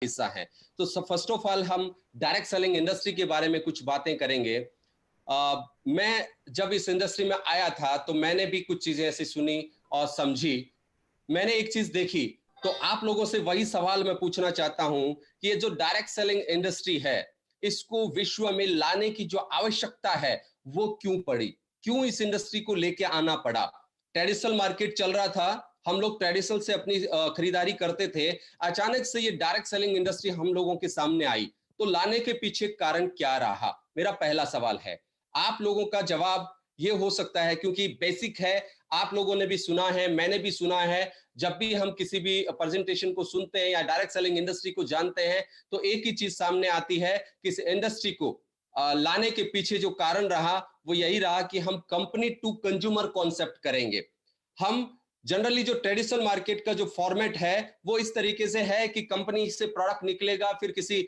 हिस्सा हैं। तो फर्स्ट ऑफ ऑल हम डायरेक्ट सेलिंग इंडस्ट्री के बारे में कुछ बातें करेंगे। मैं जब इस इंडस्ट्री में आया था तो मैंने भी कुछ चीजें ऐसी सुनी और समझी। मैंने एक चीज देखी, तो आप लोगों से वही सवाल मैं पूछना चाहता हूं कि ये जो डायरेक्ट सेलिंग इंडस्ट्री है, इसको विश्व में लाने की जो आवश्यकता है वो क्यों पड़ी, क्यों इस इंडस्ट्री को लेके आना पड़ा। ट्रेडिशनल मार्केट चल रहा था, हम लोग ट्रेडिशनल से अपनी खरीदारी करते थे, अचानक से ये डायरेक्ट सेलिंग इंडस्ट्री हम लोगों के सामने आई, तो लाने के पीछे कारण क्या रहा, मेरा पहला सवाल है। आप लोगों का जवाब ये हो सकता है, क्योंकि बेसिक है, आप लोगों ने भी सुना है, मैंने भी सुना है, जब भी हम किसी भी प्रेजेंटेशन को सुनते हैं या डायरेक्ट सेलिंग इंडस्ट्री को जानते हैं तो एक ही चीज सामने आती है कि इस इंडस्ट्री को लाने के पीछे जो कारण रहा वो यही रहा कि हम कंपनी टू कंज्यूमर कॉन्सेप्ट करेंगे। हम जनरली जो ट्रेडिशनल मार्केट का जो फॉर्मेट है वो इस तरीके से है कि कंपनी से प्रोडक्ट निकलेगा, फिर किसी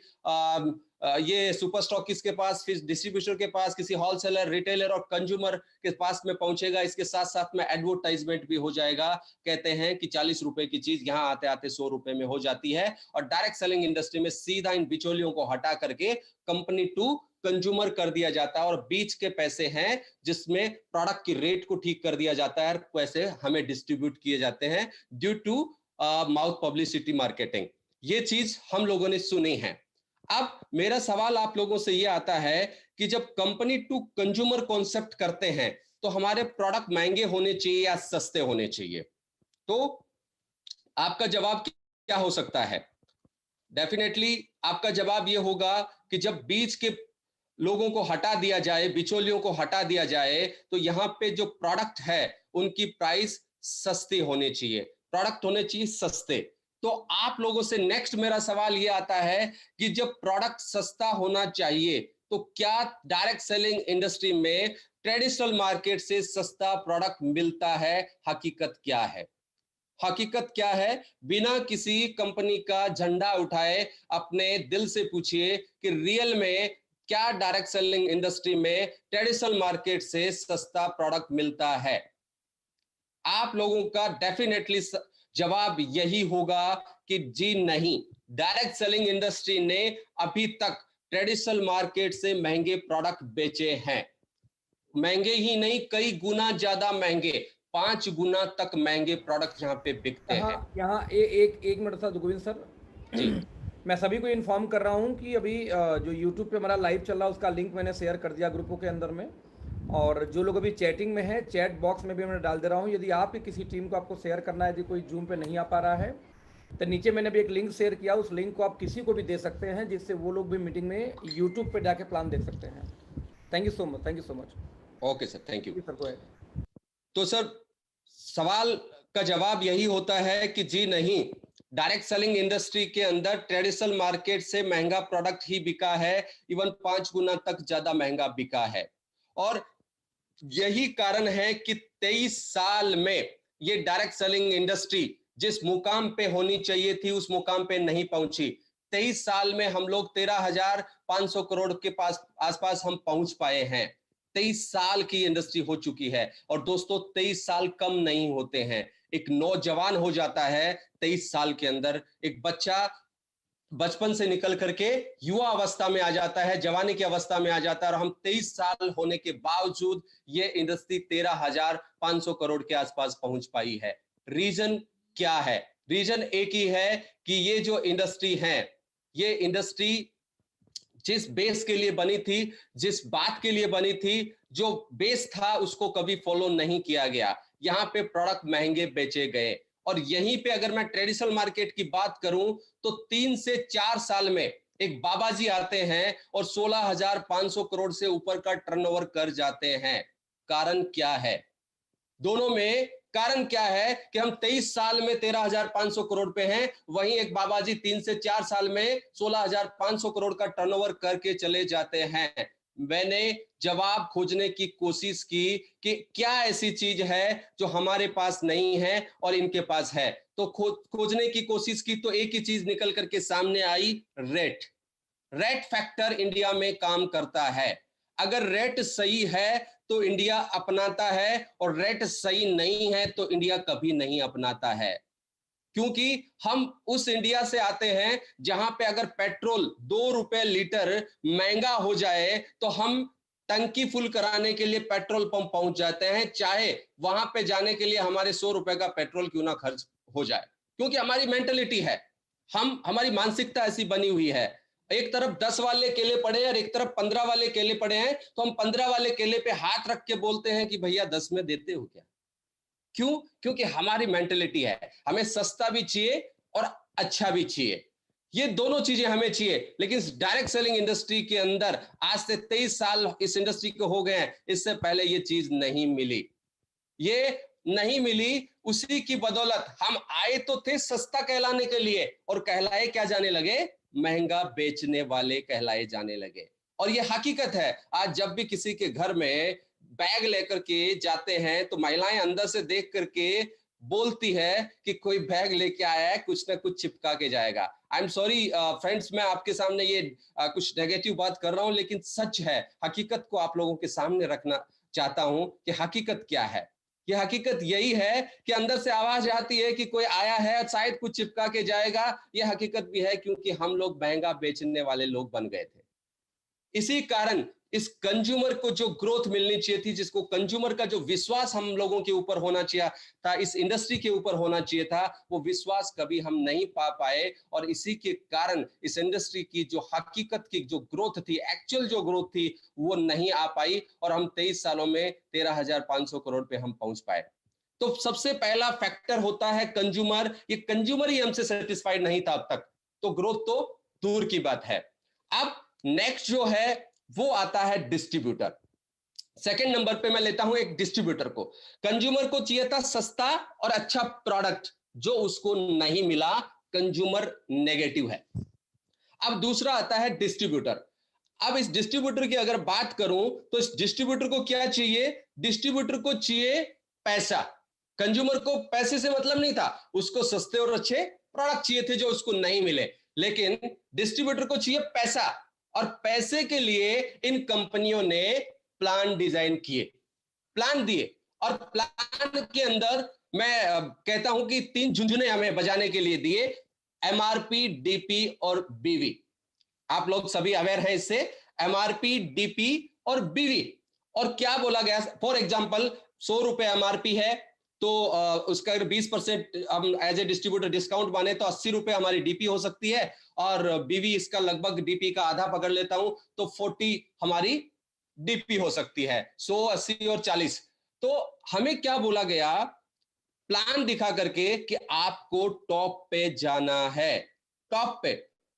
ये सुपर स्टॉकिस्ट के पास, फिर डिस्ट्रीब्यूटर के पास, किसी होलसेलर, रिटेलर और कंज्यूमर के पास में पहुंचेगा। इसके साथ साथ में एडवर्टाइजमेंट भी हो जाएगा। कहते हैं कि 40 रुपए की चीज यहाँ आते आते 100 रुपए में हो जाती है। और डायरेक्ट सेलिंग इंडस्ट्री में सीधा इन बिचौलियों को हटा करके कंपनी टू कंज्यूमर कर दिया जाता है, और बीच के पैसे हैं जिसमें प्रोडक्ट की रेट को ठीक कर दिया जाता है, पैसे हमें डिस्ट्रीब्यूट किए जाते हैं due to mouth publicity marketing. ये चीज हम लोगों ने सुनी है। अब मेरा सवाल आप लोगों से ये आता है कि जब कंपनी टू कंज्यूमर कॉन्सेप्ट करते हैं तो हमारे प्रोडक्ट महंगे होने चाहिए या सस्ते होने चाहिए? तो आपका जवाब क्या हो सकता है? डेफिनेटली आपका जवाब ये होगा कि जब बीच के लोगों को हटा दिया जाए, बिचौलियों को हटा दिया जाए, तो यहाँ पे जो प्रोडक्ट है उनकी प्राइस सस्ती होनी चाहिए, प्रोडक्ट होने चाहिए सस्ते। तो आप लोगों से नेक्स्ट मेरा सवाल ये आता है कि जब प्रोडक्ट सस्ता होना चाहिए तो क्या डायरेक्ट सेलिंग इंडस्ट्री में ट्रेडिशनल मार्केट से सस्ता प्रोडक्ट मिलता है? हकीकत क्या है? हकीकत क्या है? बिना किसी कंपनी का झंडा उठाए अपने दिल से पूछिए कि रियल में क्या डायरेक्ट सेलिंग इंडस्ट्री में ट्रेडिशनल मार्केट से सस्ता प्रोडक्ट मिलता है? आप लोगों का डेफिनेटली जवाब यही होगा कि जी नहीं, डायरेक्ट सेलिंग इंडस्ट्री ने अभी तक ट्रेडिशनल मार्केट से महंगे प्रोडक्ट बेचे हैं। महंगे ही नहीं, कई गुना ज्यादा महंगे, 5 गुना तक महंगे प्रोडक्ट यहाँ पे बिकते हैं। यहाँ एक मिनट था गोविंद सर। जी मैं सभी को इन्फॉर्म कर रहा हूँ कि अभी जो यूट्यूब पे हमारा लाइव चल रहा है उसका लिंक मैंने शेयर कर दिया ग्रुपों के अंदर में, और जो लोग अभी चैटिंग में है चैट बॉक्स में भी मैं डाल दे रहा हूँ। यदि आप किसी टीम को आपको शेयर करना है, यदि कोई जूम पे नहीं आ पा रहा है तो नीचे मैंने भी एक लिंक शेयर किया, उस लिंक को आप किसी को भी दे सकते हैं जिससे वो लोग भी मीटिंग में यूट्यूब पे जाके प्लान देख सकते हैं। Thank you so much, thank you so much. Okay sir, thank you. Sir को तो सर सवाल का जवाब यही होता है कि जी नहीं, डायरेक्ट सेलिंग इंडस्ट्री के अंदर ट्रेडिशनल मार्केट से महंगा प्रोडक्ट ही बिका है, इवन 5 गुना तक ज्यादा महंगा बिका है। और यही कारण है कि 23 साल में ये डायरेक्ट सेलिंग इंडस्ट्री जिस मुकाम पे होनी चाहिए थी उस मुकाम पे नहीं पहुंची। 23 साल में हम लोग 13,500 करोड़ के पास आसपास हम पहुंच पाए हैं। 23 साल की इंडस्ट्री हो चुकी है। और दोस्तों 23 साल कम नहीं होते हैं। एक नौजवान हो जाता है 23 साल के अंदर, एक बच्चा बचपन से निकल करके युवा अवस्था में आ जाता है, जवानी की अवस्था में आ जाता है, और हम 23 साल होने के बावजूद ये इंडस्ट्री 13,500 करोड़ के आसपास पहुंच पाई है। रीजन क्या है? रीजन एक ही है कि ये जो इंडस्ट्री है, ये इंडस्ट्री जिस बेस के लिए बनी थी, जिस बात के लिए बनी थी, जो बेस था उसको कभी फॉलो नहीं किया गया। यहाँ पे प्रोडक्ट महंगे बेचे गए। और यहीं पे अगर मैं ट्रेडिशनल मार्केट की बात करूं तो 3 से 4 साल में एक बाबा जी आते हैं और 16,500 करोड़ से ऊपर का टर्नओवर कर जाते हैं। कारण क्या है? दोनों में कारण क्या है कि हम 23 साल में 13,500 करोड़ पे हैं, वहीं एक बाबाजी 3 से 4 साल में 16,500 करोड़ का टर्नओवर करके चले जाते हैं। मैंने जवाब खोजने की कोशिश की कि क्या ऐसी चीज है जो हमारे पास नहीं है और इनके पास है। तो खोजने की कोशिश की तो एक ही चीज निकल करके सामने आई, रेट। रेट फैक्टर इंडिया में काम करता है। अगर रेट सही है तो इंडिया अपनाता है, और रेट सही नहीं है तो इंडिया कभी नहीं अपनाता है। क्योंकि हम उस इंडिया से आते हैं जहां पे अगर पेट्रोल 2 रुपए लीटर महंगा हो जाए तो हम टंकी फुल कराने के लिए पेट्रोल पंप पहुंच जाते हैं, चाहे वहां पे जाने के लिए हमारे 100 रुपए का पेट्रोल क्यों ना खर्च हो जाए। क्योंकि हमारी मेंटेलिटी है, हमारी मानसिकता ऐसी बनी हुई है। एक तरफ 10 वाले केले पड़े हैं और एक तरफ 15 वाले केले पड़े हैं, तो हम 15 वाले केले पे हाथ रख के बोलते हैं कि भैया 10 में देते हो क्या? क्यों? क्योंकि हमारी मेंटेलिटी है, हमें सस्ता भी चाहिए और अच्छा भी चाहिए। ये दोनों चीजें हमें चाहिए, लेकिन डायरेक्ट सेलिंग इंडस्ट्री के अंदर आज से 23 साल इस इंडस्ट्री को हो गए हैं, इससे पहले ये चीज नहीं मिली। ये नहीं मिली, उसी की बदौलत हम आए तो थे सस्ता कहलाने के लिए और कहलाए क्या जाने लगे? महंगा बेचने वाले कहलाए जाने लगे। और ये हकीकत है, आज जब भी किसी के घर में बैग लेकर के जाते हैं तो महिलाएं अंदर से देख करके बोलती है कि कोई बैग लेके आया है, कुछ ना कुछ चिपका के जाएगा। आई एम सॉरी फ्रेंड्स, मैं आपके सामने ये कुछ नेगेटिव बात कर रहा हूं, लेकिन सच है, हकीकत को आप लोगों के सामने रखना चाहता हूं कि हकीकत क्या है। ये हकीकत यही है कि अंदर से आवाज आती है कि कोई आया है, शायद कुछ चिपका के जाएगा। ये हकीकत भी है क्योंकि हम लोग महंगा बेचने वाले लोग बन गए थे। इसी कारण इस कंज्यूमर को जो ग्रोथ मिलनी चाहिए थी, जिसको कंज्यूमर का जो विश्वास हम लोगों के ऊपर होना चाहिए था, इस इंडस्ट्री के ऊपर होना चाहिए था, वो विश्वास कभी हम नहीं पा पाए। और इसी के कारण इस इंडस्ट्री की जो हकीकत की जो ग्रोथ थी, एक्चुअल जो ग्रोथ थी, वो नहीं आ पाई और हम 23 सालों में 13,500 करोड़ पे हम पहुंच पाए। तो सबसे पहला फैक्टर होता है कंज्यूमर। ये कंज्यूमर ही हमसे सेटिस्फाइड नहीं था अब तक, तो ग्रोथ तो दूर की बात है। अब नेक्स्ट जो है वो आता है डिस्ट्रीब्यूटर। सेकंड नंबर पे मैं लेता हूं एक डिस्ट्रीब्यूटर को। कंज्यूमर को चाहिए था सस्ता और अच्छा प्रोडक्ट, जो उसको नहीं मिला, कंज्यूमर नेगेटिव है। अब दूसरा आता है डिस्ट्रीब्यूटर। अब इस डिस्ट्रीब्यूटर की अगर बात करूं तो इस डिस्ट्रीब्यूटर को क्या चाहिए? डिस्ट्रीब्यूटर को चाहिए पैसा। कंज्यूमर को पैसे से मतलब नहीं था, उसको सस्ते और अच्छे प्रोडक्ट चाहिए थे जो उसको नहीं मिले। लेकिन डिस्ट्रीब्यूटर को चाहिए पैसा, और पैसे के लिए इन कंपनियों ने प्लान डिजाइन किए, प्लान दिए। और प्लान के अंदर मैं कहता हूं कि 3 झुंझुने हमें बजाने के लिए दिए: एमआरपी, डीपी और बीवी। आप लोग सभी अवेयर हैं इससे, एमआरपी, डीपी और बीवी। और क्या बोला गया? फॉर एग्जांपल 100 रुपए एमआरपी है, तो उसका अगर 20% हम एज ए डिस्ट्रीब्यूटर डिस्काउंट माने तो 80 रुपए हमारी डीपी हो सकती है, और बीवी इसका लगभग डीपी का आधा पकड़ लेता हूं तो 40 हमारी डीपी हो सकती है। 100, 80 और 40। तो हमें क्या बोला गया प्लान दिखा करके कि आपको टॉप पे जाना है, टॉप पे।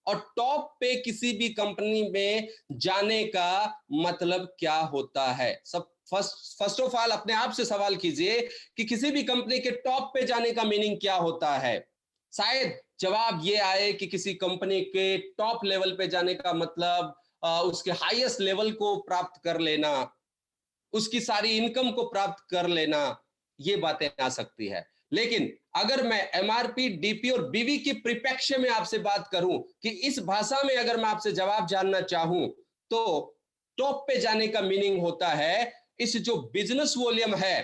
और टॉप पे किसी भी कंपनी में जाने का मतलब क्या होता है? सब फर्स्ट ऑफ ऑल अपने आप से सवाल कीजिए कि किसी भी कंपनी के टॉप पे जाने का मीनिंग क्या होता है। शायद जवाब ये आए कि किसी कंपनी के टॉप लेवल पे जाने का मतलब उसके हाईएस्ट लेवल को प्राप्त कर लेना, उसकी सारी इनकम को प्राप्त कर लेना, ये बातें आ सकती है। लेकिन अगर मैं एमआरपी, डीपी और बीवी की परिप्रेक्ष्य में आपसे बात करूं कि इस भाषा में अगर मैं आपसे जवाब जानना चाहूं, तो टॉप पे जाने का मीनिंग होता है इस जो बिजनेस वॉल्यूम है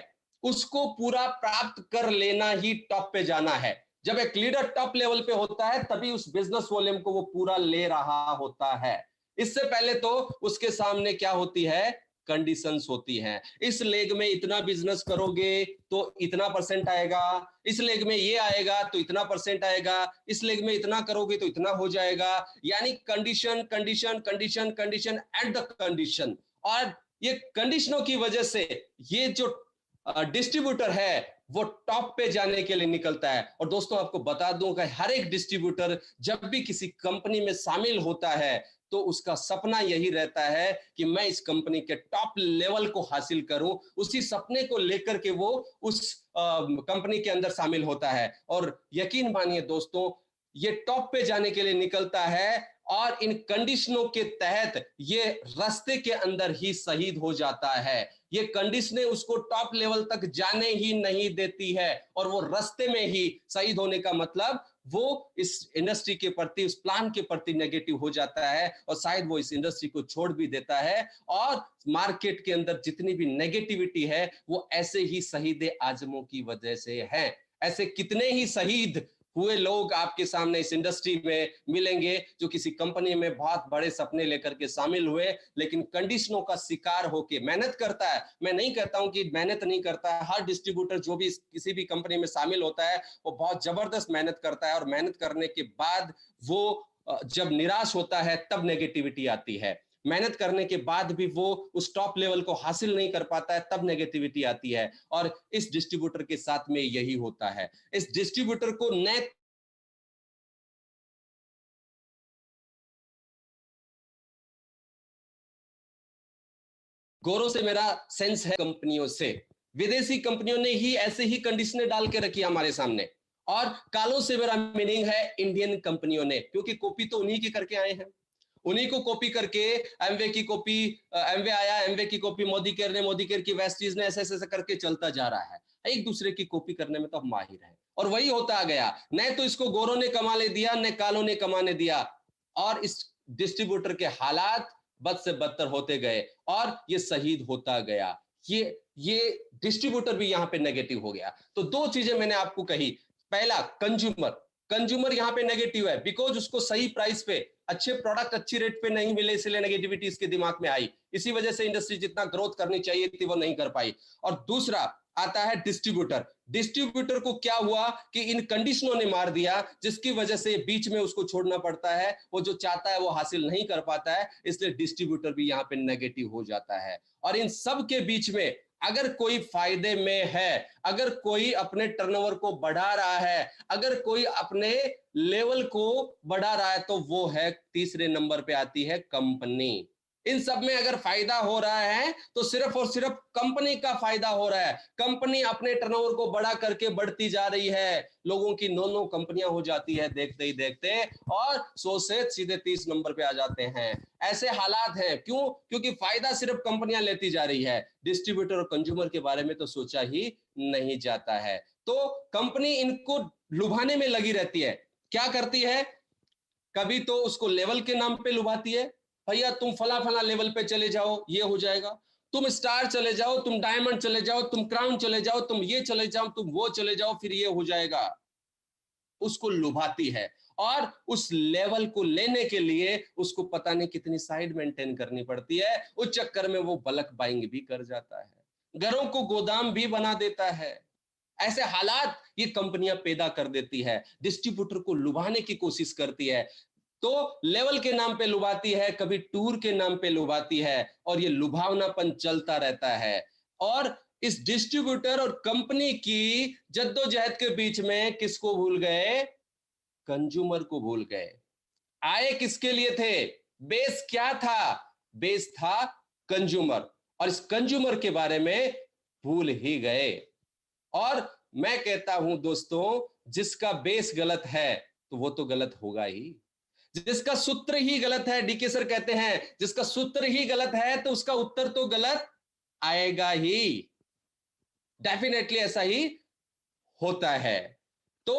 उसको पूरा प्राप्त कर लेना ही टॉप पे जाना है। जब एक लीडर टॉप लेवल पे होता है तभी उस बिजनेस वॉल्यूम को वो पूरा ले रहा होता है। इससे पहले तो उसके सामने क्या होती है? कंडीशंस होती हैं। इस लेग में इतना बिजनेस करोगे तो इतना परसेंट आएगा, इस लेग में ये आएगा तो इतना परसेंट आएगा, इस लेग में इतना करोगे तो इतना हो जाएगा। यानी condition, condition, condition, condition and the condition. और ये कंडीशनों की वजह से ये जो डिस्ट्रीब्यूटर है वो टॉप पे जाने के लिए निकलता है। और दोस्तों आपको बता दूं कि हर एक डिस्ट्रीब्यूटर जब भी किसी कंपनी में शामिल होता है तो उसका सपना यही रहता है कि मैं इस कंपनी के टॉप लेवल को हासिल करूं। उसी सपने को लेकर के वो उस कंपनी के अंदर शामिल होता है। और यकीन मानिए दोस्तों, ये टॉप पे जाने के लिए निकलता है और इन कंडीशनों के तहत ये रास्ते के अंदर ही शहीद हो जाता है। ये कंडीशनें उसको टॉप लेवल तक जाने ही नहीं देती है, और वो रास्ते में ही शहीद होने का मतलब वो इस इंडस्ट्री के प्रति, उस प्लान के प्रति नेगेटिव हो जाता है, और शायद वो इस इंडस्ट्री को छोड़ भी देता है। और मार्केट के अंदर जितनी भी नेगेटिविटी है वो ऐसे ही शहीद आजमों की वजह से है। ऐसे कितने ही शहीद हुए लोग आपके सामने इस इंडस्ट्री में मिलेंगे जो किसी कंपनी में बहुत बड़े सपने लेकर के शामिल हुए, लेकिन कंडीशनों का शिकार होके मेहनत करता है। मैं नहीं कहता हूं कि मेहनत नहीं करता है, हर डिस्ट्रीब्यूटर जो भी किसी भी कंपनी में शामिल होता है वो बहुत जबरदस्त मेहनत करता है, और मेहनत करने के बाद वो जब निराश होता है तब नेगेटिविटी आती है। मेहनत करने के बाद भी वो उस टॉप लेवल को हासिल नहीं कर पाता है, तब नेगेटिविटी आती है। और इस डिस्ट्रीब्यूटर के साथ में यही होता है। इस डिस्ट्रीब्यूटर को नए गौरव से मेरा सेंस है, कंपनियों से, विदेशी कंपनियों ने ही ऐसे ही कंडीशनें डाल के रखी हमारे सामने, और कालों से मेरा मीनिंग है इंडियन कंपनियों ने, क्योंकि कॉपी तो उन्हीं की करके आए हैं। उन्हीं को कॉपी करके एमवे की कॉपी, एमवे आया, एमवे की कॉपी मोदी केयर ने, मोदी केयर की वेस्टीज ने, ऐसे ऐसे करके चलता जा रहा है। एक दूसरे की कॉपी करने में तो हम माहिर हैं, और वही होता गया। न तो इसको गोरों ने कमाने दिया, न कालों ने कमाने दिया, और इस डिस्ट्रीब्यूटर के हालात बद से बदतर होते गए, और ये शहीद होता गया। ये डिस्ट्रीब्यूटर भी यहां पे नेगेटिव हो गया। तो दो चीजें मैंने आपको कही। पहला, कंज्यूमर, कंज्यूमर यहां पे नेगेटिव है, बिकॉज उसको सही प्राइस पे अच्छे प्रोडक्ट अच्छी रेट पे नहीं मिले, इसलिए नेगेटिविटी इसके दिमाग में आई। इसी वजह से इंडस्ट्री जितना ग्रोथ करनी चाहिए थी वो नहीं कर पाई। और दूसरा आता है डिस्ट्रीब्यूटर। डिस्ट्रीब्यूटर को क्या हुआ कि इन कंडीशनों ने मार दिया, जिसकी वजह से बीच में उसको छोड़ना पड़ता है, वो जो चाहता है वो हासिल नहीं कर पाता है, इसलिए डिस्ट्रीब्यूटर भी यहां पे नेगेटिव हो जाता है। और इन सब के बीच में अगर कोई फायदे में है, अगर कोई अपने टर्नओवर को बढ़ा रहा है, अगर कोई अपने लेवल को बढ़ा रहा है, तो वो है तीसरे नंबर पे आती है कंपनी। इन सब में अगर फायदा हो रहा है तो सिर्फ और सिर्फ कंपनी का फायदा हो रहा है। कंपनी अपने टर्नओवर को बढ़ा करके बढ़ती जा रही है, लोगों की 9 कंपनियां हो जाती है देखते ही देखते, और 100 से सीधे 30 नंबर पे आ जाते हैं। ऐसे हालात हैं, क्यों? क्योंकि फायदा सिर्फ कंपनियां लेती जा रही है, डिस्ट्रीब्यूटर और कंज्यूमर के बारे में तो सोचा ही नहीं जाता है। तो कंपनी इनको लुभाने में लगी रहती है। क्या करती है? कभी तो उसको लेवल के नाम पे लुभाती है, भैया तुम फला फला लेवल पे चले जाओ ये हो जाएगा, तुम स्टार चले जाओ, तुम डायमंड चले जाओ, तुम क्राउन चले जाओ, तुम ये चले जाओ, तुम वो चले जाओ, फिर ये हो जाएगा। उसको लुभाती है, और उस लेवल को लेने के लिए उसको पता नहीं कितनी साइड मेंटेन करनी पड़ती है। उस चक्कर में वो बल्क बाइंग भी कर जाता है, घरों को गोदाम भी बना देता है। ऐसे हालात ये कंपनियां पैदा कर देती है, डिस्ट्रीब्यूटर को लुभाने की कोशिश करती है। तो लेवल के नाम पे लुभाती है, कभी टूर के नाम पे लुभाती है, और ये लुभावनापन चलता रहता है। और इस डिस्ट्रीब्यूटर और कंपनी की जद्दोजहद के बीच में किसको भूल गए? कंज्यूमर को भूल गए। आए किसके लिए थे? बेस क्या था? बेस था कंज्यूमर, और इस कंज्यूमर के बारे में भूल ही गए। और मैं कहता हूं दोस्तों, जिसका बेस गलत है तो वो तो गलत होगा ही। जिसका सूत्र ही गलत है, डीके सर कहते हैं, जिसका सूत्र ही गलत है तो उसका उत्तर तो गलत आएगा ही। डेफिनेटली ऐसा ही होता है। तो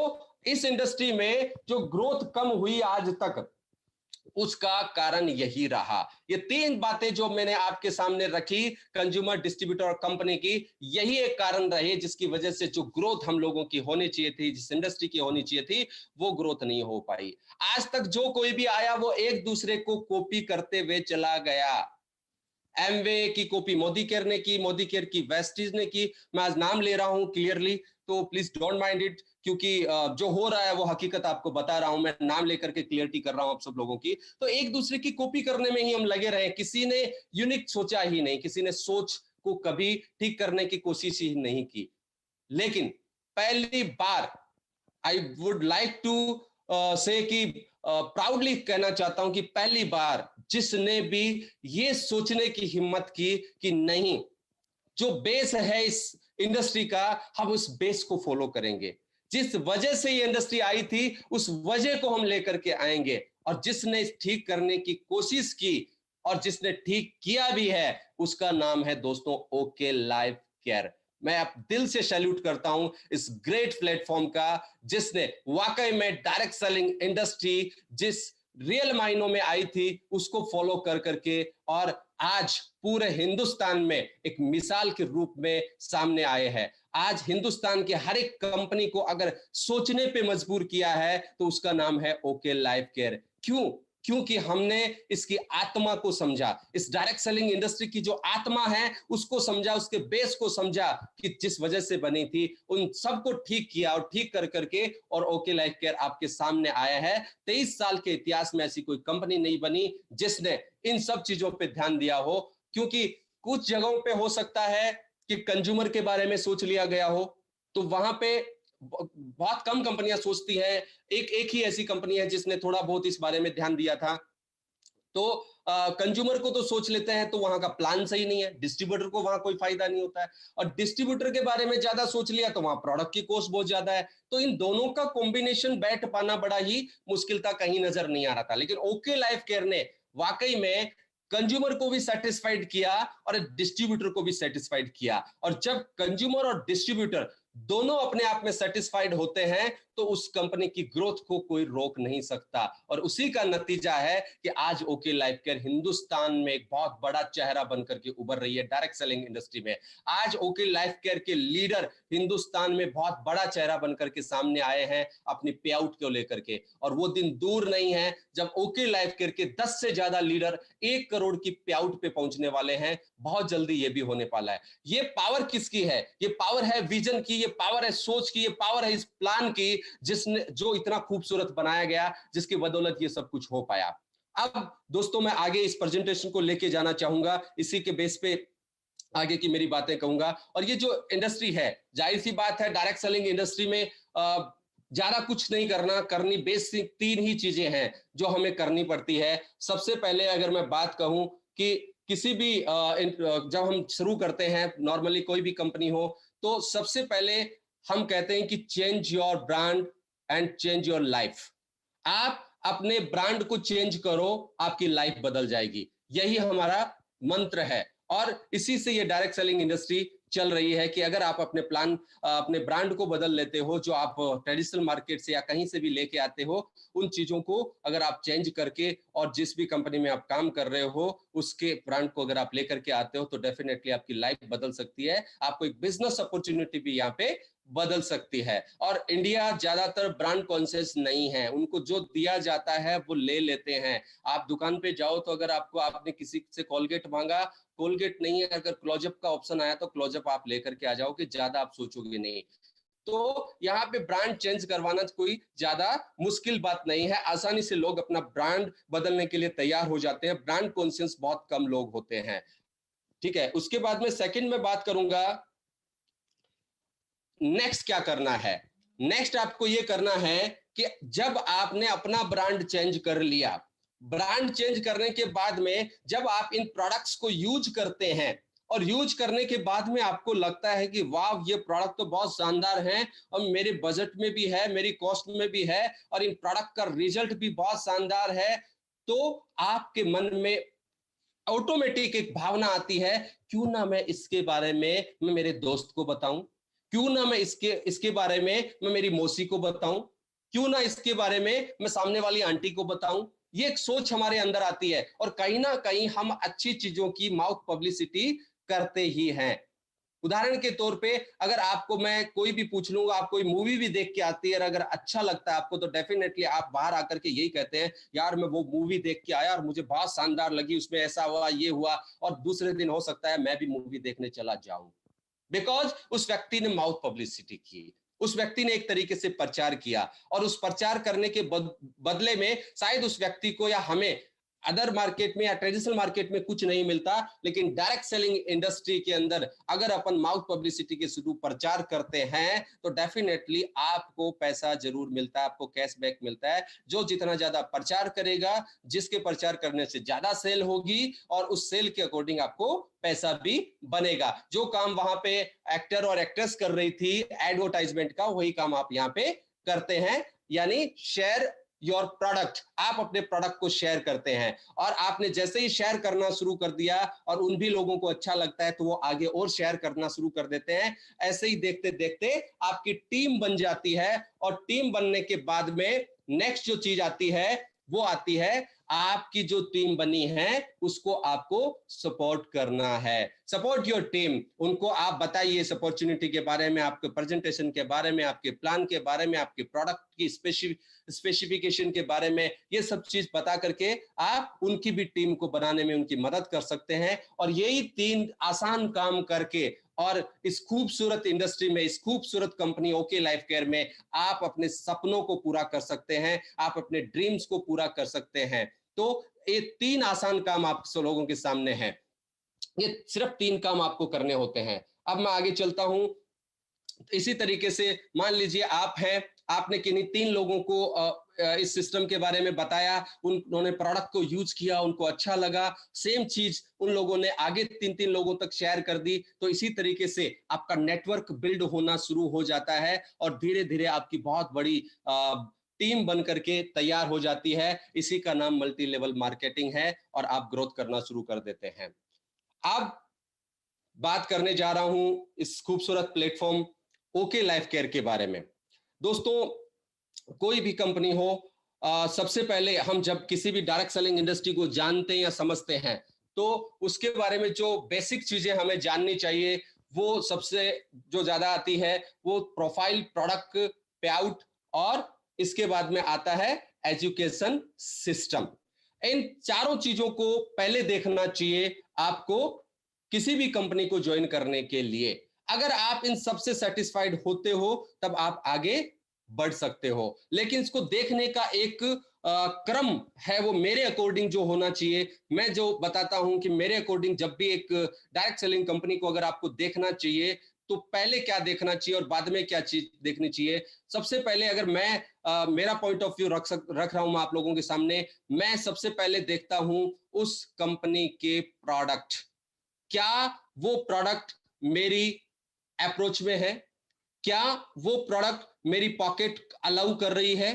इस इंडस्ट्री में जो ग्रोथ कम हुई आज तक, उसका कारण यही रहा। ये 3 बातें जो मैंने आपके सामने रखी, कंज्यूमर, डिस्ट्रीब्यूटर और कंपनी की, यही एक कारण रहे जिसकी वजह से जो ग्रोथ हम लोगों की होनी चाहिए थी, जिस इंडस्ट्री की होनी चाहिए थी, वो ग्रोथ नहीं हो पाई। आज तक जो कोई भी आया वो एक दूसरे को कॉपी करते हुए चला गया। एमवे की कॉपी मोदी केयर ने की, मोदी केयर की वेस्टीज ने की। मैं आज नाम ले रहा हूं क्लियरली, तो प्लीज डोंट माइंड इट, क्योंकि जो हो रहा है वो हकीकत आपको बता रहा हूं, मैं नाम लेकर के क्लियरिटी कर रहा हूं आप सब लोगों की। तो एक दूसरे की कॉपी करने में ही हम लगे रहे, किसी ने यूनिक सोचा ही नहीं, किसी ने सोच को कभी ठीक करने की कोशिश ही नहीं की। लेकिन पहली बार आई वुड लाइक टू से कि प्राउडली कहना चाहता हूं कि पहली बार जिसने भी ये सोचने की हिम्मत की कि नहीं, जो बेस है इस इंडस्ट्री का, हम उस बेस को फॉलो करेंगे। जिस वजह से ये इंडस्ट्री आई थी उस वजह को हम लेकर के आएंगे, और जिसने ठीक करने की कोशिश की और जिसने ठीक किया भी है, उसका नाम है दोस्तों ओके लाइफ केयर। मैं आप दिल से सैल्यूट करता हूं इस ग्रेट प्लेटफॉर्म का, जिसने वाकई में डायरेक्ट सेलिंग इंडस्ट्री, जिस रियल मायनों में आई थी उसको फॉलो कर करके और आज पूरे हिंदुस्तान में एक मिसाल के रूप में सामने आए हैं। आज हिंदुस्तान के हर एक कंपनी को अगर सोचने पे मजबूर किया है तो उसका नाम है ओके लाइफ केयर। क्यों? क्योंकि हमने इसकी आत्मा को समझा, इस डायरेक्ट सेलिंग इंडस्ट्री की जो आत्मा है उसको समझा, उसके बेस को समझा कि जिस वजह से बनी थी, उन सबको ठीक किया और ठीक कर करके और ओके लाइफ केयर आपके सामने आया है। 23 साल के इतिहास में ऐसी कोई कंपनी नहीं बनी जिसने इन सब चीजों पे ध्यान दिया हो। क्योंकि कुछ जगहों पे हो सकता है कि कंज्यूमर के बारे में सोच लिया गया हो, तो वहां पे बहुत कम कंपनियां सोचती हैं। एक एक ही ऐसी कंपनी है जिसने थोड़ा बहुत इस बारे में ध्यान दिया था। तो कंज्यूमर को तो सोच लेते हैं तो वहां का प्लान सही नहीं है, डिस्ट्रीब्यूटर को वहां कोई फायदा नहीं होता है, और डिस्ट्रीब्यूटर के बारे में ज्यादा सोच लिया तो वहां प्रोडक्ट की कॉस्ट बहुत ज्यादा है। तो इन दोनों का कॉम्बिनेशन बैठ पाना बड़ा ही मुश्किल था, कहीं नजर नहीं आ रहा था। लेकिन ओके लाइफ केयर ने वाकई में कंज्यूमर को भी सेटिस्फाइड किया और डिस्ट्रीब्यूटर को भी सेटिस्फाइड किया। और जब कंज्यूमर और डिस्ट्रीब्यूटर दोनों अपने आप में सेटिस्फाइड होते हैं तो उस कंपनी की ग्रोथ को कोई रोक नहीं सकता। और उसी का नतीजा है कि आज ओके लाइफ केयर हिंदुस्तान में एक बहुत बड़ा चेहरा बनकर के उभर रही है डायरेक्ट सेलिंग इंडस्ट्री में। आज ओके लाइफ केयर के लीडर हिंदुस्तान में बहुत बड़ा चेहरा बनकर के सामने आए हैं अपनी पे आउट को लेकर के। और वो दिन दूर नहीं है जब ओके लाइफ केयर के 10 से ज्यादा लीडर 1 करोड़ की पे आउट पे पहुंचने वाले हैं। बहुत जल्दी ये भी होने वाला है। ये पावर किसकी है? ये पावर है विजन की, ये पावर है सोच की, ये पावर है इस प्लान की जिसने जो इतना खूबसूरत बनाया गया, जिसकी बदौलत ये सब कुछ हो पाया। अब दोस्तों मैं आगे इस प्रेजेंटेशन को लेके जाना चाहूंगा, इसी के बेस पे आगे की मेरी बातें कहूंगा। और ये जो इंडस्ट्री है, जाहिर सी बात है डायरेक्ट सेलिंग इंडस्ट्री में ज्यादा कुछ नहीं करनी बेसिक 3 ही चीजें हैं जो हमें करनी पड़ती है। सबसे पहले अगर मैं बात कहूं कि किसी भी जब हम शुरू करते हैं, नॉर्मली कोई भी कंपनी हो, तो सबसे पहले हम कहते हैं कि change your brand and change your life. आप अपने ब्रांड को चेंज करो, आपकी लाइफ बदल जाएगी। यही हमारा मंत्र है और इसी से ये डायरेक्ट सेलिंग इंडस्ट्री चल रही है कि अगर आप अपने ब्रांड को बदल लेते हो, जो आप ट्रेडिशनल मार्केट से या कहीं से भी लेके आते हो, उन चीजों को अगर आप चेंज करके और जिस भी कंपनी में आप काम कर रहे हो उसके ब्रांड को अगर आप लेकर के आते हो तो डेफिनेटली आपकी लाइफ बदल सकती है। आपको एक बिजनेस अपॉर्चुनिटी भी यहाँ पे बदल सकती है। और इंडिया ज्यादातर ब्रांड कॉन्शियस नहीं है, उनको जो दिया जाता है वो ले लेते हैं। आप दुकान पे जाओ तो अगर आपने किसी से कोलगेट मांगा, कोलगेट नहीं है, अगर क्लोजअप का ऑप्शन आया तो क्लोजअप आप लेकर के आ जाओगे, ज्यादा आप सोचोगे नहीं। तो यहाँ पे ब्रांड चेंज करवाना कोई ज्यादा मुश्किल बात नहीं है, आसानी से लोग अपना ब्रांड बदलने के लिए तैयार हो जाते हैं। ब्रांड कॉन्शियस बहुत कम लोग होते हैं। ठीक है, उसके बाद में सेकंड में बात करूंगा नेक्स्ट क्या करना है। नेक्स्ट आपको ये करना है कि जब आपने अपना ब्रांड चेंज कर लिया, ब्रांड चेंज करने के बाद में जब आप इन प्रोडक्ट्स को यूज करते हैं और यूज करने के बाद में आपको लगता है कि वाह ये प्रोडक्ट तो बहुत शानदार है और मेरे बजट में भी है, मेरी कॉस्ट में भी है और इन प्रोडक्ट का रिजल्ट भी बहुत शानदार है, तो आपके मन में ऑटोमेटिक एक भावना आती है, क्यों ना मैं इसके बारे में मैं मेरे दोस्त को बताऊं, क्यों ना मैं इसके बारे में मैं मेरी मौसी को बताऊं, क्यों ना इसके बारे में मैं सामने वाली आंटी को बताऊं। ये एक सोच हमारे अंदर आती है और कहीं ना कहीं हम अच्छी चीजों की माउथ पब्लिसिटी करते ही हैं। उदाहरण के तौर पे अगर आपको मैं कोई भी पूछ लूंगा, आप कोई मूवी भी देख के आती है और अगर अच्छा लगता है आपको, तो डेफिनेटली आप बाहर आकर के यही कहते हैं, यार मैं वो मूवी देख के आया और मुझे बहुत शानदार लगी, उसमें ऐसा हुआ, ये हुआ, और दूसरे दिन हो सकता है मैं भी मूवी देखने चला जाऊं। बिकॉज उस व्यक्ति ने माउथ पब्लिसिटी की, उस व्यक्ति ने एक तरीके से प्रचार किया और उस प्रचार करने के बदले में शायद उस व्यक्ति को या हमें अदर मार्केट में या ट्रेडिशनल मार्केट में कुछ नहीं मिलता, लेकिन डायरेक्ट सेलिंग इंडस्ट्री के अंदर अगर अपन माउथ पब्लिसिटी के थ्रू प्रचार करते हैं तो डेफिनेटली आपको पैसा जरूर मिलता है, आपको कैशबैक मिलता है। जो जितना ज्यादा प्रचार करेगा, जिसके प्रचार करने से ज्यादा सेल होगी और उस सेल के अकॉर्डिंग आपको पैसा भी बनेगा। जो काम वहां पे एक्टर और एक्ट्रेस कर रही थी एडवर्टाइजमेंट का, वही काम आप यहाँ पे करते हैं, यानी शेयर योर प्रोडक्ट। आप अपने प्रोडक्ट को शेयर करते हैं और आपने जैसे ही शेयर करना शुरू कर दिया और उन भी लोगों को अच्छा लगता है तो वो आगे और शेयर करना शुरू कर देते हैं। ऐसे ही देखते देखते आपकी टीम बन जाती है और टीम बनने के बाद में नेक्स्ट जो चीज आती है, वो आती है आपकी जो टीम बनी है उसको आपको सपोर्ट करना है। सपोर्ट योर टीम, उनको आप बताइए इस अपॉर्चुनिटी के बारे में, आपके प्रेजेंटेशन के बारे में, आपके प्लान के बारे में, आपके प्रोडक्ट की स्पेसिफिकेशन के बारे में, ये सब चीज बता करके आप उनकी भी टीम को बनाने में उनकी मदद कर सकते हैं। और यही 3 आसान काम करके और इस खूबसूरत इंडस्ट्री में, इस खूबसूरत कंपनी ओके लाइफ केयर में आप अपने सपनों को पूरा कर सकते हैं, आप अपने ड्रीम्स को पूरा कर सकते हैं। तो ये 3 आसान काम आप लोगों के सामने हैं। ये सिर्फ 3 काम आपको करने होते हैं। अब मैं आगे चलता हूं। इसी तरीके से मान लीजिए आप हैं, आपने किन्हीं 3 लोगों को इस सिस्टम के बारे में बताया, उन्होंने प्रोडक्ट को यूज किया, उनको अच्छा लगा, सेम चीज उन लोगों ने आगे 3-3 लोगों तक शेयर कर दी। तो इसी तरीके से आपका नेटवर्क बिल्ड होना शुरू हो जाता है और धीरे धीरे आपकी बहुत बड़ी टीम बन करके तैयार हो जाती है। इसी का नाम मल्टी लेवल मार्केटिंग है और आप ग्रोथ करना शुरू कर देते हैं। अब बात करने जा रहा हूं इस खूबसूरत प्लेटफॉर्म ओके लाइफ केयर के बारे में। दोस्तों, कोई भी कंपनी हो, सबसे पहले हम जब किसी भी डायरेक्ट सेलिंग इंडस्ट्री को जानते हैं या समझते हैं तो उसके बारे में जो बेसिक चीजें हमें जाननी चाहिए वो सबसे जो ज्यादा आती है वो प्रोफाइल, प्रोडक्ट, पे आउट और इसके बाद में आता है एजुकेशन सिस्टम। इन चारों चीजों को पहले देखना चाहिए आपको किसी भी कंपनी को ज्वाइन करने के लिए। अगर आप इन सबसे सेटिस्फाइड होते हो तब आप आगे बढ़ सकते हो। लेकिन इसको देखने का एक क्रम है, वो मेरे अकॉर्डिंग जो होना चाहिए, मैं जो बताता हूं कि मेरे अकॉर्डिंग जब भी एक डायरेक्ट सेलिंग कंपनी को अगर आपको देखना चाहिए तो पहले क्या देखना चाहिए और बाद में क्या चीज देखनी चाहिए। सबसे पहले अगर मैं मेरा पॉइंट ऑफ व्यू रख रहा हूं मैं आप लोगों के सामने, मैं सबसे पहले देखता हूं उस कंपनी के प्रोडक्ट। क्या वो प्रोडक्ट मेरी अप्रोच में है? क्या वो प्रोडक्ट मेरी पॉकेट अलाउ कर रही है?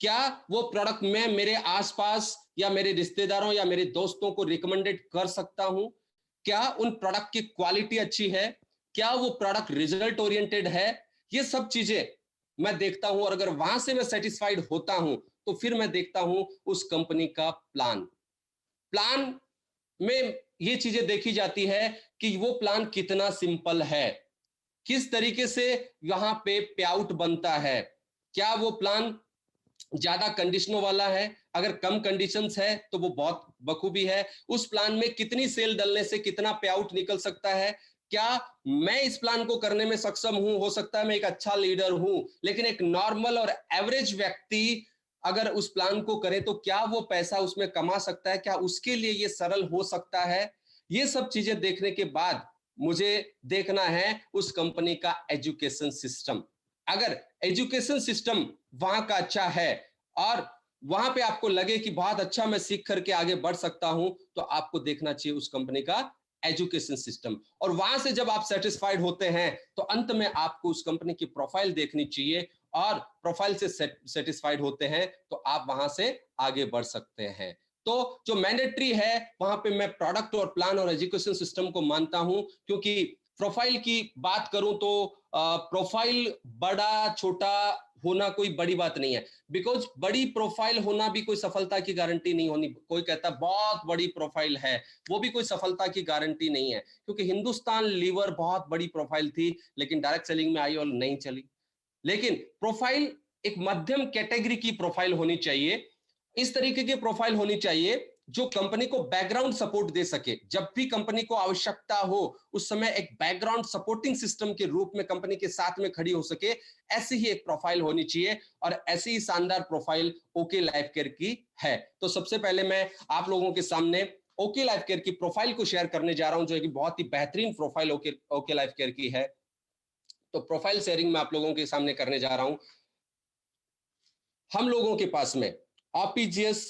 क्या वो प्रोडक्ट मैं मेरे आसपास या मेरे रिश्तेदारों या मेरे दोस्तों को रिकमेंडेड कर सकता हूं? क्या उन प्रोडक्ट की क्वालिटी अच्छी है? क्या वो प्रोडक्ट रिजल्ट ओरिएंटेड है? ये सब चीजें मैं देखता हूं और अगर वहां से मैं सेटिस्फाइड होता हूं तो फिर मैं देखता हूं उस कंपनी का प्लान। प्लान में ये चीजें देखी जाती है कि वो प्लान कितना सिंपल है, किस तरीके से यहां पे पे आउट बनता है, क्या वो प्लान ज्यादा कंडीशनों वाला है, अगर कम कंडीशंस है तो वो बहुत बखूबी है, उस प्लान में कितनी सेल डलने से कितना पे आउट निकल सकता है, क्या मैं इस प्लान को करने में सक्षम हूं, हो सकता है मैं एक अच्छा लीडर हूं लेकिन एक नॉर्मल और एवरेज व्यक्ति अगर उस प्लान को करे तो क्या वो पैसा उसमें कमा सकता है, क्या उसके लिए ये सरल हो सकता है। ये सब चीजें देखने के बाद मुझे देखना है उस कंपनी का एजुकेशन सिस्टम। अगर एजुकेशन सिस्टम वहां का अच्छा है और वहां पे आपको लगे कि बहुत अच्छा मैं सीख करके आगे बढ़ सकता हूं तो आपको देखना चाहिए उस कंपनी का एजुकेशन सिस्टम। और वहां से जब आप सेटिस्फाइड होते हैं तो अंत में आपको उस कंपनी की प्रोफाइल देखनी चाहिए और प्रोफाइल से सेटिस्फाइड होते हैं तो आप वहां से आगे बढ़ सकते हैं। तो जो मैंडेटरी है वहां पे मैं प्रोडक्ट और प्लान और एजुकेशन सिस्टम को मानता हूं, क्योंकि प्रोफाइल की बात करूं तो प्रोफाइल बड़ा छोटा होना कोई बड़ी बात नहीं है, बिकॉज बड़ी प्रोफाइल होना भी कोई सफलता की गारंटी नहीं होनी। कोई कहता बहुत बड़ी प्रोफाइल है, वो भी कोई सफलता की गारंटी नहीं है, क्योंकि हिंदुस्तान लीवर बहुत बड़ी प्रोफाइल थी लेकिन डायरेक्ट सेलिंग में आई और नहीं चली। लेकिन प्रोफाइल एक मध्यम कैटेगरी की प्रोफाइल होनी चाहिए, इस तरीके की प्रोफाइल होनी चाहिए जो कंपनी को बैकग्राउंड सपोर्ट दे सके। जब भी कंपनी को आवश्यकता हो उस समय एक बैकग्राउंड सपोर्टिंग सिस्टम के रूप में कंपनी के साथ में खड़ी हो सके, ऐसी ही एक प्रोफाइल होनी चाहिए और ऐसी ही शानदार प्रोफाइल ओके लाइफ केयर की है। तो सबसे पहले मैं आप लोगों के सामने ओके लाइफ केयर की प्रोफाइल को शेयर करने जा रहा हूं जो कि बहुत ही बेहतरीन प्रोफाइल ओके लाइफ केयर की है। तो प्रोफाइल शेयरिंग मैं आप लोगों के सामने करने जा रहा हूं। हम लोगों के पास में ओपीजीएस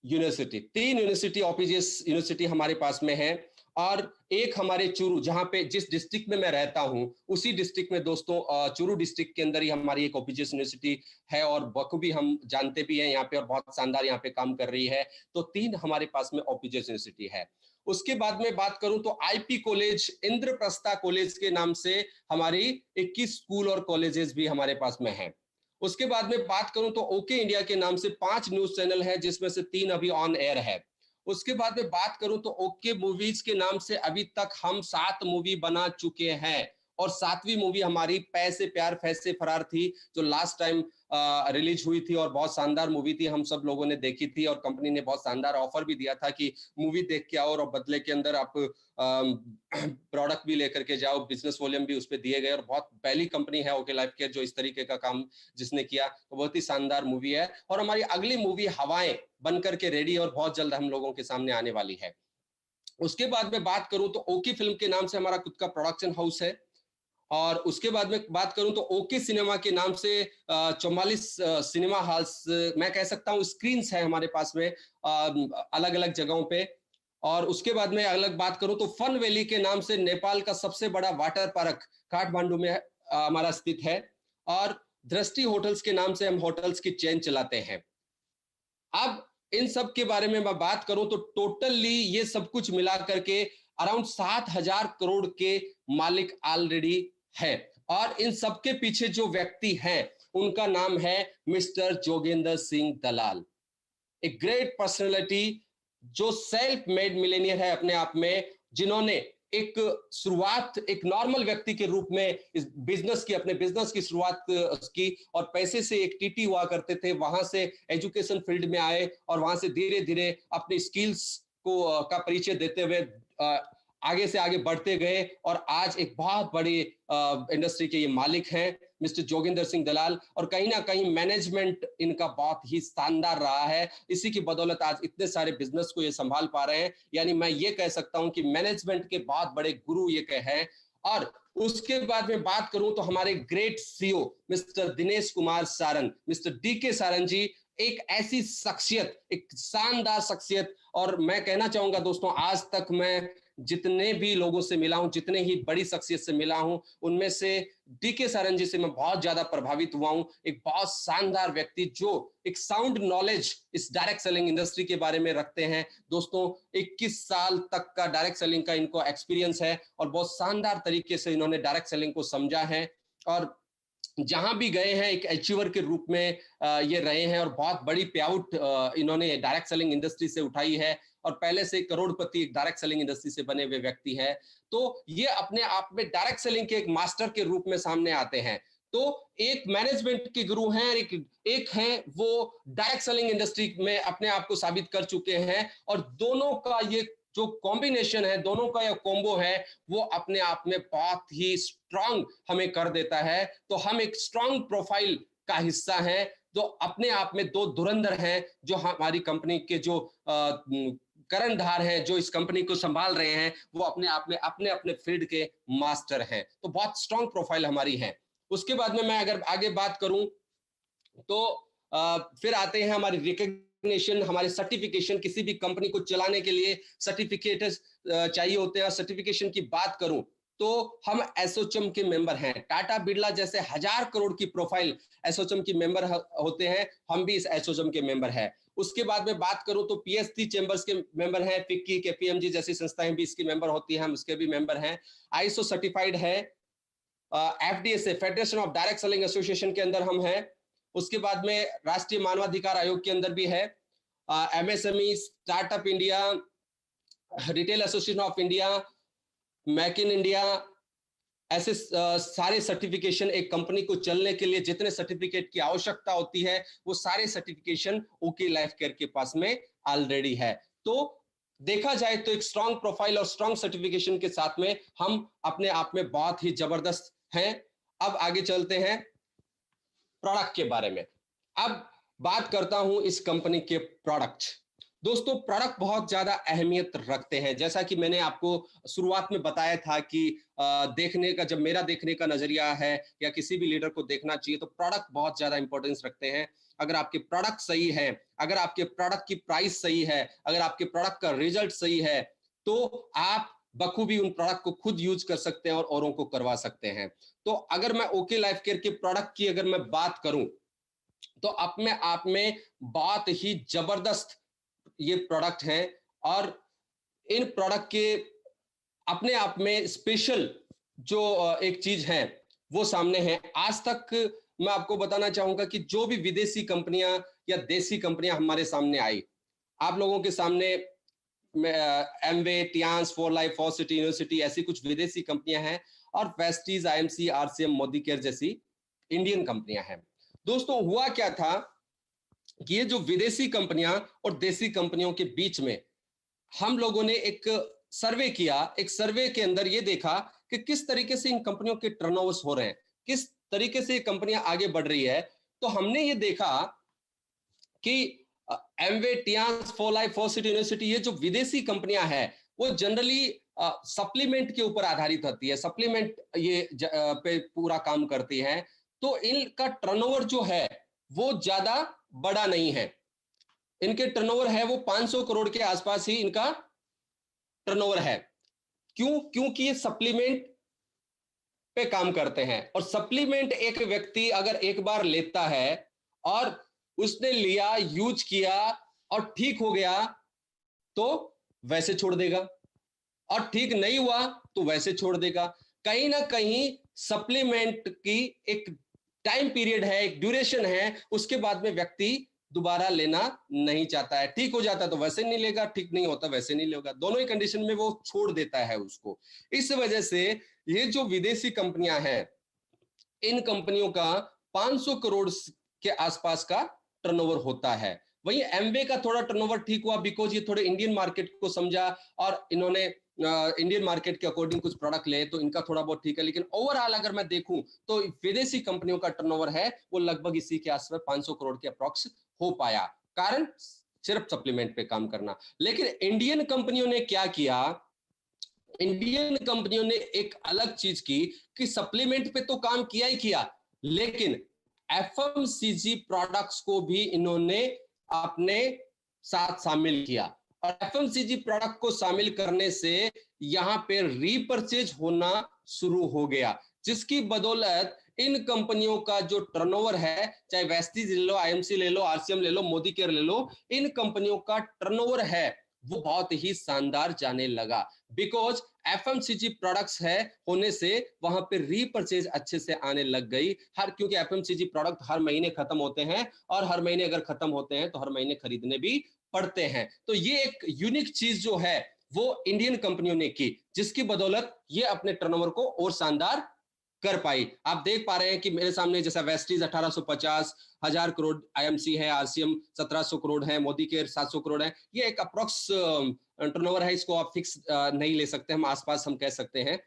यूनिवर्सिटी, 3 यूनिवर्सिटी ओपीजीएस यूनिवर्सिटी हमारे पास में है और एक हमारे चूरू, जहां पे जिस डिस्ट्रिक्ट में मैं रहता हूं उसी डिस्ट्रिक्ट में दोस्तों चूरू डिस्ट्रिक्ट के अंदर ही हमारी एक ओपीजीएस यूनिवर्सिटी है और बखूबी हम जानते भी हैं यहाँ पे और बहुत शानदार यहाँ पे काम कर रही है। तो 3 हमारे पास में ओपीजीएस यूनिवर्सिटी है। उसके बाद में बात करूं तो आईपी कॉलेज, इंद्रप्रस्था कॉलेज के नाम से हमारी 21 स्कूल और कॉलेजेस भी हमारे पास में हैं। उसके बाद में बात करूं तो ओके इंडिया के नाम से 5 न्यूज चैनल है, जिसमें से 3 अभी ऑन एयर है। उसके बाद में बात करूं तो ओके मूवीज के नाम से अभी तक हम 7 मूवी बना चुके हैं, और 7वीं मूवी हमारी पैसे प्यार फैसे फरार थी, जो लास्ट टाइम रिलीज हुई थी और बहुत शानदार मूवी थी, हम सब लोगों ने देखी थी, और कंपनी ने बहुत शानदार ऑफर भी दिया था कि मूवी देख के आओ और बदले के अंदर आप प्रोडक्ट भी लेकर के जाओ, बिजनेस वॉल्यूम भी उस पर दिए गए, और बहुत पहली कंपनी है ओके लाइफ केयर जो इस तरीके का काम जिसने किया, तो बहुत ही शानदार मूवी है। और हमारी अगली मूवी हवाएं बनकर के रेडी, और बहुत जल्द हम लोगों के सामने आने वाली है। उसके बाद में बात करूं तो ओके फिल्म के नाम से हमारा खुद का प्रोडक्शन हाउस है, और उसके बाद में बात करूं तो ओके सिनेमा के नाम से 44 सिनेमा हॉल्स, मैं कह सकता हूं स्क्रीन्स है हमारे पास में अलग अलग जगहों पे। और उसके बाद में अलग बात करूं तो फन वैली के नाम से नेपाल का सबसे बड़ा वाटर पार्क काठमांडू में हमारा स्थित है, और दृष्टि होटल्स के नाम से हम होटल्स की चेन चलाते हैं। अब इन सब के बारे में मैं बात करूं तो टोटली ये सब कुछ मिला करके अराउंड 7,000 करोड़ के मालिक ऑलरेडी है, और इन सब के पीछे जो व्यक्ति हैं उनका नाम है मिस्टर जोगेंद्र सिंह दलाल, एक ग्रेट पर्सनैलिटी, जो सेल्फ मेड मिलेनियर है अपने आप में, जिन्होंने एक शुरुआत एक नॉर्मल व्यक्ति के रूप में इस बिजनेस की अपने बिजनेस की शुरुआत की, और पैसे से एक टीटी हुआ करते थे, वहां से एजुकेशन फील्ड में आए, और वहां से धीरे धीरे अपनी स्किल्स को का परिचय देते हुए आगे से आगे बढ़ते गए, और आज एक बहुत बड़ी इंडस्ट्री के ये मालिक हैं मिस्टर जोगिंदर सिंह दलाल। और कहीं ना कहीं मैनेजमेंट इनका बहुत ही शानदार रहा है, इसी की बदौलत आज इतने सारे बिजनेस को ये संभाल पा रहे हैं। यानी मैं ये कह सकता हूं कि मैनेजमेंट के बहुत बड़े गुरु ये कह हैं। और उसके बाद में बात करूं तो हमारे great CEO mister Dinesh Kumar Sarang, mister DK Sarang ji, एक ऐसी शख्सियत, एक शानदार शख्सियत। और मैं कहना चाहूंगा दोस्तों, आज तक मैं जितने भी लोगों से मिला हूं, जितने ही बड़ी शख्सियत से मिला हूं, उनमें से डीके सारंग जी से मैं बहुत ज्यादा प्रभावित हुआ हूं। एक बहुत शानदार व्यक्ति जो एक साउंड नॉलेज इस डायरेक्ट सेलिंग इंडस्ट्री के बारे में रखते हैं। दोस्तों 21 साल तक का डायरेक्ट सेलिंग का इनको एक्सपीरियंस है, और बहुत शानदार तरीके से इन्होंने डायरेक्ट सेलिंग को समझा है, और जहां भी गए हैं एक अचीवर के रूप में ये रहे हैं, और बहुत बड़ी पे आउट इन्होंने डायरेक्ट सेलिंग इंडस्ट्री से उठाई है, और पहले से करोड़पति एक डायरेक्ट सेलिंग इंडस्ट्री से बने हुए व्यक्ति हैं। तो ये अपने आप में डायरेक्ट सेलिंग के एक मास्टर के रूप में सामने आते हैं। तो एक मैनेजमेंट के गुरु हैं, एक हैं वो डायरेक्ट सेलिंग इंडस्ट्री में अपने आप को साबित कर चुके हैं, और दोनों का ये जो कॉम्बिनेशन है, दोनों का ये कॉम्बो है, वो अपने आप में बहुत ही स्ट्रांग हमें कर देता है। तो हम एक स्ट्रांग प्रोफाइल का हिस्सा हैं, जो अपने आप में दो धुरंधर हैं, जो हमारी कंपनी के जो कर्णधार हैं, जो इस कंपनी को संभाल रहे हैं, वो अपने आप में अपने अपने फील्ड के मास्टर हैं। तो बहुत स्ट्रांग प्रोफाइल हमारी है। उसके बाद में मैं अगर आगे बात करूं तो फिर आते हैं हमारी रिकग्निशन, हमारे सर्टिफिकेशन। किसी भी कंपनी को चलाने के लिए सर्टिफिकेट चाहिए होते हैं। सर्टिफिकेशन की बात करूं तो हम एसोचैम के मेंबर हैं। टाटा बिरला जैसे 1,000 करोड़ की प्रोफाइल एसोचैम की मेंबर होते हैं, हम भी इस एसोचैम के मेंबर हैं। उसके बाद में बात करूं तो पीएससी चैम्बर्स के मेंबर हैं, फिक्की, केपीएमजी जैसी संस्थाएं भी इसकी मेंबर होती हैं, हम इसके भी मेंबर हैं। आईएसओ सर्टिफाइड है, FDSA federation of direct selling association के अंदर हम हैं। उसके बाद में राष्ट्रीय मानवाधिकार आयोग के अंदर भी है, MSME, startup India, retail association of India, make in India, ऐसे सारे सर्टिफिकेशन एक कंपनी को चलने के लिए जितने सर्टिफिकेट की आवश्यकता होती है, वो सारे सर्टिफिकेशन ओके लाइफ केयर के पास में ऑलरेडी है। तो देखा जाए तो एक स्ट्रांग प्रोफाइल और स्ट्रांग सर्टिफिकेशन के साथ में हम अपने आप में बहुत ही जबरदस्त हैं। अब आगे चलते हैं प्रोडक्ट के बारे में। अब बात करता हूं इस कंपनी के प्रोडक्ट। दोस्तों प्रोडक्ट बहुत ज्यादा अहमियत रखते हैं। जैसा कि मैंने आपको शुरुआत में बताया था कि देखने का, जब मेरा देखने का नजरिया है या किसी भी लीडर को देखना चाहिए, तो प्रोडक्ट बहुत ज्यादा इंपॉर्टेंस रखते हैं। अगर आपके प्रोडक्ट सही है, अगर आपके प्रोडक्ट की प्राइस सही है, अगर आपके प्रोडक्ट का रिजल्ट सही है, तो आप बखूबी उन प्रोडक्ट को खुद यूज कर सकते हैं और औरों को करवा सकते हैं। तो अगर मैं ओके लाइफ केयर के प्रोडक्ट की अगर मैं बात करूं तो अपने आप में बहुत ही जबरदस्त ये प्रोडक्ट हैं, और इन प्रोडक्ट के अपने आप में स्पेशल जो एक चीज है वो सामने है। आज तक मैं आपको बताना चाहूंगा कि जो भी विदेशी कंपनियां या देसी कंपनियां हमारे सामने आई, आप लोगों के सामने Amway, Tiens, for life, for city university, ऐसी कुछ विदेशी कंपनियां हैं, और Vestige, IMC, RCM, Modi care जैसी इंडियन कंपनियां हैं। दोस्तों, हुआ क्या था कि ये जो विदेशी कंपनियां और देसी कंपनियों के बीच में हम लोगों ने एक सर्वे किया। एक सर्वे के अंदर ये देखा कि किस तरीके से इन कंपनियों के टर्नओवर्स हो रहे हैं, किस तरीके से ये कंपनियां आगे बढ़ रही है। तो हमने ये देखा कि Amway, Tiens, for life, for city university, ये जो विदेशी कंपनियां हैं वो जनरली सप्लीमेंट के ऊपर आधारित होती है, सप्लीमेंट ये पे पूरा काम करती हैं। तो इनका टर्नओवर जो है वो ज्यादा बड़ा नहीं है। इनके टर्नओवर है वो 500 करोड़ के आसपास ही इनका टर्नओवर है। क्यों? क्योंकि ये सप्लीमेंट पे काम करते हैं, और सप्लीमेंट एक व्यक्ति अगर एक बार लेता है और उसने लिया, यूज किया और ठीक हो गया तो वैसे छोड़ देगा, और ठीक नहीं हुआ तो वैसे छोड़ देगा। कहीं ना कहीं सप्लीमेंट की एक टाइम पीरियड है, एक ड्यूरेशन है, उसके बाद में व्यक्ति दोबारा लेना नहीं चाहता है। ठीक हो जाता तो वैसे नहीं लेगा, ठीक नहीं होता वैसे नहीं लेगा, दोनों ही कंडीशन में वो छोड़ देता है उसको। इस वजह से ये जो विदेशी कंपनियां हैं, इन कंपनियों का 500 करोड़ के आसपास का टर्नओवर होता है। वहीं एमवे का थोड़ा टर्नओवर ठीक हुआ, बिकॉज ये थोड़े इंडियन मार्केट को समझा और इन्होंने इंडियन मार्केट के अकॉर्डिंग कुछ प्रोडक्ट ले, तो इनका थोड़ा बहुत ठीक है। लेकिन ओवरऑल अगर मैं देखूं तो विदेशी कंपनियों का टर्नओवर है वो लगभग इसी के आसपास 500 करोड़ के अप्रॉक्स हो पाया, कारण सिर्फ सप्लीमेंट पे काम करना। लेकिन इंडियन कंपनियों ने क्या किया, इंडियन कंपनियों ने एक अलग चीज की कि सप्लीमेंट पे तो काम किया ही किया, लेकिन एफएमसीजी प्रोडक्ट्स को भी इन्होंने अपने साथ शामिल किया। और एफएमसीजी प्रोडक्ट को शामिल करने से यहां पे रीपर्चेज होना शुरू हो गया, जिसकी बदौलत इन कंपनियों का जो टर्नओवर है, चाहे वेस्टीज ले लो, आईएमसी ले लो, आरसीएम ले लो, मोदी केयर ले लो, इन कंपनियों का टर्नओवर है वो बहुत ही शानदार जाने लगा। बिकॉज एफएमसीजी प्रोडक्ट्स है होने से वहां पे रीपर्चेज अच्छे से आने लग गई। क्योंकि एफएमसीजी प्रोडक्ट हर महीने खत्म होते हैं, और हर महीने अगर खत्म होते हैं तो हर महीने खरीदने भी पड़ते हैं। तो ये एक यूनिक चीज जो है वो इंडियन कंपनियों ने की, जिसकी बदौलत ये अपने टर्नओवर को और शानदार कर पाई। आप देख पा रहे हैं कि मेरे सामने जैसा वेस्टीज 1850 हजार करोड़, आईएमसी है, आरसीएम 1700 करोड़ है, मोदी केयर 700 करोड़ है। ये एक अप्रोक्स टर्नओवर है, इसको आप फिक्स नहीं ले सकते, हम आसपास हम कह सकते हैं।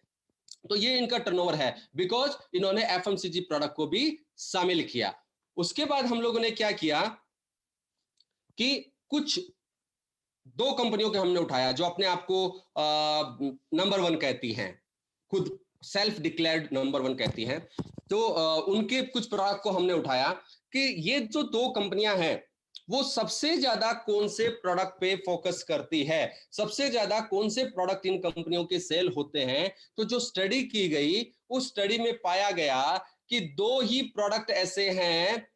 तो ये इनका टर्नओवर है बिकॉज इन्होंने एफएमसीजी प्रोडक्ट को भी शामिल किया। उसके बाद हम लोगों ने क्या किया कि कुछ दो कंपनियों के हमने उठाया जो अपने आप को नंबर वन कहती हैं, खुद सेल्फ डिक्लेयर्ड नंबर वन कहती हैं। तो उनके कुछ प्रोडक्ट को हमने उठाया कि ये जो दो कंपनियां हैं वो सबसे ज्यादा कौन से प्रोडक्ट पे फोकस करती है, सबसे ज्यादा कौन से प्रोडक्ट इन कंपनियों के सेल होते हैं। तो जो स्टडी की गई उस स्टडी में पाया गया कि दो ही प्रोडक्ट ऐसे हैं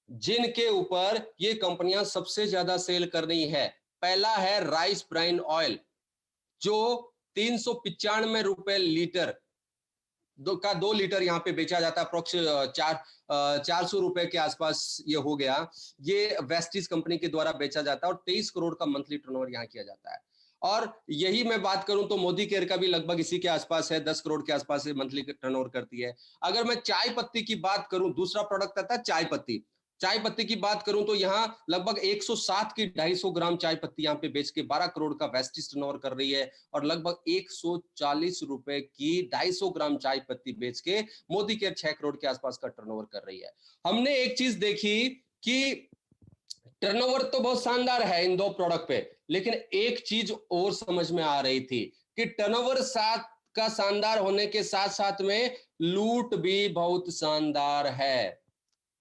जिनके ऊपर ये कंपनियां सबसे ज्यादा सेल कर रही है। पहला है राइस ब्राइन ऑयल, जो 395 रुपए लीटर का 2 लीटर यहाँ पे बेचा जाता है, अप्रोक्स 400 रुपए के आसपास ये हो गया। ये वेस्टीज कंपनी के द्वारा बेचा जाता है और 23 करोड़ का मंथली टर्नओवर यहाँ किया जाता है। और यही मैं बात करूं तो मोदी केयर का भी लगभग इसी के आसपास है, 10 करोड़ के आसपास मंथली टर्नओवर करती है। अगर मैं चाय पत्ती की बात करूं, दूसरा प्रोडक्ट आता है चाय पत्ती। चाय पत्ती की बात करूं तो यहाँ लगभग 107 की 250 ग्राम चाय पत्ती यहाँ पे बेच के 12 करोड़ का वेस्टीज टर्नओवर कर रही है, और लगभग 140 रुपए की 250 ग्राम चाय पत्ती बेच के मोदी केयर 6 करोड़ के आसपास का टर्नओवर कर रही है। हमने एक चीज देखी कि टर्नओवर तो बहुत शानदार है इन दो प्रोडक्ट पे, लेकिन एक चीज और समझ में आ रही थी कि टर्नओवर साथ का शानदार होने के साथ साथ में लूट भी बहुत शानदार है।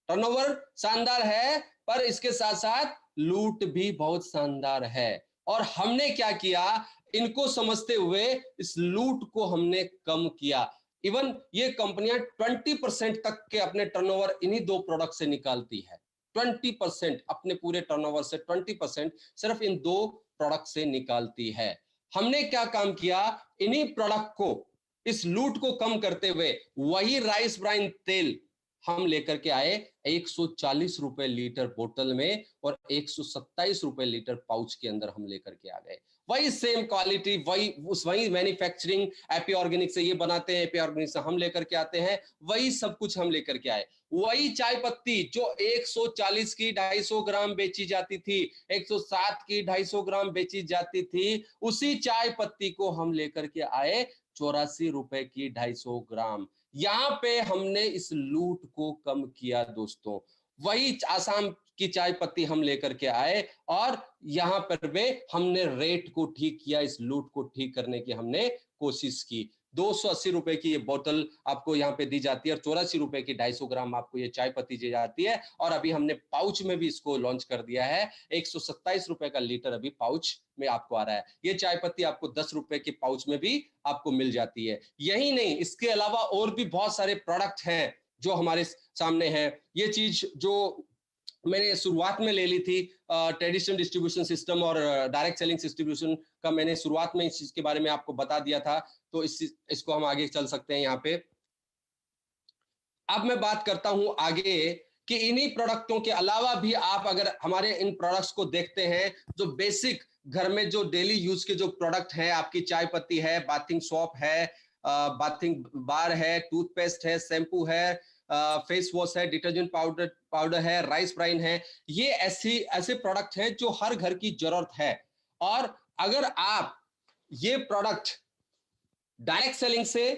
टर्नओवर शानदार है पर इसके साथ साथ लूट भी बहुत शानदार है। और हमने क्या किया, इनको समझते हुए इस लूट को हमने कम किया। इवन ये कंपनियां 20% तक के अपने टर्नओवर इन्हीं दो प्रोडक्ट से निकालती है। 20% अपने पूरे टर्नओवर से 20% सिर्फ इन दो प्रोडक्ट से निकालती है। हमने क्या काम किया, इन्हीं प्रोडक्ट को, इस लूट को कम करते हुए वही राइस ब्राइन तेल हम लेकर के आए 140 रुपए लीटर बोतल में और 127 रुपए लीटर पाउच के अंदर हम लेकर के आ गए। वही सेम क्वालिटी, वही मैन्युफैक्चरिंग, एपी ऑर्गेनिक से ये बनाते हैं, एपी ऑर्गेनिक से हम लेकर के आते हैं, वही सब कुछ हम लेकर के आए। वही चाय पत्ती जो 140 की 250 ग्राम बेची जाती थी, 107 की 250 ग्राम बेची जाती थी, उसी चाय पत्ती को हम लेकर के आए 84 रुपए की 250 ग्राम। यहां पे हमने इस लूट को कम किया दोस्तों। वही आसाम की चाय पत्ती हम लेकर के आए और यहां पर भी हमने रेट को ठीक किया, इस लूट को ठीक करने की हमने कोशिश की। 280 रुपए की ये बोतल आपको यहाँ पे दी जाती है और 84 रुपए की 250 ग्राम आपको ये चाय पत्ती दी जाती है। और अभी हमने पाउच में भी इसको लॉन्च कर दिया है, 127 रुपए का लीटर अभी पाउच में आपको आ रहा है। ये चाय पत्ती आपको 10 रुपए के पाउच में भी आपको मिल जाती है। यही नहीं, इसके अलावा और भी बहुत सारे प्रोडक्ट हैं जो हमारे सामने हैं। ये चीज जो मैंने शुरुआत में ले ली थी, ट्रेडिशनल डिस्ट्रीब्यूशन सिस्टम और डायरेक्ट सेलिंग डिस्ट्रीब्यूशन का, मैंने शुरुआत में इस चीज के बारे में आपको बता दिया था, तो इसको हम आगे चल सकते हैं यहाँ पे। अब मैं बात करता हूं आगे कि इन्हीं प्रोडक्टों के अलावा भी आप अगर हमारे इन प्रोडक्ट्स को देखते हैं, जो बेसिक घर में जो डेली यूज के जो प्रोडक्ट हैं, आपकी चाय पत्ती है, बाथिंग सोप है, बाथिंग बार है, टूथपेस्ट है, शैम्पू है, फेस वॉश है, डिटर्जेंट पाउडर है, राइस ब्राइन है, ये ऐसे प्रोडक्ट हैं जो हर घर की जरूरत है। और अगर आप ये प्रोडक्ट डायरेक्ट सेलिंग से,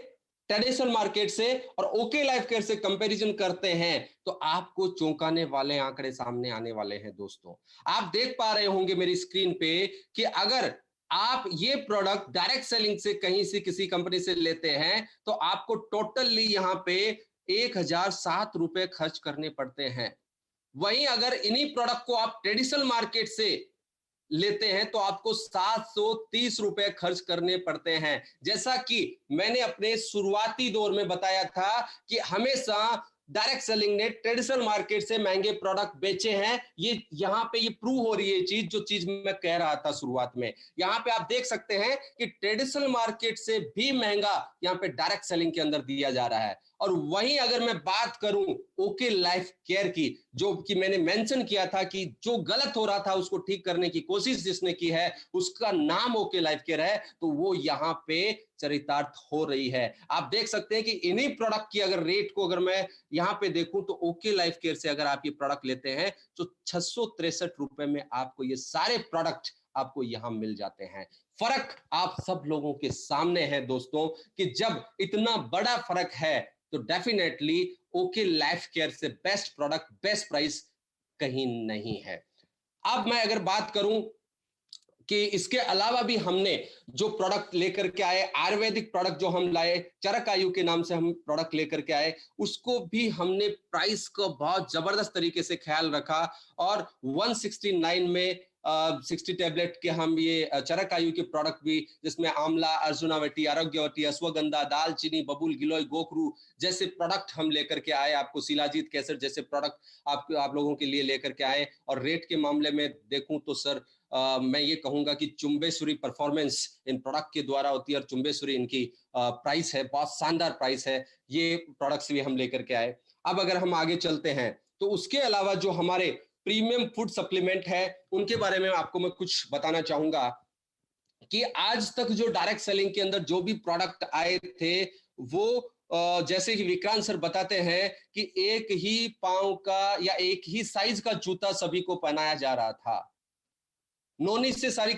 ट्रेडिशनल मार्केट से और ओके लाइफ केयर से कंपैरिजन करते हैं, तो आपको चौंकाने वाले आंकड़े सामने आने वाले हैं दोस्तों। आप देख पा रहे होंगे मेरी स्क्रीन पे कि अगर आप ये प्रोडक्ट डायरेक्ट सेलिंग से कहीं से किसी कंपनी से लेते हैं, तो आपको टोटली यहां पे 1007 रुपए खर्च करने पड़ते हैं। वहीं अगर इन्हीं प्रोडक्ट को आप ट्रेडिशनल मार्केट से लेते हैं तो आपको 730 रुपए खर्च करने पड़ते हैं। जैसा कि मैंने अपने शुरुआती दौर में बताया था कि हमेशा डायरेक्ट सेलिंग ने ट्रेडिशनल मार्केट से महंगे प्रोडक्ट बेचे हैं। ये यहां पे ये प्रूव हो रही है चीज, जो चीज मैं कह रहा था शुरुआत में। यहां पे आप देख सकते हैं कि ट्रेडिशनल मार्केट से भी महंगा यहां पे डायरेक्ट सेलिंग के अंदर दिया जा रहा है। और वहीं अगर मैं बात करूं ओके लाइफ केयर की, जो कि मैंने मेंशन किया था कि जो गलत हो रहा था उसको ठीक करने की कोशिश जिसने की है, उसका नाम ओके लाइफ केयर है, तो वो यहाँ पे चरितार्थ हो रही है। आप देख सकते हैं कि इन्हीं प्रोडक्ट की अगर रेट को अगर मैं यहाँ पे देखूं, तो ओके लाइफ केयर से अगर आप ये प्रोडक्ट लेते हैं तो 663 रुपए में आपको ये सारे प्रोडक्ट आपको यहां मिल जाते हैं। फर्क आप सब लोगों के सामने है दोस्तों, कि जब इतना बड़ा फर्क है तो डेफिनेटली ओके लाइफ केयर से बेस्ट प्रोडक्ट, बेस्ट प्राइस कहीं नहीं है। अब मैं अगर बात करूं कि इसके अलावा भी हमने जो प्रोडक्ट लेकर के आए, आयुर्वेदिक प्रोडक्ट जो हम लाए, चरक आयु के नाम से हम प्रोडक्ट लेकर के आए, उसको भी हमने प्राइस को बहुत जबरदस्त तरीके से ख्याल रखा और 169 में 60 टैबलेट के हम ये चरक आयु के प्रोडक्ट भी, जिसमें आंवला, अर्जुनावटी, आरोग्यवती, अश्वगंधा, दालचीनी, बबूल, गिलोय, गोखरू जैसे प्रोडक्ट हम लेकर के आए, आपको शिलाजीत केसर जैसे प्रोडक्ट आप लोगों के लिए लेकर के आए। और रेट के मामले में देखूं तो सर, मैं ये कहूंगा कि चुंबेश्वरी परफॉर्मेंस इन प्रोडक्ट के द्वारा होती है और चुंबेश्वरी इनकी प्राइस है, बहुत शानदार प्राइस है। ये प्रोडक्ट्स भी हम लेकर के आए। अब अगर हम आगे चलते हैं तो उसके अलावा जो हमारे प्रीमियम फूड सप्लीमेंट है, उनके बारे में आपको मैं कुछ बताना चाहूंगा कि आज तक जो डायरेक्ट सेलिंग के अंदर जो भी प्रोडक्ट आए थे, वो जैसे कि विक्रांत सर बताते हैं कि एक ही पांव का या एक ही साइज का जूता सभी को पहनाया जा रहा था। नोनी से सारी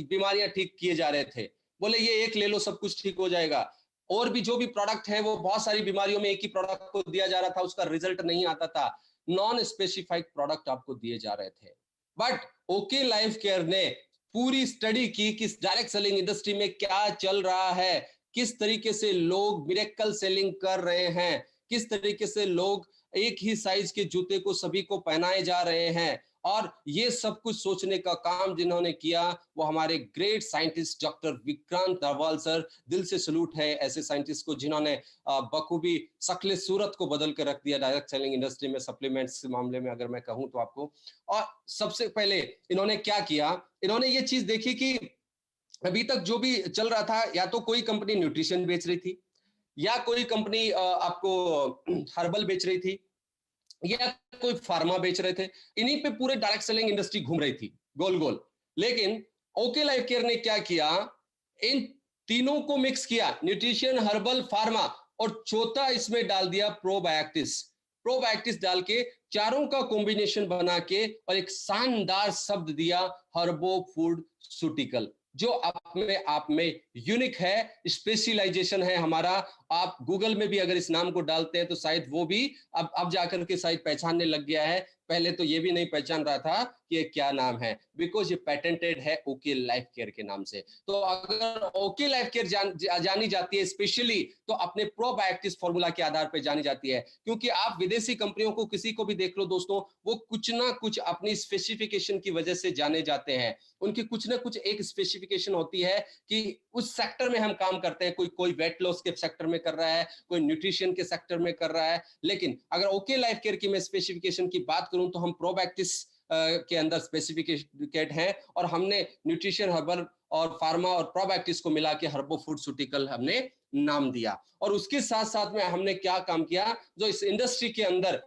बीमारियां ठीक किए जा रहे थे। बोले ये एक ले लो सब कुछ ठीक हो जाएगा। और भी जो भी प्रोडक्ट है वो बहुत सारी बीमारियों में एक ही प्रोडक्ट को दिया जा रहा था, उसका रिजल्ट नहीं आता था। नॉन स्पेसिफाइड प्रोडक्ट आपको दिए जा रहे थे। बट ओके लाइफ केयर ने पूरी स्टडी की कि डायरेक्ट सेलिंग इंडस्ट्री में क्या चल रहा है, किस तरीके से लोग मिरेकल सेलिंग कर रहे हैं, किस तरीके से लोग एक ही साइज के जूते को सभी को पहनाए जा रहे हैं। और ये सब कुछ सोचने का काम जिन्होंने किया वो हमारे great scientist doctor Vikrant Narwal sir. दिल से सलूट है ऐसे साइंटिस्ट को जिन्होंने बखूबी शक्ल सूरत को बदल कर रख दिया डायरेक्ट सेलिंग इंडस्ट्री में, सप्लीमेंट्स के मामले में अगर मैं कहूं तो आपको। और सबसे पहले इन्होंने क्या किया, इन्होंने ये चीज देखी कि अभी तक जो भी चल रहा था, या तो कोई कंपनी न्यूट्रिशन बेच रही थी, या कोई कंपनी आपको हर्बल बेच रही थी, या कोई फार्मा बेच रहे थे, इन्हीं पे पूरे डायरेक्ट सेलिंग इंडस्ट्री घूम रही थी गोल गोल। लेकिन ओके लाइफ केयर ने क्या किया, इन तीनों को मिक्स किया, न्यूट्रिशन, हर्बल, फार्मा, और चौथा इसमें डाल दिया प्रोबायोटिक्स। प्रोबायोटिक्स डाल के चारों का कॉम्बिनेशन बना के और एक शानदार शब्द दिया, हर्बो फूड सुटिकल, जो आप में यूनिक है, स्पेशलाइजेशन है हमारा। आप गूगल में भी अगर इस नाम को डालते हैं तो शायद वो भी अब जाकर के शायद पहचानने लग गया है। पहले तो ये भी नहीं पहचान रहा था कि ये क्या नाम है, बिकॉज ये पेटेंटेड है ओके लाइफ केयर के नाम से। तो अगर ओके लाइफ केयर जानी जाती है स्पेशली, तो अपने प्रोबायोटिक्स फॉर्मूला के आधार पर जानी जाती है। क्योंकि आप विदेशी कंपनियों को किसी को भी देख लो दोस्तों, वो कुछ ना कुछ अपनी स्पेसिफिकेशन की वजह से जाने जाते हैं। उनकी कुछ ना कुछ एक स्पेसिफिकेशन होती है कि उस सेक्टर में हम काम करते हैं। कोई वेट लॉस के सेक्टर में कर रहा है, कोई न्यूट्रिशन के सेक्टर में कर रहा है। लेकिन अगर ओके लाइफ केयर की मैं स्पेसिफिकेशन की बात करूं तो हम प्रोबैक्टिस के अंदर स्पेसिफिकेट हैं, और हमने न्यूट्रिशन, हर्बल और फार्मा और प्रोबैक्टिस को मिला के हर्बो फूडस्यूटिकल हमने नाम दिया। और उसके साथ साथ में हमने क्या काम किया, जो इस इंडस्ट्री के अंदर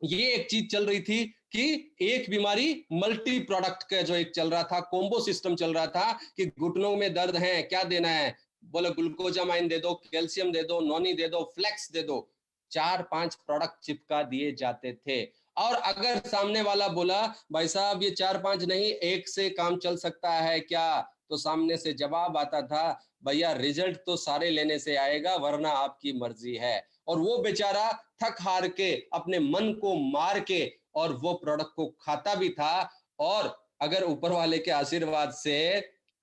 ये एक चीज चल रही थी कि एक बीमारी मल्टी प्रोडक्ट का जो एक चल रहा था, कॉम्बो सिस्टम चल रहा था कि घुटनों में दर्द है, क्या देना है, बोले ग्लूकोजामाइन दे दो, कैल्शियम दे दो, नॉनी दे दो, फ्लेक्स दे दो, 4-5 प्रोडक्ट चिपका दिए जाते थे। और अगर सामने वाला बोला भाई साहब ये 4-5 नहीं, एक से काम चल सकता है क्या, तो सामने से जवाब आता था, भैया रिजल्ट तो सारे लेने से आएगा, वरना आपकी मर्जी है। और वो बेचारा थक हार के अपने मन को मार के और वो प्रोडक्ट को खाता भी था। और अगर ऊपर वाले के आशीर्वाद से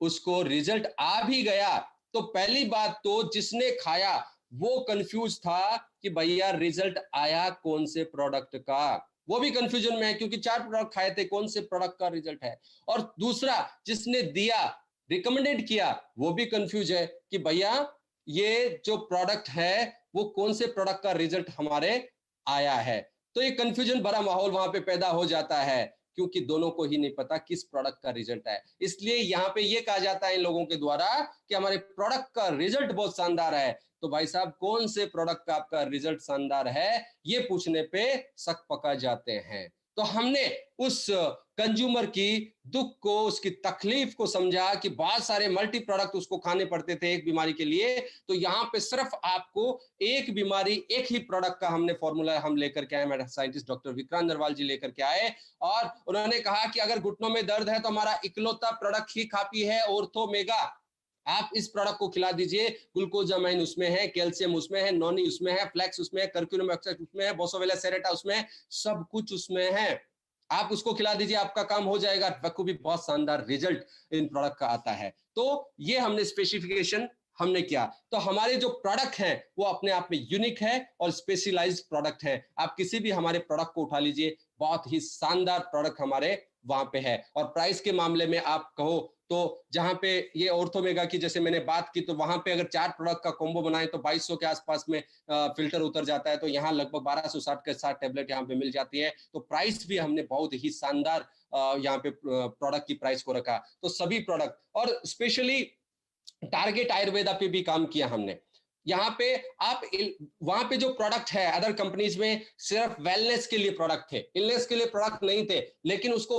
उसको रिजल्ट आ भी गया, तो पहली बात तो जिसने खाया वो कंफ्यूज था कि भैया रिजल्ट आया कौन से प्रोडक्ट का, वो भी कंफ्यूजन में है क्योंकि 4 प्रोडक्ट खाए थे, कौन से प्रोडक्ट का रिजल्ट है। और दूसरा जिसने दिया, रिकमेंडेड किया, वो भी कंफ्यूज है कि भैया ये जो प्रोडक्ट है वो कौन से प्रोडक्ट का रिजल्ट हमारे आया है। तो ये कंफ्यूजन भरा माहौल वहां पे पैदा हो जाता है, क्योंकि दोनों को ही नहीं पता किस प्रोडक्ट का रिजल्ट है। इसलिए यहाँ पे ये कहा जाता है इन लोगों के द्वारा कि हमारे प्रोडक्ट का रिजल्ट बहुत शानदार है। तो भाई साहब कौन से प्रोडक्ट का आपका रिजल्ट शानदार है, ये पूछने पे शक पका जाते हैं। तो हमने उस कंज्यूमर की दुख को, उसकी तकलीफ को समझा कि बहुत सारे मल्टी प्रोडक्ट उसको खाने पड़ते थे एक बीमारी के लिए। तो यहाँ पे सिर्फ आपको एक बीमारी, एक ही प्रोडक्ट का हमने फॉर्मूला हम लेकर के आए, मेरा साइंटिस्ट डॉक्टर विक्रांत नरवाल जी लेकर के आए। और उन्होंने कहा कि अगर घुटनों में दर्द है तो हमारा इकलौता प्रोडक्ट ही काफी है, ऑर्थोमेगा। आप इस प्रोडक्ट को खिला दीजिए, ग्लूकोजामाइन उसमें है, कैल्शियम उसमें है, नॉनी उसमें है, फ्लैक्स उसमें है, कर्क्यूमिन ऑक्साइड उसमें है, बोसोवेला सेरेटा उसमें है, सब कुछ उसमें है। आप उसको खिला दीजिए, आपका काम हो जाएगा। बखूबी बहुत शानदार रिजल्ट इन प्रोडक्ट का आता है। तो ये हमने स्पेसिफिकेशन हमने किया। तो हमारे जो प्रोडक्ट हैं वो अपने आप में यूनिक है और स्पेशलाइज्ड प्रोडक्ट है। आप किसी भी हमारे प्रोडक्ट को उठा लीजिए, बहुत ही शानदार प्रोडक्ट हमारे वहां पे है। और प्राइस के मामले में आप कहो तो जहां पे ये ऑर्थोमेगा की जैसे मैंने बात की, तो वहां पे अगर 4 प्रोडक्ट का कॉम्बो बनाए तो 2200 के आसपास में फिल्टर उतर जाता है। तो यहाँ लगभग 1260 के 60 टेबलेट यहाँ पे मिल जाती है। तो प्राइस भी हमने बहुत ही शानदार यहाँ पे प्रोडक्ट की प्राइस को रखा। तो सभी प्रोडक्ट, और स्पेशली टारगेट आयुर्वेदा पे भी काम किया हमने। यहाँ पे आप वहां पे जो प्रोडक्ट है अदर कंपनीज में सिर्फ वेलनेस के लिए प्रोडक्ट थे, इलनेस के लिए प्रोडक्ट नहीं थे। लेकिन उसको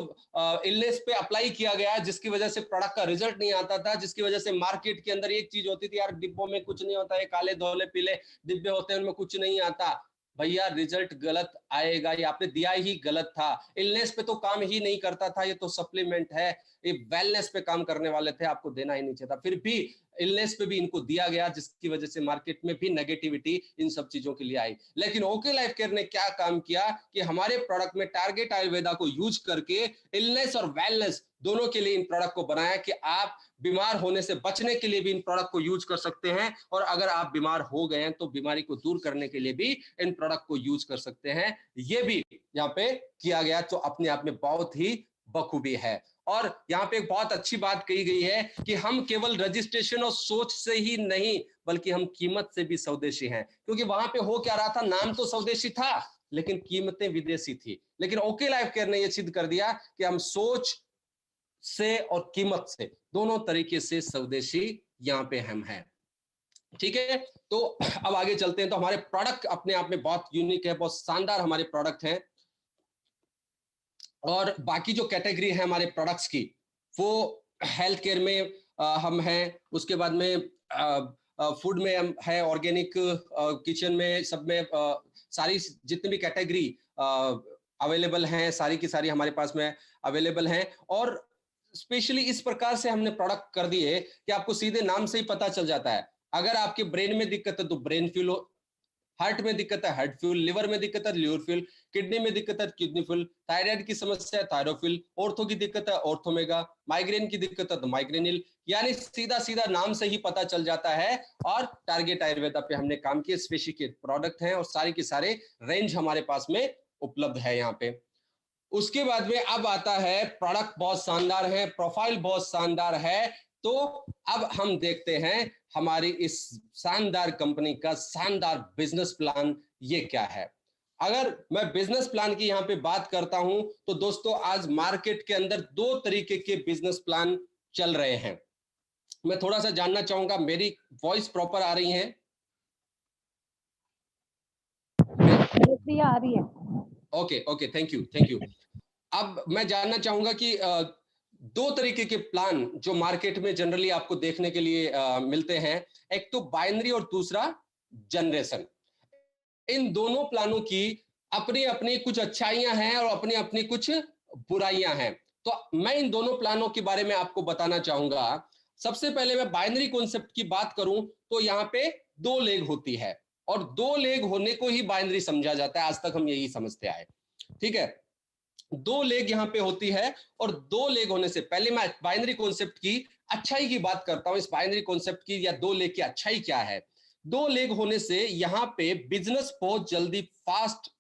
इलनेस पे अप्लाई किया गया, जिसकी वजह से प्रोडक्ट का रिजल्ट नहीं आता था, जिसकी वजह से मार्केट के अंदर एक चीज होती थी, यार डिब्बों में कुछ नहीं होता है, काले धोले पीले डिब्बे होते हैं, उनमें कुछ नहीं आता। भैया रिजल्ट गलत आएगा, ये आपने दिया ही गलत था। इलनेस पे तो काम ही नहीं करता था, ये तो सप्लीमेंट है। ये वेलनेस पे काम करने वाले थे, आपको देना ही नहीं चाहिए था। फिर भी इलनेस पे भी इनको दिया गया, जिसकी वजह से मार्केट में भी नेगेटिविटी इन सब चीजों के लिए आई। लेकिन ओके लाइफ केयर ने क्या काम किया कि हमारे प्रोडक्ट में टारगेट आयुर्वेदा को यूज करके इलनेस और वेलनेस दोनों के लिए इन प्रोडक्ट को बनाया कि आप बीमार होने से बचने के लिए भी इन प्रोडक्ट को यूज कर सकते हैं, और अगर आप बीमार हो गए हैं तो बीमारी को दूर करने के लिए भी इन प्रोडक्ट को यूज कर सकते हैं। ये भी यहाँ पे किया गया, तो अपने आप में बहुत ही बखूबी है। और यहाँ पे एक बहुत अच्छी बात कही गई है कि हम केवल रजिस्ट्रेशन और सोच से ही नहीं, बल्कि हम कीमत से भी स्वदेशी हैं। क्योंकि वहां पे हो क्या रहा था, नाम तो स्वदेशी था लेकिन कीमतें विदेशी थी। लेकिन ओके लाइफ केयर ने यह सिद्ध कर दिया कि हम सोच से और कीमत से दोनों तरीके से स्वदेशी यहाँ पे हम हैं। ठीक है, तो अब आगे चलते हैं। तो हमारे प्रोडक्ट अपने आप में बहुत यूनिक है, बहुत शानदार हमारे प्रोडक्ट हैं। और बाकी जो कैटेगरी है हमारे प्रोडक्ट्स की, वो हेल्थ केयर में हम हैं, उसके बाद में फूड में हम है, ऑर्गेनिक किचन में, सब में सारी जितनी भी कैटेगरी अवेलेबल हैं, सारी की सारी हमारे पास में अवेलेबल हैं। और स्पेशली इस प्रकार से हमने प्रोडक्ट कर दिए कि आपको सीधे नाम से ही पता चल जाता है। अगर आपके ब्रेन में दिक्कत है तो ब्रेन फ्यूल, हार्ट में दिक्कत है हार्ट फ्यूल, लिवर में दिक्कत है लिवर फ्यूल, किडनी में दिक्कत है किडनी फ्यूल, थायराइड की समस्या है थायरोफिल, ऑर्थो की दिक्कत है ऑर्थोमेगा, माइग्रेन की दिक्कत है तो माइग्रेनिल। यानी सीधा सीधा नाम से ही पता चल जाता है। और टारगेट आयुर्वेदा पे हमने काम किया, स्पेशल के प्रोडक्ट हैं और सारे के सारे रेंज हमारे पास में उपलब्ध है यहाँ पे। उसके बाद में अब आता है, प्रोडक्ट बहुत शानदार है, प्रोफाइल बहुत शानदार है। तो अब हम देखते हैं हमारी इस शानदार कंपनी का शानदार बिजनेस प्लान ये क्या है। अगर मैं बिजनेस प्लान की यहां पे बात करता हूं तो दोस्तों, आज मार्केट के अंदर दो तरीके के बिजनेस प्लान चल रहे हैं। मैं थोड़ा सा जानना चाहूंगा, मेरी वॉइस प्रॉपर आ रही है? आ रही है। Okay okay, thank you thank you. अब मैं जानना चाहूंगा कि दो तरीके के प्लान जो मार्केट में जनरली आपको देखने के लिए मिलते हैं, एक तो बाइनरी और दूसरा जनरेशन। इन दोनों प्लानों की अपनी अपनी कुछ अच्छाइयां हैं और अपनी अपनी कुछ बुराइयां हैं। तो मैं इन दोनों प्लानों के बारे में आपको बताना चाहूंगा। सबसे पहले मैं बाइनरी कॉन्सेप्ट की बात करूं तो यहां पे दो लेग होती है, और दो लेग होने को ही बाइनरी समझा जाता है, आज तक हम यही समझते आए। ठीक है, दो लेग यहां पे होती है। और दो लेग होने से पहले मैं बाइनरी कॉन्सेप्ट की अच्छाई की बात करता हूं। इस बाइनरी कॉन्सेप्ट की या दो लेग की अच्छाई क्या है? दो लेग होने से यहां पे बिजनेस बहुत जल्दी फास्ट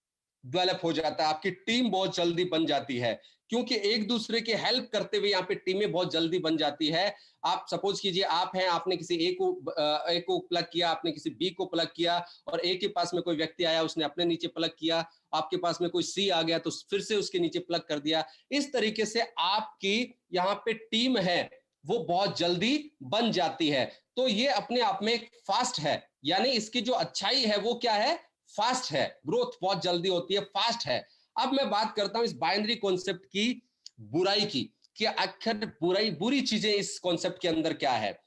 डेवलप हो जाता है, आपकी टीम बहुत जल्दी बन जाती है, क्योंकि एक दूसरे के हेल्प करते हुए यहाँ पे टीमें बहुत जल्दी बन जाती है। आप सपोज कीजिए, आप हैं, आपने किसी ए को प्लग किया, आपने किसी बी को प्लग किया, और ए के पास में कोई व्यक्ति आया, उसने अपने नीचे प्लग किया, आपके पास में कोई सी आ गया तो फिर से उसके नीचे प्लग कर दिया। इस तरीके से आपकी यहाँ पे टीम है वो बहुत जल्दी बन जाती है। तो ये अपने आप में फास्ट है, यानी इसकी जो अच्छाई है वो क्या है? फास्ट है, ग्रोथ बहुत जल्दी होती है, फास्ट है। अब मैं बात करता हूं इस बाइनरी कॉन्सेप्ट की बुराई की, कि आखिर बुराई बुरी चीजें इस कॉन्सेप्ट के अंदर क्या है।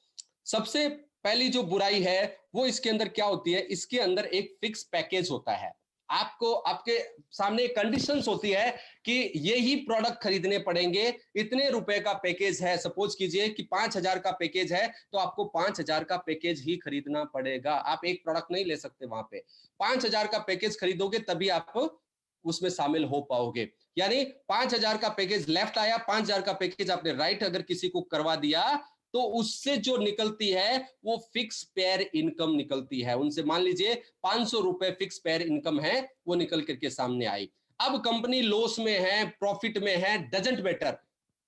सबसे पहली जो बुराई है वो इसके अंदर क्या होती है? इसके अंदर एक फिक्स पैकेज होता है। आपको आपके सामने कंडीशंस होती है कि ये ही प्रोडक्ट खरीदने पड़ेंगे, इतने रुपए का पैकेज है। सपोज कीजिए कि 5,000 का पैकेज है, तो आपको 5,000 का पैकेज ही खरीदना पड़ेगा, आप एक प्रोडक्ट नहीं ले सकते वहां पे। 5,000 का पैकेज खरीदोगे तभी आप उसमें शामिल हो पाओगे। यानी 5,000 का पैकेज लेफ्ट आया, 5,000 का पैकेज आपने राइट अगर किसी को करवा दिया, तो उससे जो निकलती है वो फिक्स पेयर इनकम निकलती है। उनसे मान लीजिए 500 रुपए फिक्स पेयर इनकम है, वो निकल करके सामने आई। अब कंपनी लॉस में है, प्रॉफिट में है, डजंट मैटर,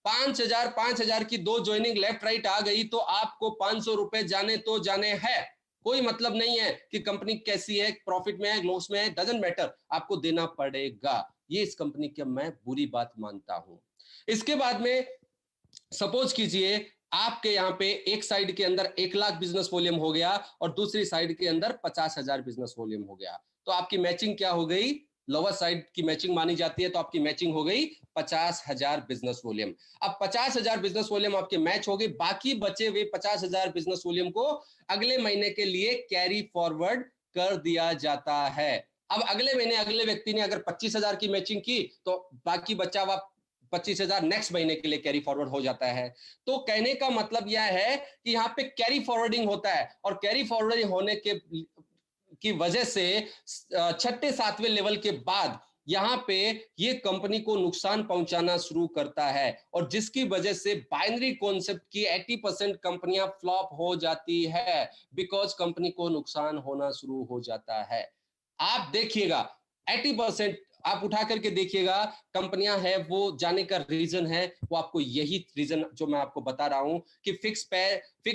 5,000 की दो ज्वाइनिंग लेफ्ट राइट आ गई तो आपको 500 रुपए जाने तो जाने हैं। कोई मतलब नहीं है कि कंपनी कैसी है, प्रॉफिट में है, लॉस में है, डजंट मैटर, आपको देना पड़ेगा। ये इस कंपनी की मैं बुरी बात मानता हूं। इसके बाद में सपोज कीजिए आपके यहाँ पे एक साइड के अंदर 1,00,000 बिजनेस वॉल्यूम हो गया और दूसरी साइड के अंदर 50,000 बिजनेस वॉल्यूम हो गया, तो आपकी मैचिंग क्या हो गई? लोअर साइड की मैचिंग मानी जाती है, तो आपकी मैचिंग हो गई 50,000 बिजनेस वॉल्यूम। अब 50,000 बिजनेस वॉल्यूम आपके मैच हो गई, बाकी बचे हुए 50,000 बिजनेस वॉल्यूम को अगले महीने के लिए कैरी फॉरवर्ड कर दिया जाता है। अब अगले महीने अगले व्यक्ति ने अगर 25,000 की मैचिंग की, तो बाकी बचा हुआ 25,000 नेक्स्ट महीने के लिए कैरी फॉरवर्ड हो जाता है। तो कहने का मतलब यह है कि यहाँ पे कैरी फॉरवर्डिंग होता है, और कैरी फॉरवर्डिंग होने के की वजह से छठे सातवें लेवल के बाद यहाँ पे ये कंपनी को नुकसान पहुंचाना शुरू करता है, और जिसकी वजह से बाइनरी कॉन्सेप्ट की 80% कंपनियां फ्लॉप हो जाती है, बिकॉज कंपनी को नुकसान होना शुरू हो जाता है। आप देखिएगा 80% आप उठा करके देखिएगा कंपनियां है वो जाने का रीजन है, वो आपको यही रीजन जो मैं आपको बता रहा हूं कि fix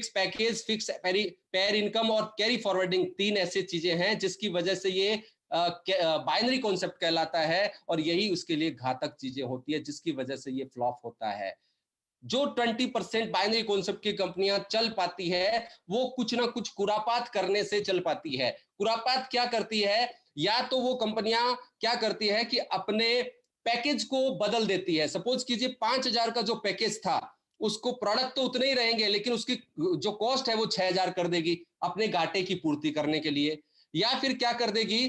package, fix pair income और कैरी फॉरवर्डिंग, तीन ऐसी चीजें हैं जिसकी वजह से ये बाइनरी कॉन्सेप्ट कहलाता है, और यही उसके लिए घातक चीजें होती है जिसकी वजह से ये फ्लॉप होता है। जो 20% बाइनरी कॉन्सेप्ट की कंपनियां चल पाती है वो कुछ ना कुछ कुरापात करने से चल पाती है। कुरापात क्या करती है? या तो वो कंपनियां क्या करती है कि अपने पैकेज को बदल देती है। सपोज कीजिए 5,000 का जो पैकेज था, उसको प्रोडक्ट तो उतने ही रहेंगे लेकिन उसकी जो कॉस्ट है वो 6,000 कर देगी अपने घाटे की पूर्ति करने के लिए। या फिर क्या कर देगी,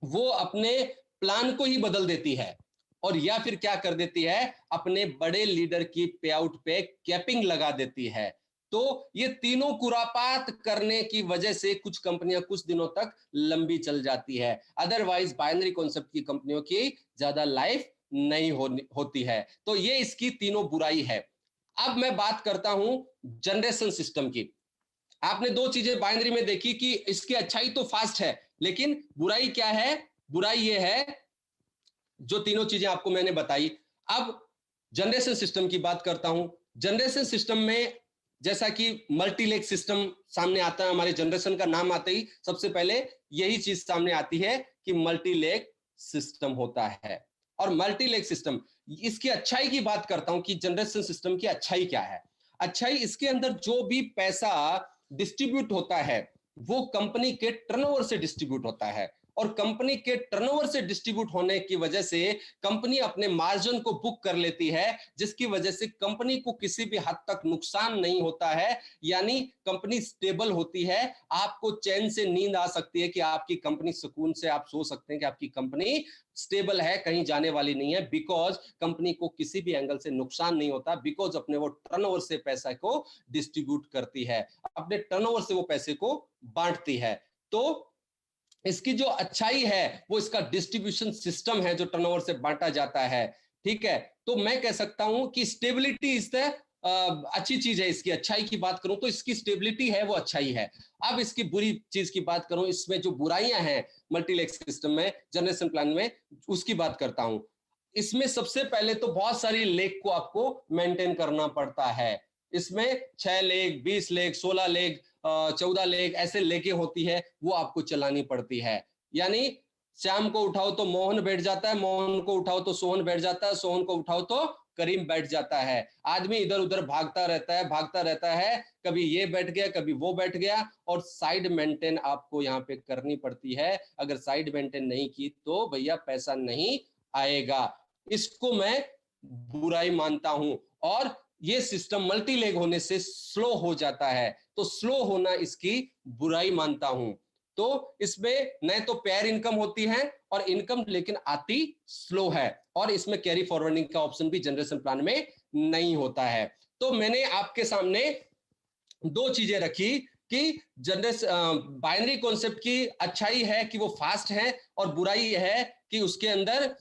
वो अपने प्लान को ही बदल देती है। और या फिर क्या कर देती है, अपने बड़े लीडर की पे आउट पे कैपिंग लगा देती है। तो ये तीनों कुरापात करने की वजह से कुछ कंपनियां कुछ दिनों तक लंबी चल जाती है। अदरवाइज बाइनरी कॉन्सेप्ट की कंपनियों की ज्यादा लाइफ नहीं होती है। तो ये इसकी तीनों बुराई है। अब मैं बात करता हूं जनरेशन सिस्टम की। आपने दो चीजें बाइनरी में देखी कि इसकी अच्छाई तो फास्ट है, लेकिन बुराई क्या है? बुराई ये है, जो तीनों चीजें आपको मैंने बताई। अब जनरेशन सिस्टम की बात करता हूं। जनरेशन सिस्टम में जैसा कि मल्टीलेग सिस्टम सामने आता है, हमारे जनरेशन का नाम आते ही सबसे पहले यही चीज सामने आती है कि मल्टीलेग सिस्टम होता है। और मल्टीलेग सिस्टम, इसकी अच्छाई की बात करता हूं कि जनरेशन सिस्टम की अच्छाई क्या है। अच्छाई, इसके अंदर जो भी पैसा डिस्ट्रीब्यूट होता है वो कंपनी के टर्नओवर से डिस्ट्रीब्यूट होता है। और कंपनी के टर्नओवर से डिस्ट्रीब्यूट होने की वजह से कंपनी अपने मार्जिन को बुक कर लेती है, जिसकी वजह से कंपनी को किसी भी हद तक नुकसान नहीं होता है। यानी कंपनी स्टेबल होती है। आपको चैन से नींद आ सकती है कि आपकी कंपनी, सुकून से आप सो सकते हैं कि आपकी कंपनी स्टेबल है, कहीं जाने वाली नहीं है। बिकॉज कंपनी को किसी भी एंगल से नुकसान नहीं होता, बिकॉज अपने वो टर्नओवर से पैसा को डिस्ट्रीब्यूट करती है, अपने टर्नओवर से वो पैसे को बांटती है। तो इसकी जो अच्छाई है वो इसका डिस्ट्रीब्यूशन सिस्टम है जो टर्नओवर से बांटा जाता है। ठीक है, तो मैं कह सकता हूं कि स्टेबिलिटी इससे अच्छी चीज है। इसकी अच्छाई की बात करूं तो इसकी स्टेबिलिटी है वो अच्छाई है। अब इसकी बुरी चीज की बात करूं, इसमें जो बुराइयां हैं मल्टीलेग सिस्टम में, जनरेशन प्लान में, उसकी बात करता हूं। इसमें सबसे पहले तो बहुत सारी लेग को आपको मेंटेन करना पड़ता है। इसमें 6 लेग, 20 लेग, 16 लेग, 14 लेग, ऐसे लेके होती है, वो आपको चलानी पड़ती है। यानी श्याम को उठाओ तो मोहन बैठ जाता है, मोहन को उठाओ तो सोहन बैठ जाता है, सोहन को उठाओ तो करीम बैठ जाता है। आदमी इधर उधर भागता रहता है, भागता रहता है, कभी ये बैठ गया, कभी वो बैठ गया। और साइड मेंटेन आपको यहाँ पे करनी पड़ती है। अगर साइड मेंटेन नहीं की तो भैया पैसा नहीं आएगा। इसको मैं बुराई मानता हूं। और ये सिस्टम मल्टी लेग होने से स्लो हो जाता है, तो स्लो होना इसकी बुराई मानता हूं। तो इसमें न तो पेयर इनकम होती है और इनकम लेकिन आती स्लो है। और इसमें कैरी फॉरवर्डिंग का ऑप्शन भी जनरेशन प्लान में नहीं होता है। तो मैंने आपके सामने दो चीजें रखी कि जनरेशन बाइनरी कॉन्सेप्ट की अच्छाई है कि वो फास्ट है, और बुराई है कि उसके अंदर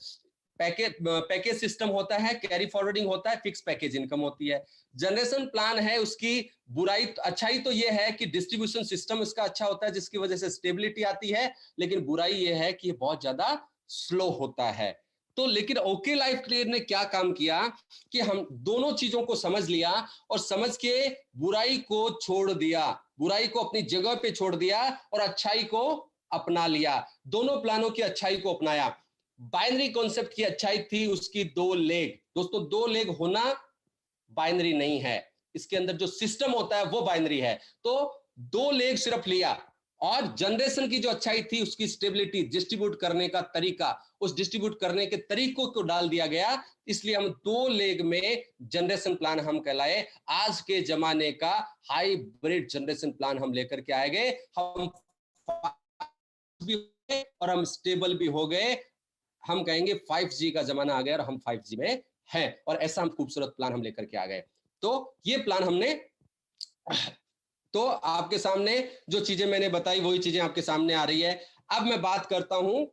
पैकेज सिस्टम होता है, कैरी फॉरवर्डिंग होता है, फिक्स पैकेज इनकम होती है। जनरेशन प्लान है, उसकी बुराई, अच्छाई तो ये है कि डिस्ट्रीब्यूशन सिस्टम इसका अच्छा होता है जिसकी वजह से स्टेबिलिटी आती है, लेकिन बुराई ये है कि बहुत ज्यादा स्लो होता है। तो लेकिन ओके लाइफ क्लियर ने क्या काम किया कि हम दोनों चीजों को समझ लिया और समझ के बुराई को छोड़ दिया, बुराई को अपनी जगह पे छोड़ दिया और अच्छाई को अपना लिया। दोनों प्लानों की अच्छाई को अपनाया। बाइनरी कॉन्सेप्ट की अच्छाई थी उसकी दो लेग। दोस्तों, दो लेग होना बाइनरी नहीं है, इसके अंदर जो सिस्टम होता है वो बाइनरी है। तो दो लेग सिर्फ लिया। और जनरेशन की जो अच्छाई थी उसकी स्टेबिलिटी, डिस्ट्रीब्यूट करने का तरीका, उस डिस्ट्रीब्यूट करने के तरीकों को डाल दिया गया। इसलिए हम दो लेग में जनरेशन प्लान हम कहलाए। आज के जमाने का हाइब्रिड जनरेशन प्लान हम लेकर के आएंगे। हम भी और हम स्टेबल भी हो गए। हम कहेंगे 5G का जमाना आ गया और हम 5G में हैं, और ऐसा हम खूबसूरत प्लान हम लेकर के आ गए। तो ये प्लान हमने, तो आपके सामने जो चीजें मैंने बताई वही चीजें आपके सामने आ रही है। अब मैं बात करता हूं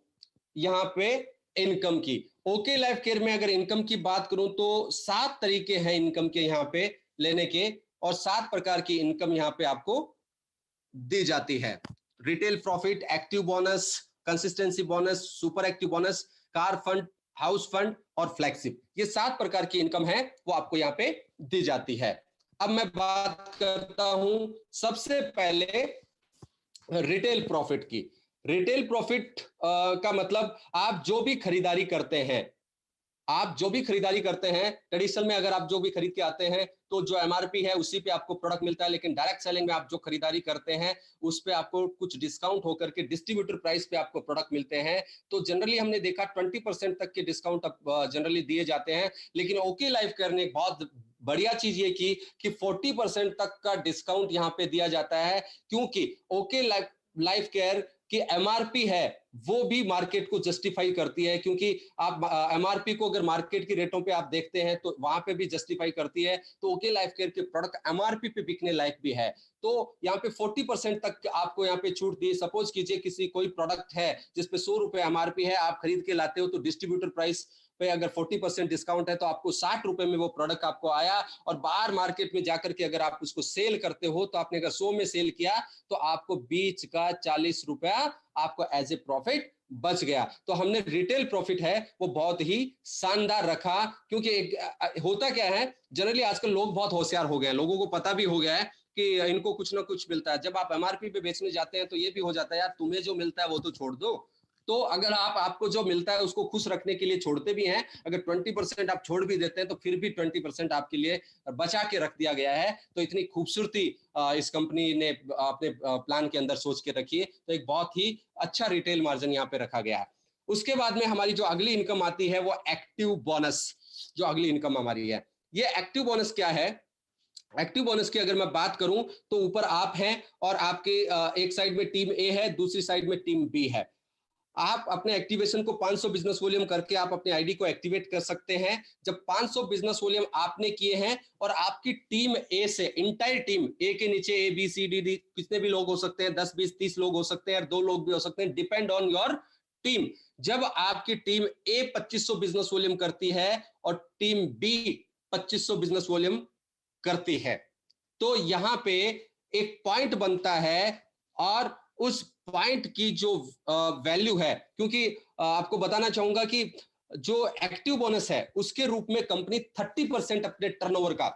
यहां पे इनकम की। ओके लाइफ केयर में अगर इनकम की बात करूं तो 7 तरीके हैं इनकम के यहां पे लेने के, और 7 प्रकार की इनकम यहां पे आपको दी जाती है। Retail profit, active bonus, consistency bonus, super active bonus, car fund, house fund और फ्लैगशिप। ये 7 प्रकार की इनकम है वो आपको यहाँ पे दी जाती है। अब मैं बात करता हूं सबसे पहले रिटेल प्रॉफिट की। रिटेल प्रॉफिट का मतलब आप जो भी खरीदारी करते हैं, आप जो भी खरीदारी करते हैं ट्रेडिशनल में, अगर आप जो भी खरीद के आते हैं तो जो एमआरपी है उसी पे आपको प्रोडक्ट मिलता है, लेकिन डायरेक्ट सेलिंग में आप जो खरीदारी करते हैं उस पे आपको कुछ डिस्काउंट होकर के डिस्ट्रीब्यूटर प्राइस पे आपको प्रोडक्ट मिलते हैं। तो जनरली हमने देखा 20% तक के डिस्काउंट जनरली दिए जाते हैं, लेकिन ओके लाइफ केयर ने एक बहुत बढ़िया चीज ये की कि 40% तक का डिस्काउंट यहाँ पे दिया जाता है, क्योंकि ओके लाइफ केयर की एमआरपी है वो भी मार्केट को जस्टिफाई करती है, क्योंकि आप एमआरपी को अगर मार्केट के रेटों पे आप देखते हैं तो वहां पे भी जस्टिफाई करती है। तो ओके लाइफ केयर के प्रोडक्ट एमआरपी पे बिकने लायक भी है। तो यहाँ पे 40% तक आपको यहाँ पे छूट दी। सपोज कीजिए किसी कोई प्रोडक्ट है जिसपे 100 रुपए एमआरपी है, आप खरीद के लाते हो तो डिस्ट्रीब्यूटर प्राइस पे अगर 40% डिस्काउंट है तो आपको 60 रुपए में वो प्रोडक्ट आपको आया, और बाहर मार्केट में जाकर के अगर आप उसको सेल करते हो तो आपने अगर 100 में सेल किया तो आपको बीच का 40 रुपया आपको एज ए प्रॉफिट बच गया। तो हमने रिटेल प्रॉफिट है वो बहुत ही शानदार रखा, क्योंकि होता क्या है, जनरली आजकल लोग बहुत होशियार हो गए हैं, लोगों को पता भी हो गया है कि इनको कुछ ना कुछ मिलता है। जब आप एमआरपी पे बेचने जाते हैं तो ये भी हो जाता है यार तुम्हें जो मिलता है वो तो छोड़ दो। तो अगर आपको जो मिलता है उसको खुश रखने के लिए छोड़ते भी हैं, अगर 20% आप छोड़ भी देते हैं तो फिर भी 20% आपके लिए बचा के रख दिया गया है। तो इतनी खूबसूरती इस कंपनी ने अपने प्लान के अंदर सोच के रखी है। तो एक बहुत ही अच्छा रिटेल मार्जिन यहाँ पे रखा गया है। उसके बाद में हमारी जो अगली इनकम आती है वो एक्टिव बोनस। जो अगली इनकम हमारी है, ये एक्टिव बोनस क्या है? एक्टिव बोनस की अगर मैं बात करूं तो ऊपर आप हैं और आपके एक साइड में टीम ए है, दूसरी साइड में टीम बी है। आप अपने एक्टिवेशन को 500 बिजनेस वॉल्यूम करके आप अपने आईडी को एक्टिवेट कर सकते हैं। जब 500 बिजनेस वॉल्यूम आपने किए हैं और आपकी टीम ए से, इंटायर टीम ए के नीचे A B C D D कितने भी लोग हो सकते हैं, 10 20 30 लोग हो सकते हैं और 2 लोग भी हो सकते हैं, डिपेंड ऑन योर टीम। जब आपकी टीम ए 2500 बिजनेस वॉल्यूम करती है और टीम बी 2500 बिजनेस वॉल्यूम करती है, तो यहां पे एक पॉइंट बनता है, और उस पॉइंट की जो वैल्यू है, क्योंकि आपको बताना चाहूंगा कि जो एक्टिव बोनस है उसके रूप में कंपनी 30% अपने टर्नओवर का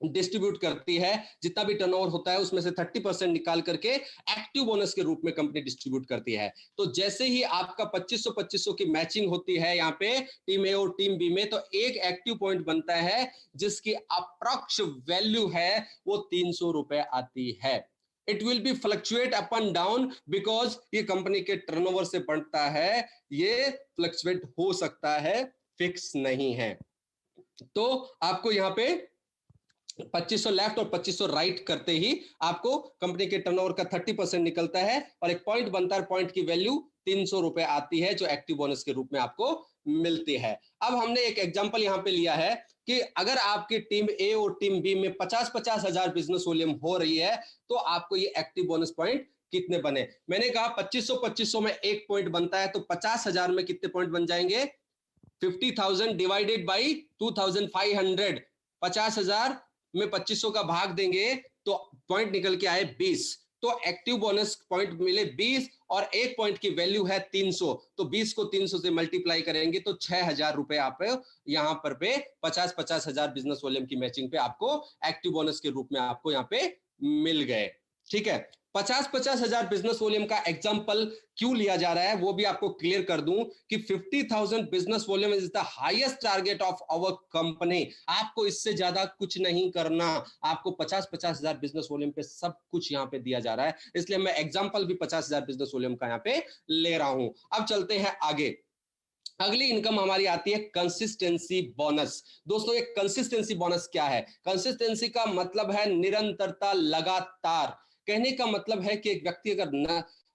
डिस्ट्रीब्यूट करती है। जितना भी टर्नओवर होता है उसमें से 30% निकाल करके एक्टिव बोनस के रूप में कंपनी डिस्ट्रीब्यूट करती है। तो जैसे ही आपका 2500 की मैचिंग होती है यहाँ पे टीम ए और टीम बी में, तो एक एक्टिव पॉइंट बनता है जिसकी अप्रॉक्स वैल्यू है वो 300 रुपए आती है। It will be fluctuate up and down, because ये कंपनी के टर्नओवर से बढ़ता है, ये फ्लक्चुएट हो सकता है, फिक्स नहीं है। तो आपको यहाँ पे 2500 लेफ्ट और 2500 राइट करते ही आपको कंपनी के टर्नओवर का 30% निकलता है और एक पॉइंट बनता है। पॉइंट की वैल्यू 300 रुपए आती है जो एक्टिव बोनस के रूप में आपको मिलती है। अब हमने एक एग्जांपल यहां पे लिया है कि अगर आपकी टीम ए और टीम बी में 50-50 हजार बिजनेस वॉल्यूम हो रही है तो आपको ये एक्टिव बोनस पॉइंट कितने बने। मैंने कहा 2500 में एक पॉइंट बनता है, तो 50,000 में कितने पॉइंट बन जाएंगे? 50,000 डिवाइडेड बाई 2,500। 50,000 में 2500 का भाग देंगे तो पॉइंट निकल के आए 20। तो एक्टिव बोनस पॉइंट मिले 20 और एक पॉइंट की वैल्यू है 300। तो 20 को 300 से मल्टीप्लाई करेंगे तो 6,000 रुपए आप यहां पर पे 50-50 हजार बिजनेस वॉल्यूम की मैचिंग पे आपको एक्टिव बोनस के रूप में आपको यहाँ पे मिल गए। ठीक है, 50-50 हजार बिजनेस वॉल्यूम का एग्जांपल क्यों लिया जा रहा है वो भी आपको क्लियर कर दूं कि 50,000 business volume is the highest target of our company. आपको इससे ज्यादा कुछ नहीं करना, आपको 50-50 हजार बिजनेस वॉल्यूम पे सब कुछ यहाँ पे दिया जा रहा है, इसलिए मैं एग्जांपल भी 50,000 बिजनेस वॉल्यूम का यहाँ पे ले रहा हूं। अब चलते हैं आगे। अगली इनकम हमारी आती है कंसिस्टेंसी बोनस। दोस्तों ये कंसिस्टेंसी बोनस क्या है? कंसिस्टेंसी का मतलब है निरंतरता, लगातार। कहने का मतलब है कि एक व्यक्ति अगर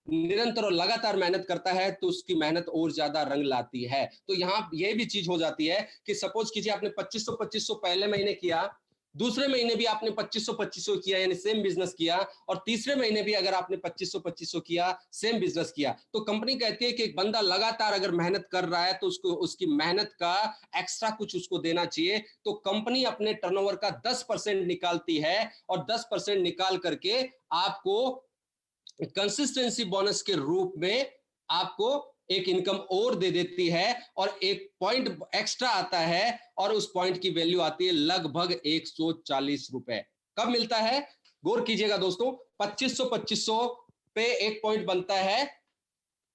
निरंतर और लगातार मेहनत करता है तो उसकी मेहनत और ज्यादा रंग लाती है। तो यहाँ ये भी चीज हो जाती है कि सपोज कीजिए आपने 2500 पहले महीने किया, दूसरे महीने भी आपने 2500 किया यानी सेम बिजनेस किया, और तीसरे महीने भी अगर आपने 2500 किया, सेम बिजनेस किया, तो कंपनी कहती है कि एक बंदा लगातार अगर मेहनत कर रहा है तो उसको उसकी मेहनत का एक्स्ट्रा कुछ उसको देना चाहिए। तो कंपनी अपने टर्नओवर का 10% निकालती है और 10% निकाल करके आपको कंसिस्टेंसी बोनस के रूप में आपको एक इनकम और दे देती है, और एक पॉइंट एक्स्ट्रा आता है और उस पॉइंट की वैल्यू आती है लगभग 140 रुपए। कब मिलता है? गौर कीजिएगा दोस्तों, 2500 पे एक पॉइंट बनता है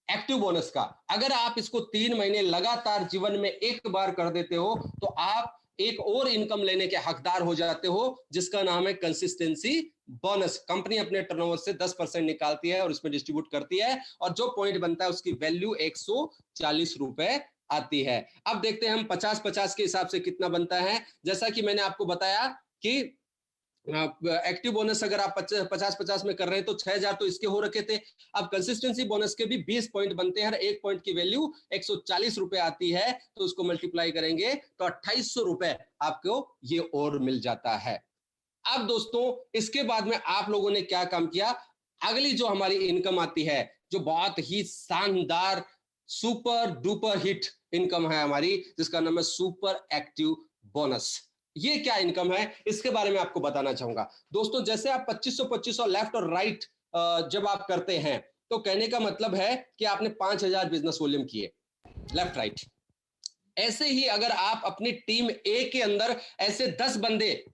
एक्टिव बोनस का। अगर आप इसको 3 महीने लगातार जीवन में एक बार कर देते हो तो आप एक और इनकम लेने के हकदार हो जाते हो, जिसका नाम है कंसिस्टेंसी बोनस। कंपनी अपने टर्नओवर से 10% निकालती है और इसमें डिस्ट्रीब्यूट करती है, और जो पॉइंट बनता है उसकी वैल्यू 140 रुपए आती है। अब देखते हैं हम 50-50 के हिसाब से कितना बनता है। जैसा कि मैंने आपको बताया कि एक्टिव बोनस अगर आप 50-50 में कर रहे हैं तो 6,000 तो इसके हो रखे थे। अब कंसिस्टेंसी बोनस के भी 20 पॉइंट बनते हैं, हर एक पॉइंट की वैल्यू 140 रुपए आती है, तो उसको मल्टीप्लाई करेंगे तो 2800 रुपए आपको ये और मिल जाता है। अब दोस्तों इसके बाद में आप लोगों ने क्या काम किया, अगली जो हमारी इनकम आती है, जो बहुत ही शानदार सुपर डुपर हिट इनकम है हमारी, जिसका नाम है सुपर एक्टिव बोनस। ये क्या इनकम है इसके बारे में आपको बताना चाहूंगा। दोस्तों जैसे आप 2500 लेफ्ट और राइट जब आप करते हैं तो कहने का मतलब है कि आपने 5,000 बिजनेस वॉल्यूम किए लेफ्ट राइट। ऐसे ही अगर आप अपनी टीम ए के अंदर ऐसे 10 बंदे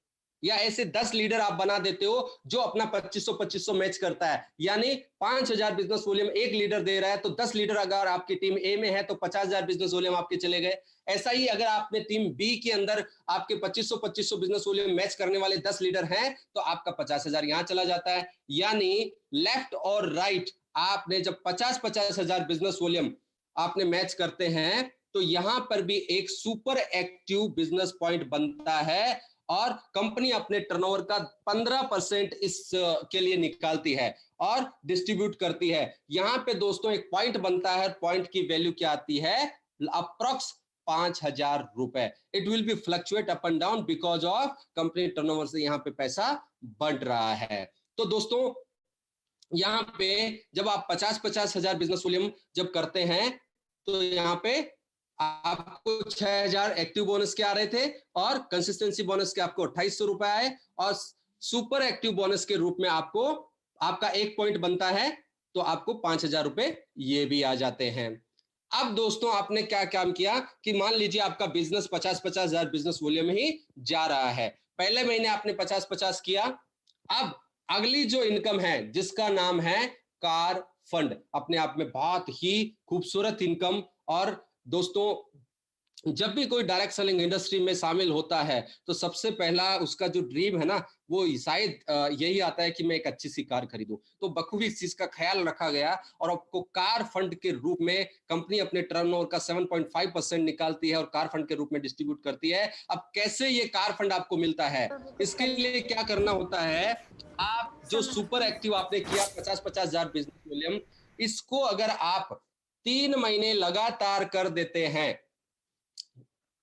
या ऐसे 10 लीडर आप बना देते हो जो अपना 2500 मैच करता है, यानी 5,000 बिजनेस वॉल्यूम एक लीडर दे रहा है, तो 10 लीडर अगर आपकी टीम ए में है तो 50,000 बिजनेस वॉल्यूम आपके चले गए। ऐसा ही अगर आपने टीम बी के अंदर आपके 2500 बिजनेस वॉल्यूम मैच करने वाले 10 लीडर हैं तो आपका 50,000 यहां चला जाता है। यानी लेफ्ट और राइट आपने जब 50,000 बिजनेस वॉल्यूम आपने मैच करते हैं तो यहां पर भी एक सुपर एक्टिव बिजनेस पॉइंट बनता है, और कंपनी अपने टर्नओवर का 15% इस के लिए निकालती है और डिस्ट्रीब्यूट करती है। यहां पे दोस्तों एक पॉइंट बनता है, पॉइंट की वैल्यू क्या आती है, अप्रॉक्स 5,000 रुपए। It will be fluctuate up and down because of company turnover से यहां पे पैसा बढ़ रहा है। तो दोस्तों यहां पे जब आप 50-50 हजार बिजनेस वॉल्यूम जब करते हैं तो यहाँ पे आपको 6,000 एक्टिव बोनस के आ रहे थे और कंसिस्टेंसी बोनस के आपको 2,800 रुपए आए, और सुपर एक्टिव बोनस के रूप में आपको आपका एक पॉइंट बनता है तो आपको 5,000 रुपए ये भी आ जाते हैं। अब दोस्तों आपने क्या काम किया कि मान लीजिए आपका बिजनेस 50-50 हजार बिजनेस वॉल्यूम ही जा रहा है, पहले महीने आपने 50-50 किया। अब अगली जो इनकम है जिसका नाम है कार फंड, अपने आप में बहुत ही खूबसूरत इनकम। और दोस्तों जब भी कोई डायरेक्ट सेलिंग इंडस्ट्री में शामिल होता है तो सबसे पहला उसका जो ड्रीम है ना वो शायद यही आता है कि मैं एक अच्छी सी कार खरीदूं। तो बखूबी इस चीज का ख्याल रखा गया और आपको कार फंड के रूप में कंपनी अपने टर्नओवर का 7.5% निकालती है और कार फंड के रूप में डिस्ट्रीब्यूट करती है। अब कैसे ये कार फंड आपको मिलता है, इसके लिए क्या करना होता है, आप जो सुपर एक्टिव आपने किया 50-50 हजार बिजनेस वॉल्यूम, इसको अगर आप 3 महीने लगातार कर देते हैं,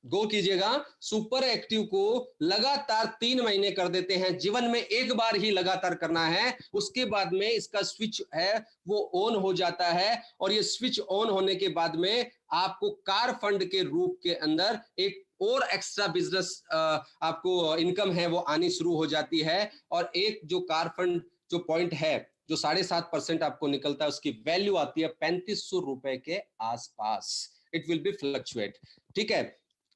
गो कीजिएगा, सुपर एक्टिव को लगातार 3 महीने कर देते हैं, जीवन में एक बार ही लगातार करना है, उसके बाद में इसका स्विच है वो ऑन हो जाता है, और ये स्विच ऑन होने के बाद में आपको कार फंड के रूप के अंदर एक और एक्स्ट्रा बिजनेस आपको इनकम है वो आनी शुरू हो जाती है। और एक जो कार फंड जो पॉइंट है जो 7.5% आपको निकलता है उसकी वैल्यू आती है 3,500 रुपए के आसपास। It will be fluctuate. ठीक है,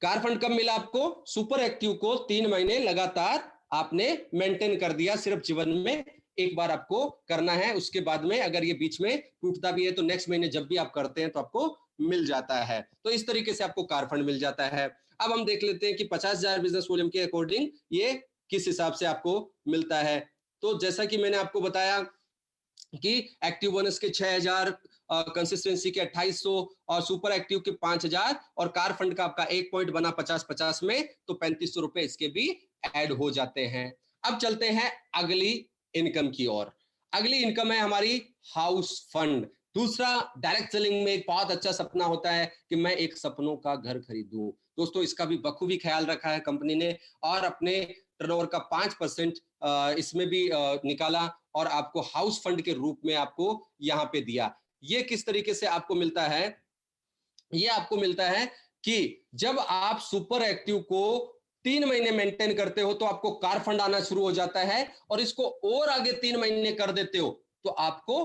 कार फंड कब मिला आपको, सुपर एक्टिव को 3 महीने लगातार आपने मेंटेन कर दिया, सिर्फ जीवन में एक बार आपको करना है, उसके बाद में अगर ये बीच में टूटता भी है तो नेक्स्ट महीने जब भी आप करते हैं तो आपको मिल जाता है। तो इस तरीके से आपको कार फंड मिल जाता है। अब हम देख लेते हैं कि 50,000 बिजनेस वॉल्यूम के अकॉर्डिंग ये किस हिसाब से आपको मिलता है। तो जैसा कि मैंने आपको बताया कि एक्टिव बोनस के 6,000, कंसिस्टेंसी के 2,800 और सुपर एक्टिव के 5,000 और कार फंड का आपका एक पॉइंट बना 50-50 में तो 3,500 रुपए इसके भी ऐड हो जाते हैं। अब चलते हैं अगली इनकम की ओर। अगली इनकम है हमारी हाउस फंड। दूसरा, डायरेक्ट सेलिंग में एक बहुत अच्छा सपना होता है कि मैं एक सपनों का घर खरीदूं। दोस्तों इसका भी बखूबी ख्याल रखा है कंपनी ने और अपने टर्नओवर का 5% इसमें भी निकाला और आपको हाउस फंड के रूप में आपको यहां पे दिया। ये किस तरीके से आपको मिलता है, ये आपको मिलता है कि जब आप सुपर एक्टिव को 3 महीने मेंटेन करते हो तो आपको कार फंड आना शुरू हो जाता है, और इसको और आगे 3 महीने कर देते हो तो आपको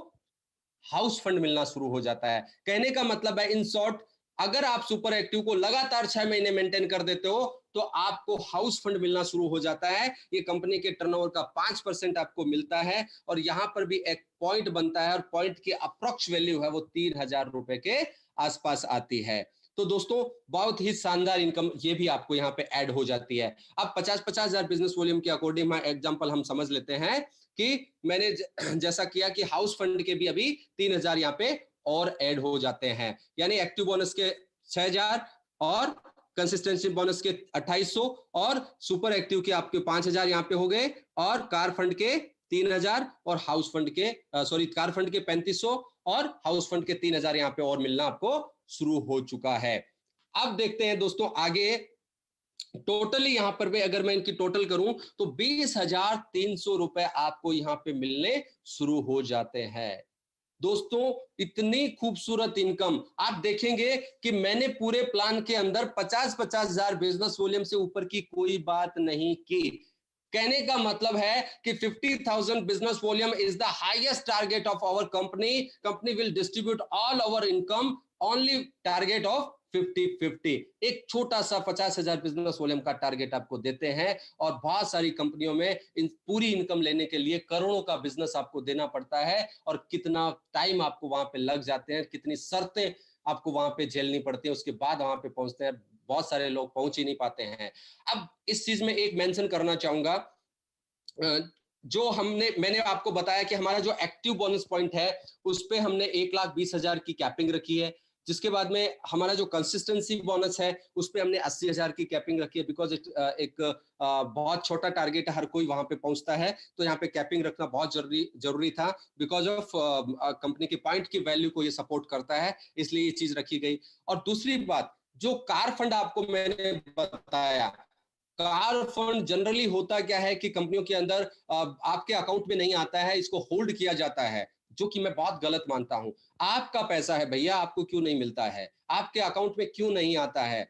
हाउस फंड मिलना शुरू हो जाता है। कहने का मतलब है इन शॉर्ट, अगर आप सुपर एक्टिव को लगातार 6 महीने मेंटेन कर देते हो तो आपको हाउस फंड मिलना शुरू हो जाता है। ये कंपनी के टर्नओवर का 5% आपको मिलता है और यहाँ पर भी एक पॉइंट बनता है और पॉइंट की अप्रोक्स वैल्यू है वो 3,000 रुपए के आसपास आती है। तो दोस्तों बहुत ही शानदार इनकम ये भी आपको यहाँ पे ऐड हो जाती है। अब 50-50 हजार बिजनेस वॉल्यूम के अकॉर्डिंग एग्जांपल हम समझ लेते हैं कि मैंने जैसा किया कि हाउस फंड के भी अभी 3,000 यहाँ पे और ऐड हो जाते हैं, यानी एक्टिव बोनस के 6,000 और कंसिस्टेंसी बोनस के 2,800 और सुपर एक्टिव के आपके 5,000 यहाँ पे हो गए और कार फंड के 3,000 और हाउस फंड के कार फंड के 3,500 और हाउस फंड के 3,000 यहाँ पे और मिलना आपको शुरू हो चुका है। अब देखते हैं दोस्तों आगे टोटली यहां पर भी अगर मैं इनकी टोटल करूं तो 20,300 रुपए आपको यहां पे मिलने शुरू हो जाते हैं। दोस्तों इतनी खूबसूरत इनकम आप देखेंगे कि मैंने पूरे प्लान के अंदर 50-50 हजार बिजनेस वॉल्यूम से ऊपर की कोई बात नहीं की। कहने का मतलब है कि 50,000 business volume is the highest target of our company. Company will distribute all our income only target of 50-50। एक छोटा सा 50,000 बिजनेस वॉल्यूम का टारगेट आपको देते हैं और बहुत सारी कंपनियों में इन पूरी इनकम लेने के लिए करोड़ों का बिजनेस आपको देना पड़ता है और कितना टाइम आपको वहां पे लग जाते हैं, कितनी शर्तें आपको वहां पे झेलनी पड़ती है, उसके बाद वहां पे पहुंचते हैं। बहुत सारे लोग पहुंच ही नहीं पाते हैं। अब इस चीज में एक मेंशन करना चाहूंगा, जो मैंने आपको बताया कि हमारा जो एक्टिव बोनस पॉइंट है उस पे हमने 1,20,000 की कैपिंग रखी है, जिसके बाद में हमारा जो कंसिस्टेंसी बोनस है उस पे हमने 80,000 की कैपिंग रखी है, बिकॉज एक बहुत छोटा टारगेट है, हर कोई वहां पे पहुंचता है, तो यहाँ पे कैपिंग रखना बहुत जरूरी था, बिकॉज ऑफ कंपनी के पॉइंट की वैल्यू को ये सपोर्ट करता है, इसलिए ये चीज रखी गई। और दूसरी बात, जो कार फंड आपको मैंने बताया, कार फंड जनरली होता क्या है कि कंपनियों के अंदर आपके अकाउंट में नहीं आता है, इसको होल्ड किया जाता है, जो कि मैं बहुत गलत मानता हूं। आपका पैसा है भैया, आपको क्यों नहीं मिलता है, आपके अकाउंट में क्यों नहीं आता है?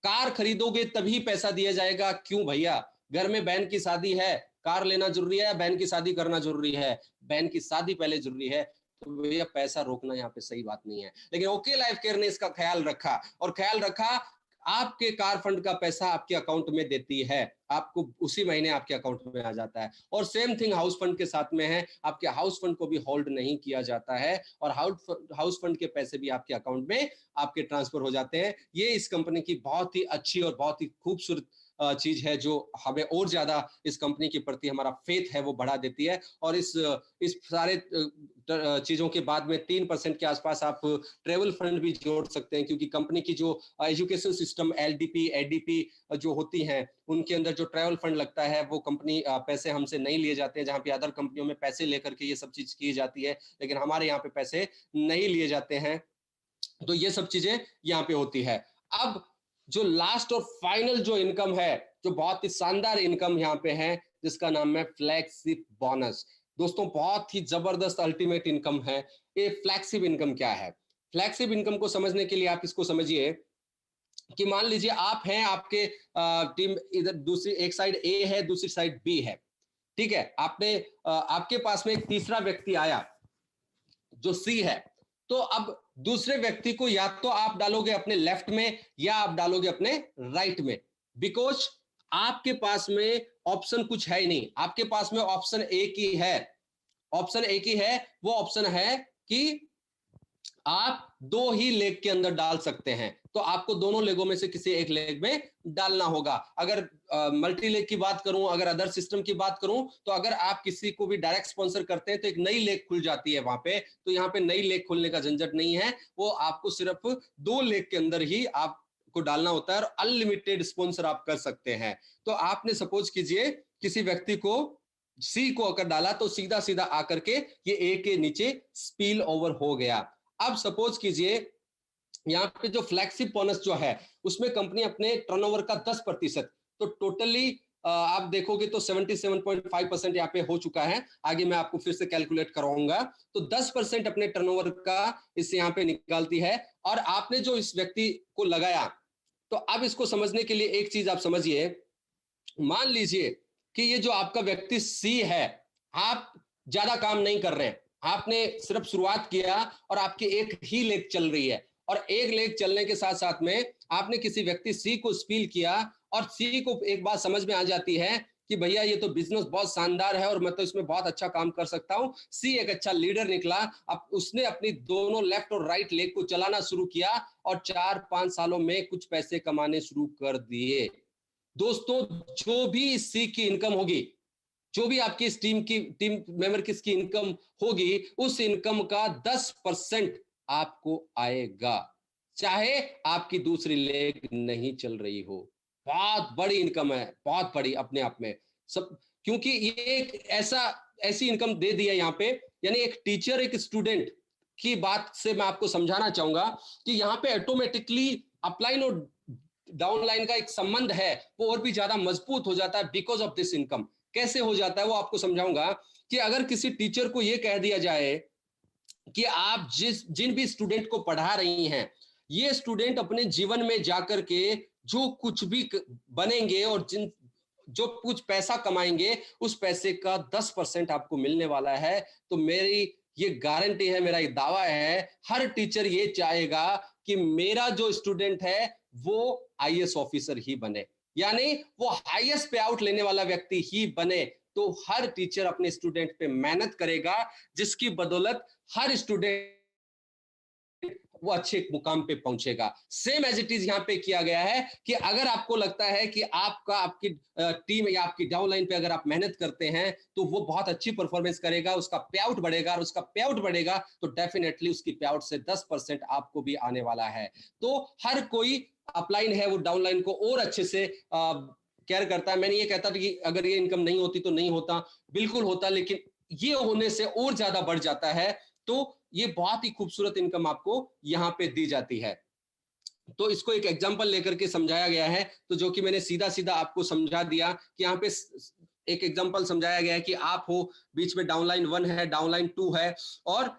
कार खरीदोगे तभी पैसा दिया जाएगा, क्यों भैया? घर में बहन की शादी है, कार लेना जरूरी है, बहन की शादी करना जरूरी है? बहन की शादी पहले जरूरी है, तो भैया पैसा रोकना यहाँ पे सही बात नहीं है। लेकिन ओके लाइफ केयर ने इसका ख्याल रखा और ख्याल रखा, आपके कार फंड का पैसा आपके अकाउंट में देती है, आपको उसी महीने आपके अकाउंट में आ जाता है। और सेम थिंग हाउस फंड के साथ में है, आपके हाउस फंड को भी होल्ड नहीं किया जाता है और हाउस फंड के पैसे भी आपके अकाउंट में आपके ट्रांसफर हो जाते हैं। ये इस कंपनी की बहुत ही अच्छी और बहुत ही खूबसूरत चीज है, जो हमें और ज्यादा इस कंपनी के प्रति हमारा फेथ है वो बढ़ा देती है। और इस सारे चीजों के बाद में 3% के आसपास आप ट्रेवल फंड भी जोड़ सकते हैं, क्योंकि कंपनी की जो एजुकेशन सिस्टम एलडीपी एडीपी जो होती हैं, उनके अंदर जो ट्रैवल फंड लगता है वो कंपनी पैसे हमसे नहीं लिए जाते हैं, जहां पे अदर कंपनियों में पैसे लेकर के ये सब चीज की जाती है, लेकिन हमारे यहाँ पे पैसे नहीं लिए जाते हैं। तो ये सब चीजें यहाँ पे होती है। अब जो लास्ट और फाइनल जो इनकम है, जो बहुत ही शानदार इनकम यहाँ पे है, जिसका नाम है फ्लैगशिप बोनस। दोस्तों बहुत ही जबरदस्त अल्टीमेट इनकम है। ये फ्लैगशिप इनकम क्या है? फ्लैगशिप इनकम को समझने के लिए आप इसको समझिए कि मान लीजिए आप हैं, आपके टीम इधर दूसरी एक साइड ए है, दूसरी साइड बी है, ठीक है? आपके पास में एक तीसरा व्यक्ति आया जो सी है, तो अब दूसरे व्यक्ति को या तो आप डालोगे अपने लेफ्ट में या आप डालोगे अपने राइट में, बिकॉज आपके पास में ऑप्शन कुछ है ही नहीं। आपके पास में ऑप्शन एक ही है, ऑप्शन एक ही है, वो ऑप्शन है कि आप दो ही लेग के अंदर डाल सकते हैं, तो आपको दोनों लेगों में से किसी एक लेग में डालना होगा। अगर मल्टी लेग की बात करूं, अगर अदर सिस्टम की बात करूं, तो अगर आप किसी को भी डायरेक्ट स्पॉन्सर करते हैं तो एक नई लेग खुल जाती है वहां पे, तो यहाँ पे नई लेग खुलने का झंझट नहीं है, वो आपको सिर्फ दो लेग के अंदर ही आपको डालना होता है और अनलिमिटेड स्पॉन्सर आप कर सकते हैं। तो आपने सपोज कीजिए किसी व्यक्ति को सी को अगर डाला तो सीधा सीधा आकर के ये ए के नीचे स्पिल ओवर हो गया। अब सपोज कीजिए यहाँ पे जो फ्लैगशिप बोनस जो है उसमें कंपनी अपने टर्नओवर का 10%, तो टोटली आप देखोगे तो 77.5% यहाँ पे हो चुका है। आगे मैं आपको फिर से कैलकुलेट करवाऊंगा। तो 10% अपने टर्नओवर का इससे यहाँ पे निकालती है और आपने जो इस व्यक्ति को लगाया, तो अब इसको समझने के लिए एक चीज आप समझिए। मान लीजिए कि ये जो आपका व्यक्ति सी है, आप ज्यादा काम नहीं कर रहे हैं, आपने सिर्फ शुरुआत किया और आपकी एक ही लेग चल रही है, और एक लेग चलने के साथ साथ में आपने किसी व्यक्ति सी को स्पील किया और सी को एक बात समझ में आ जाती है कि भैया ये तो बिजनेस बहुत शानदार है और मैं तो इसमें बहुत अच्छा काम कर सकता हूं। सी एक अच्छा लीडर निकला, अब उसने अपनी दोनों लेफ्ट और राइट लेग को चलाना शुरू किया और 4-5 सालों में कुछ पैसे कमाने शुरू कर दिए। दोस्तों, जो भी इस सी की इनकम होगी, जो भी आपकी इस टीम मेंबर किसकी इनकम होगी, उस इनकम का 10% आपको आएगा, चाहे आपकी दूसरी लेग नहीं चल रही हो। बहुत बड़ी इनकम है, बहुत बड़ी अपने आप में सब, क्योंकि ये एक ऐसी इनकम दे दी है यहाँ पे। यानी एक टीचर एक स्टूडेंट की बात से मैं आपको समझाना चाहूंगा कि यहाँ पे ऑटोमेटिकली अपलाइन और डाउनलाइन का एक संबंध है वो और भी ज्यादा मजबूत हो जाता है बिकॉज ऑफ दिस इनकम। कैसे हो जाता है वो आपको समझाऊंगा कि अगर किसी टीचर को यह कह दिया जाए कि आप जिन भी स्टूडेंट को पढ़ा रही हैं, ये स्टूडेंट अपने जीवन में जाकर के जो कुछ भी बनेंगे और जो कुछ पैसा कमाएंगे उस पैसे का 10% आपको मिलने वाला है, तो मेरी ये गारंटी है, मेरा ये दावा है, हर टीचर ये चाहेगा कि मेरा जो स्टूडेंट है वो आईएएस ऑफिसर ही बने, यानी वो हाईएस्ट पे आउट लेने वाला व्यक्ति ही बने। तो हर टीचर अपने स्टूडेंट पे मेहनत करेगा, जिसकी बदौलत हर स्टूडेंट वो अच्छे मुकाम पे पहुंचेगा। सेम एज इट इज यहाँ पे किया गया है कि अगर आपको लगता है कि आपकी टीम या आपकी डाउनलाइन पे अगर आप मेहनत करते हैं तो वो बहुत अच्छी परफॉर्मेंस करेगा, उसका पे आउट बढ़ेगा, और उसका पे आउट बढ़ेगा तो डेफिनेटली उसकी पे आउट से 10% आपको भी आने वाला है। तो हर कोई अपलाइन है वो डाउनलाइन को और अच्छे से केयर करता है। मैंने ये कहता था कि अगर ये इनकम नहीं होती तो नहीं होता, बिल्कुल होता, लेकिन ये होने से और ज्यादा बढ़ जाता है। तो ये बहुत ही खूबसूरत इनकम आपको यहाँ पे दी जाती है। तो इसको एक एग्जांपल लेकर के समझाया गया है, तो जो कि मैंने सीधा सीधा आपको समझा दिया कि यहाँ पे एक एग्जांपल समझाया गया है कि आप हो, बीच में डाउनलाइन 1 है, डाउनलाइन 2 है, और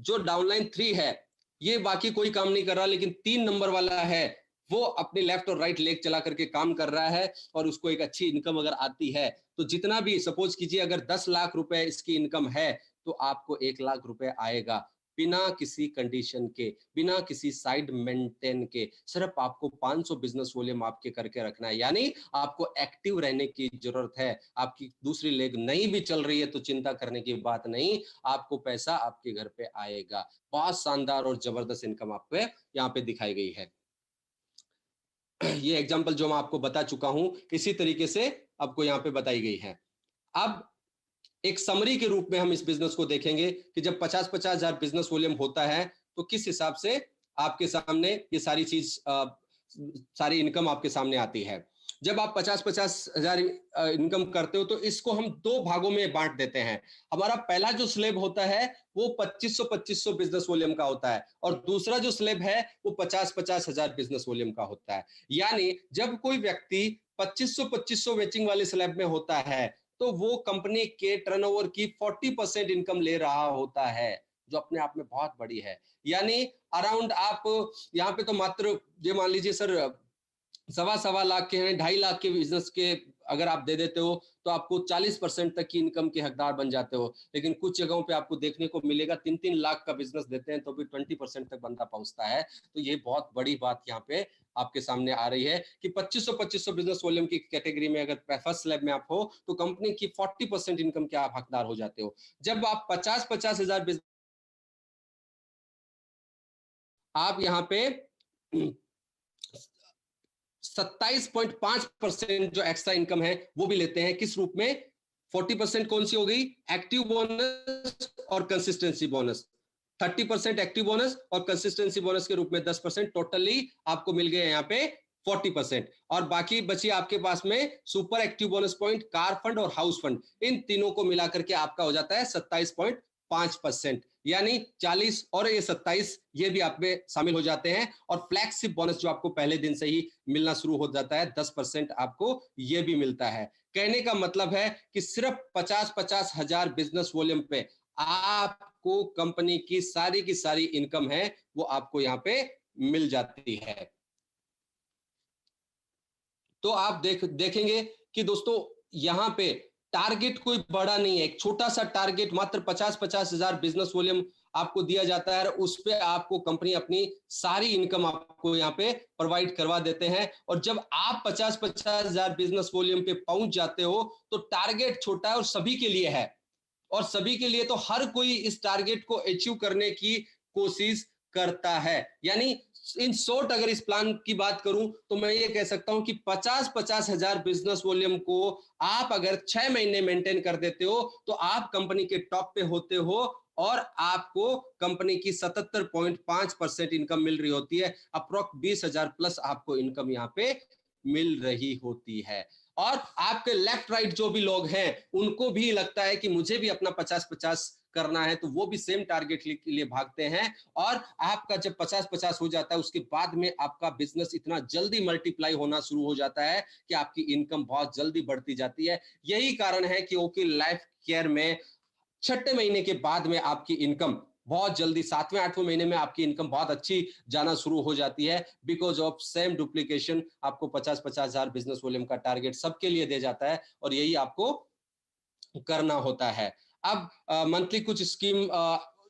जो डाउनलाइन 3 है ये बाकी कोई काम नहीं कर रहा, लेकिन 3 नंबर वाला है वो अपने लेफ्ट और राइट लेग चला करके काम कर रहा है और उसको एक अच्छी इनकम अगर आती है तो जितना भी सपोज कीजिए अगर 10 लाख रुपए इसकी इनकम है तो आपको 1 लाख रुपए आएगा, बिना किसी कंडीशन के, बिना किसी साइड मेंटेन के। सिर्फ आपको 500 बिजनेस वॉल्यूम आपके करके रखना है, यानी आपको एक्टिव रहने की जरूरत है। आपकी दूसरी लेग नहीं भी चल रही है तो चिंता करने की बात नहीं, आपको पैसा आपके घर पे आएगा। बहुत शानदार और जबरदस्त इनकम आपको यहाँ पे दिखाई गई है। ये एग्जांपल जो मैं आपको बता चुका हूं इसी तरीके से आपको यहाँ पे बताई गई है। अब एक समरी के रूप में हम इस बिजनेस को देखेंगे कि जब 50-50 हजार बिजनेस वॉल्यूम होता है तो किस हिसाब से आपके सामने ये सारी चीज सारी इनकम आपके सामने आती है। जब आप 50-50 हजार इनकम करते हो तो इसको हम 2 भागों में बांट देते हैं। हमारा पहला जो स्लैब होता है वो 2500 बिजनेस वॉल्यूम का होता है और दूसरा जो स्लैब है वो 50-50 हजार बिजनेस वॉल्यूम का होता है। यानी जब कोई व्यक्ति 2500 वेचिंग वाले स्लैब में होता है तो वो कंपनी के टर्नओवर की 40% इनकम ले रहा होता है, जो अपने आप में बहुत बड़ी है। यानी अराउंड आप यहाँ पे तो मात्र ये मान लीजिए सर 1.25 लाख के हैं, 2.5 लाख के बिजनेस के अगर आप दे देते हो तो आपको 40% तक की इनकम के हकदार बन जाते हो। लेकिन कुछ जगहों पे आपको देखने को मिलेगा 3-3 लाख का बिजनेस देते हैं तो भी 20% तक बंदा पहुंचता है। तो ये बहुत बड़ी बात यहाँ पे आपके सामने आ रही है कि 2500 बिजनेस वॉल्यूम की कैटेगरी में अगर फर्स्ट स्लैब में आप हो तो कंपनी की 40% इनकम के आप हकदार हो जाते हो। जब आप 50-50 हजार आप यहाँ पे 27.5% जो एक्स्ट्रा इनकम है वो भी लेते हैं। किस रूप में? 40% कौन सी हो गई? एक्टिव बोनस और कंसिस्टेंसी बोनस। 30% एक्टिव बोनस और कंसिस्टेंसी बोनस के रूप में 10%, टोटली आपको मिल गए यहाँ पे 40%। और बाकी बची आपके पास में super active bonus point, car fund और हाउस फंड, इन तीनों को मिलाकर के आपका हो जाता है 27.5%। यानी 40 और ये 27 ये भी आप में शामिल हो जाते हैं। और फ्लैगशिप बोनस जो आपको पहले दिन से ही मिलना शुरू हो जाता है, 10% आपको ये भी मिलता है। कहने का मतलब है कि सिर्फ 50-50 हजार बिजनेस वॉल्यूम पे आपको कंपनी की सारी इनकम है वो आपको यहाँ पे मिल जाती है। तो आप देखेंगे कि दोस्तों यहाँ पे टारगेट कोई बड़ा नहीं है, एक छोटा सा टारगेट, मात्र 50-50 हजार बिजनेस वॉल्यूम आपको दिया जाता है, उस पे आपको कंपनी अपनी सारी इनकम आपको यहाँ पे प्रोवाइड करवा देते हैं। और जब आप 50-50 हजार बिजनेस वॉल्यूम पे पहुंच जाते हो तो टारगेट छोटा है और सभी के लिए है, और सभी के लिए, तो हर कोई इस टारगेट को अचीव करने की कोशिश करता है। यानी इन शॉर्ट अगर इस प्लान की बात करूं तो मैं ये कह सकता हूं कि 50-50 हजार बिजनेस वॉल्यूम को आप अगर 6 महीने मेंटेन कर देते हो तो आप कंपनी के टॉप पे होते हो, और आपको कंपनी की 77.5% इनकम मिल रही होती है। अप्रोक्स 20,000 प्लस आपको इनकम यहाँ पे मिल रही होती है। और आपके लेफ्ट राइट जो भी लोग हैं उनको भी लगता है कि मुझे भी अपना 50-50 करना है, तो वो भी सेम टारगेट के लिए भागते हैं। और आपका जब 50-50 हो जाता है उसके बाद में आपका बिजनेस इतना जल्दी मल्टीप्लाई होना शुरू हो जाता है कि आपकी इनकम बहुत जल्दी बढ़ती जाती है। यही कारण है कि ओके लाइफ केयर में छठे महीने के बाद में आपकी इनकम बहुत जल्दी, 7वें 8वें महीने में आपकी इनकम बहुत अच्छी जाना शुरू हो जाती है, बिकॉज ऑफ सेम डुप्लीकेशन। आपको 50-50 हजार बिजनेस वॉल्यूम का टारगेट सबके लिए दे जाता है और यही आपको करना होता है। अब मंथली कुछ स्कीम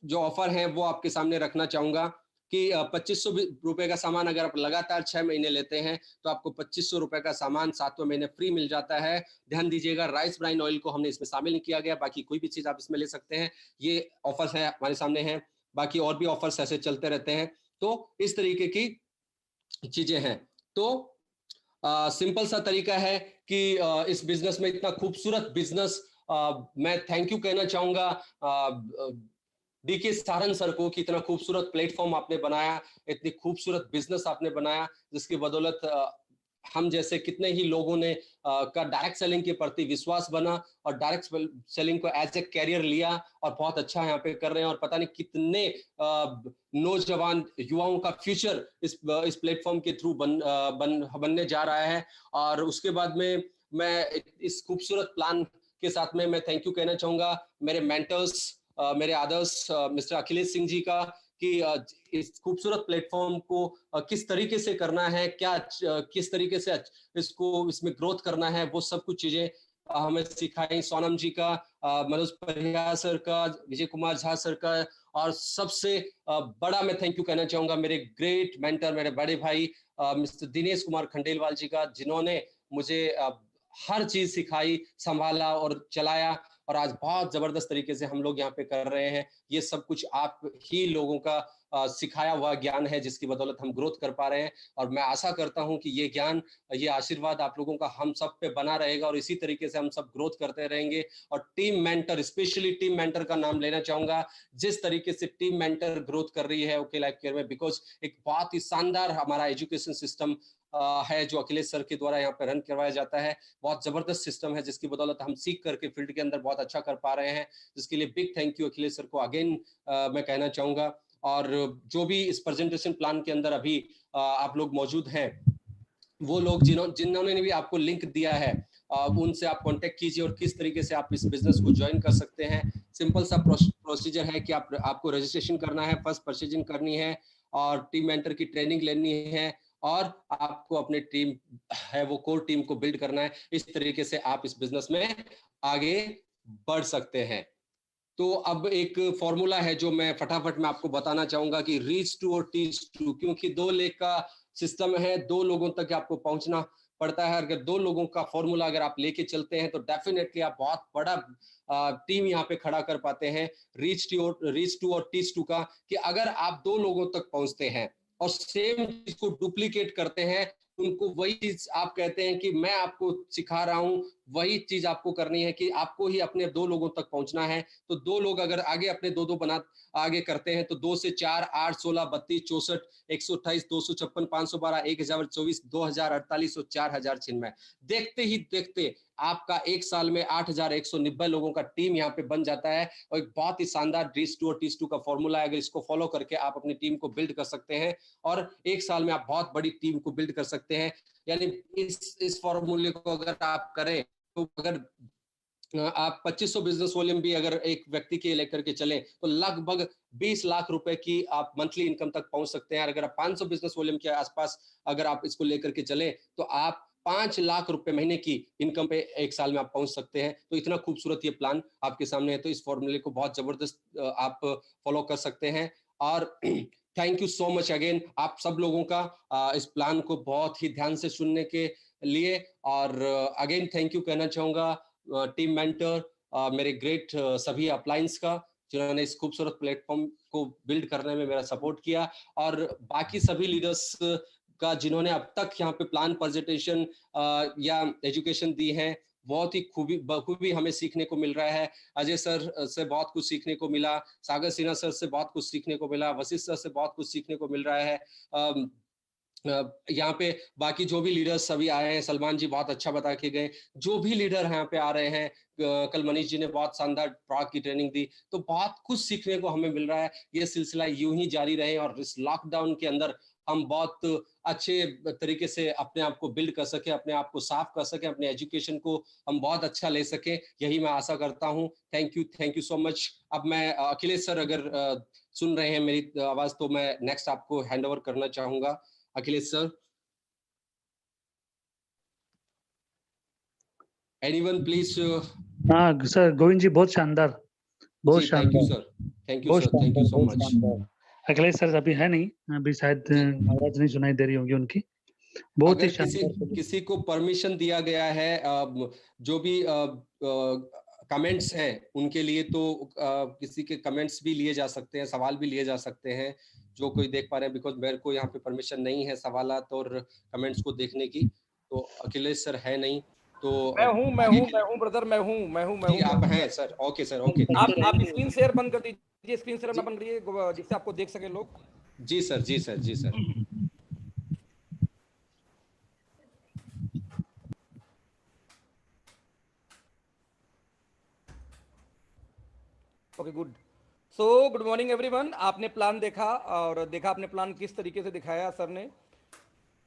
जो ऑफर है वो आपके सामने रखना चाहूंगा कि 2500 रुपए का सामान अगर आप लगातार 6 महीने लेते हैं तो आपको 2500 रुपए का सामान 7वें महीने फ्री मिल जाता है। ध्यान दीजिएगा, राइस ब्राइन ऑयल को हमने इसमें शामिल नहीं किया गया, बाकी कोई भी चीज आप इसमें ले सकते हैं। ये ऑफर्स है हमारे सामने है, बाकी और भी ऑफर्स ऐसे चलते रहते हैं। तो इस तरीके की चीजें हैं। तो सिंपल सा तरीका है कि इस बिजनेस में इतना खूबसूरत बिजनेस, मैं थैंक यू कहना चाहूंगा डीके सारंग सर को कि इतना खूबसूरत प्लेटफॉर्म आपने बनाया, इतनी खूबसूरत बिजनेस आपने बनाया, जिसकी बदौलत हम जैसे कितने ही लोगों ने का डायरेक्ट सेलिंग के प्रति विश्वास बना और डायरेक्ट सेलिंग को एज ए कैरियर लिया और बहुत अच्छा यहाँ पे कर रहे हैं। और पता नहीं कितने नौजवान युवाओं का फ्यूचर इस प्लेटफॉर्म के थ्रू बनने जा रहा है। और उसके बाद में मैं इस खूबसूरत प्लान के साथ में मैं थैंक यू कहना चाहूंगा मेरे मेंटर्स, मेरे आदर्श मिस्टर अखिलेश सिंह जी का, कि इस खूबसूरत प्लेटफॉर्म को किस तरीके से करना है, क्या किस तरीके से इसको इसमें ग्रोथ करना है, वो सब कुछ चीजें हमें सिखाई। सोनम जी का, मनोज परिहार सर का, विजय कुमार झा सर का, और सबसे बड़ा मैं थैंक यू कहना चाहूंगा मेरे ग्रेट मेंटर, मेरे बड़े भाई मिस्टर दिनेश कुमार खंडेलवाल जी का, जिन्होंने मुझे हर चीज सिखाई, संभाला और चलाया। और आज बहुत जबरदस्त तरीके से हम लोग यहाँ पे कर रहे हैं। ये सब कुछ आप ही लोगों का सिखाया हुआ ज्ञान है, जिसकी बदौलत हम ग्रोथ कर पा रहे हैं। और मैं आशा करता हूं कि ये ज्ञान, ये आशीर्वाद आप लोगों का हम सब पे बना रहेगा और इसी तरीके से हम सब ग्रोथ करते रहेंगे। और team mentor, specially team mentor का नाम लेना चाहूंगा। जिस तरीके से टीम मेंटर ग्रोथ कर रही है ओके लाइफ केयर में, बिकॉज एक बहुत ही शानदार हमारा एजुकेशन सिस्टम है जो अखिलेश सर के द्वारा यहाँ पे रन करवाया जाता है। बहुत जबरदस्त सिस्टम है जिसकी बदौलत हम सीख करके फील्ड के अंदर बहुत अच्छा कर पा रहे हैं, जिसके लिए big thank you Akhilesh sir को अगेन मैं कहना चाहूंगा। और जो भी इस प्रेजेंटेशन प्लान के अंदर अभी आप लोग मौजूद हैं, वो लोग जिन्होंने भी आपको लिंक दिया है, उनसे आप कांटेक्ट कीजिए और किस तरीके से आप इस बिजनेस को ज्वाइन कर सकते हैं। सिंपल सा प्रोसीजर है कि आपको रजिस्ट्रेशन करना है, फर्स्ट परचेजिंग करनी है और टीम मेंटर की ट्रेनिंग लेनी है, और आपको अपने टीम है वो कोर टीम को बिल्ड करना है। इस तरीके से आप इस बिजनेस में आगे बढ़ सकते हैं। तो अब एक फॉर्मूला है जो मैं फटाफट में आपको बताना चाहूंगा कि रीच टू और टीच टू, क्योंकि 2 लेग का सिस्टम है, 2 लोगों तक आपको पहुंचना पड़ता है। अगर 2 लोगों का फॉर्मूला अगर आप लेके चलते हैं तो डेफिनेटली आप बहुत बड़ा टीम यहाँ पे खड़ा कर पाते हैं। रीच टू और टीच टू का, कि अगर आप 2 लोगों तक पहुंचते हैं और सेम चीज को डुप्लीकेट करते हैं, उनको वही चीज आप कहते हैं कि मैं आपको सिखा रहा हूं, वही चीज आपको करनी है कि आपको ही अपने 2 लोगों तक पहुंचना है। तो 2 लोग अगर आगे अपने 2-2 बना आगे करते हैं तो 2 से 4, 8, 16, 32, 64, 128, 256, 512, 1024, 2048 और 4096। देखते ही देखते आपका एक साल में 8190 लोगों का टीम यहाँ पे बन जाता है। और एक बहुत ही शानदार रीच टू और टीच टू का फॉर्मूला है, अगर इसको फॉलो करके आप अपनी टीम को बिल्ड कर सकते हैं और एक साल में आप बहुत बड़ी टीम को बिल्ड कर सकते हैं। यानी इस फॉर्मूले को अगर आप करें तो अगर आप 2500 बिजनेस वॉल्यूम भी अगर एक व्यक्ति के लेकर के चले तो लगभग 20 लाख रुपए की आप मंथली इनकम तक पहुंच सकते हैं। अगर आप 500 बिजनेस वॉल्यूम के आसपास अगर आप इसको लेकर के चले तो आप 5 लाख रुपए महीने की इनकम पे एक साल में आप पहुंच सकते हैं। तो इतना खूबसूरत ये प्लान आपके सामने है, तो इस फॉर्मूले को बहुत जबरदस्त आप फॉलो कर सकते हैं। और thank you so much again आप सब लोगों का इस प्लान को बहुत ही ध्यान से सुनने के लिए। और अगेन थैंक यू कहना चाहूंगा टीम मेंटर, मेरे ग्रेट सभी अपलाइंस का, जिन्होंने इस खूबसूरत प्लेटफॉर्म को बिल्ड करने में मेरा सपोर्ट किया, और बाकी सभी लीडर्स का जिन्होंने अब तक यहाँ पे प्लान प्रेजेंटेशन या एजुकेशन दी है। बहुत ही बखूबी हमें सीखने को मिल रहा है। अजय सर से बहुत कुछ सीखने को मिला, सागर सिन्हा सर से बहुत कुछ सीखने को मिला, वशिष्ठ सर से बहुत कुछ सीखने को मिल रहा है। यहाँ पे बाकी जो भी लीडर्स सभी आए हैं, सलमान जी बहुत अच्छा बता के गए, जो भी लीडर यहाँ पे आ रहे हैं, कल मनीष जी ने बहुत शानदार प्रॉक की ट्रेनिंग दी, तो बहुत कुछ सीखने को हमें मिल रहा है। ये सिलसिला यूं ही जारी रहे और इस लॉकडाउन के अंदर हम बहुत अच्छे तरीके से अपने आप को बिल्ड कर सके, अपने आप को साफ कर सके, अपने एजुकेशन को हम बहुत अच्छा ले सके, यही मैं आशा करता हूँ। Thank you so much. अब मैं अखिलेश सर अगर सुन रहे हैं मेरी आवाज, तो मैं नेक्स्ट आपको हैंड ओवर करना चाहूंगा। Akhilesh sir, anyone please. हाँ सर, गोविंद जी बहुत शानदार, बहुत जी थैंक यू शानदार, सर, थैंक यू बहुत सर, थैंक यू शानदार, सो बहुत मच। शानदार। अखिलेश सर अभी है नहीं, अभी शायद जी, आवाज नहीं सुनाई दे रही होगी उनकी। बहुत ही अगर किसी शानदार। किसी को परमिशन दिया गया है जो भी कमेंट्स हैं उनके लिए, तो किसी के कमेंट्स भी लिए जा सकते हैं, सवाल भी लिए जा सकते हैं, जो कोई देख पा रहे हैं, बिकॉज मेरे को यहाँ पे परमिशन नहीं है सवालात और कमेंट्स को देखने की। तो अखिलेश सर है नहीं, तो मैं हूँ ब्रदर, मैं जी हूँ। आप हैं सर। ओके सर, ओके, आप स्क्रीन शेयर बंद कर दीजिए, स्क्रीन शेयर अपना बंद करिए, जिससे आपको देख सके लोग। जी सर, जी सर, जी sir. Okay good. So good morning everyone. आपने प्लान देखा और देखा आपने प्लान किस तरीके से दिखाया सर ने।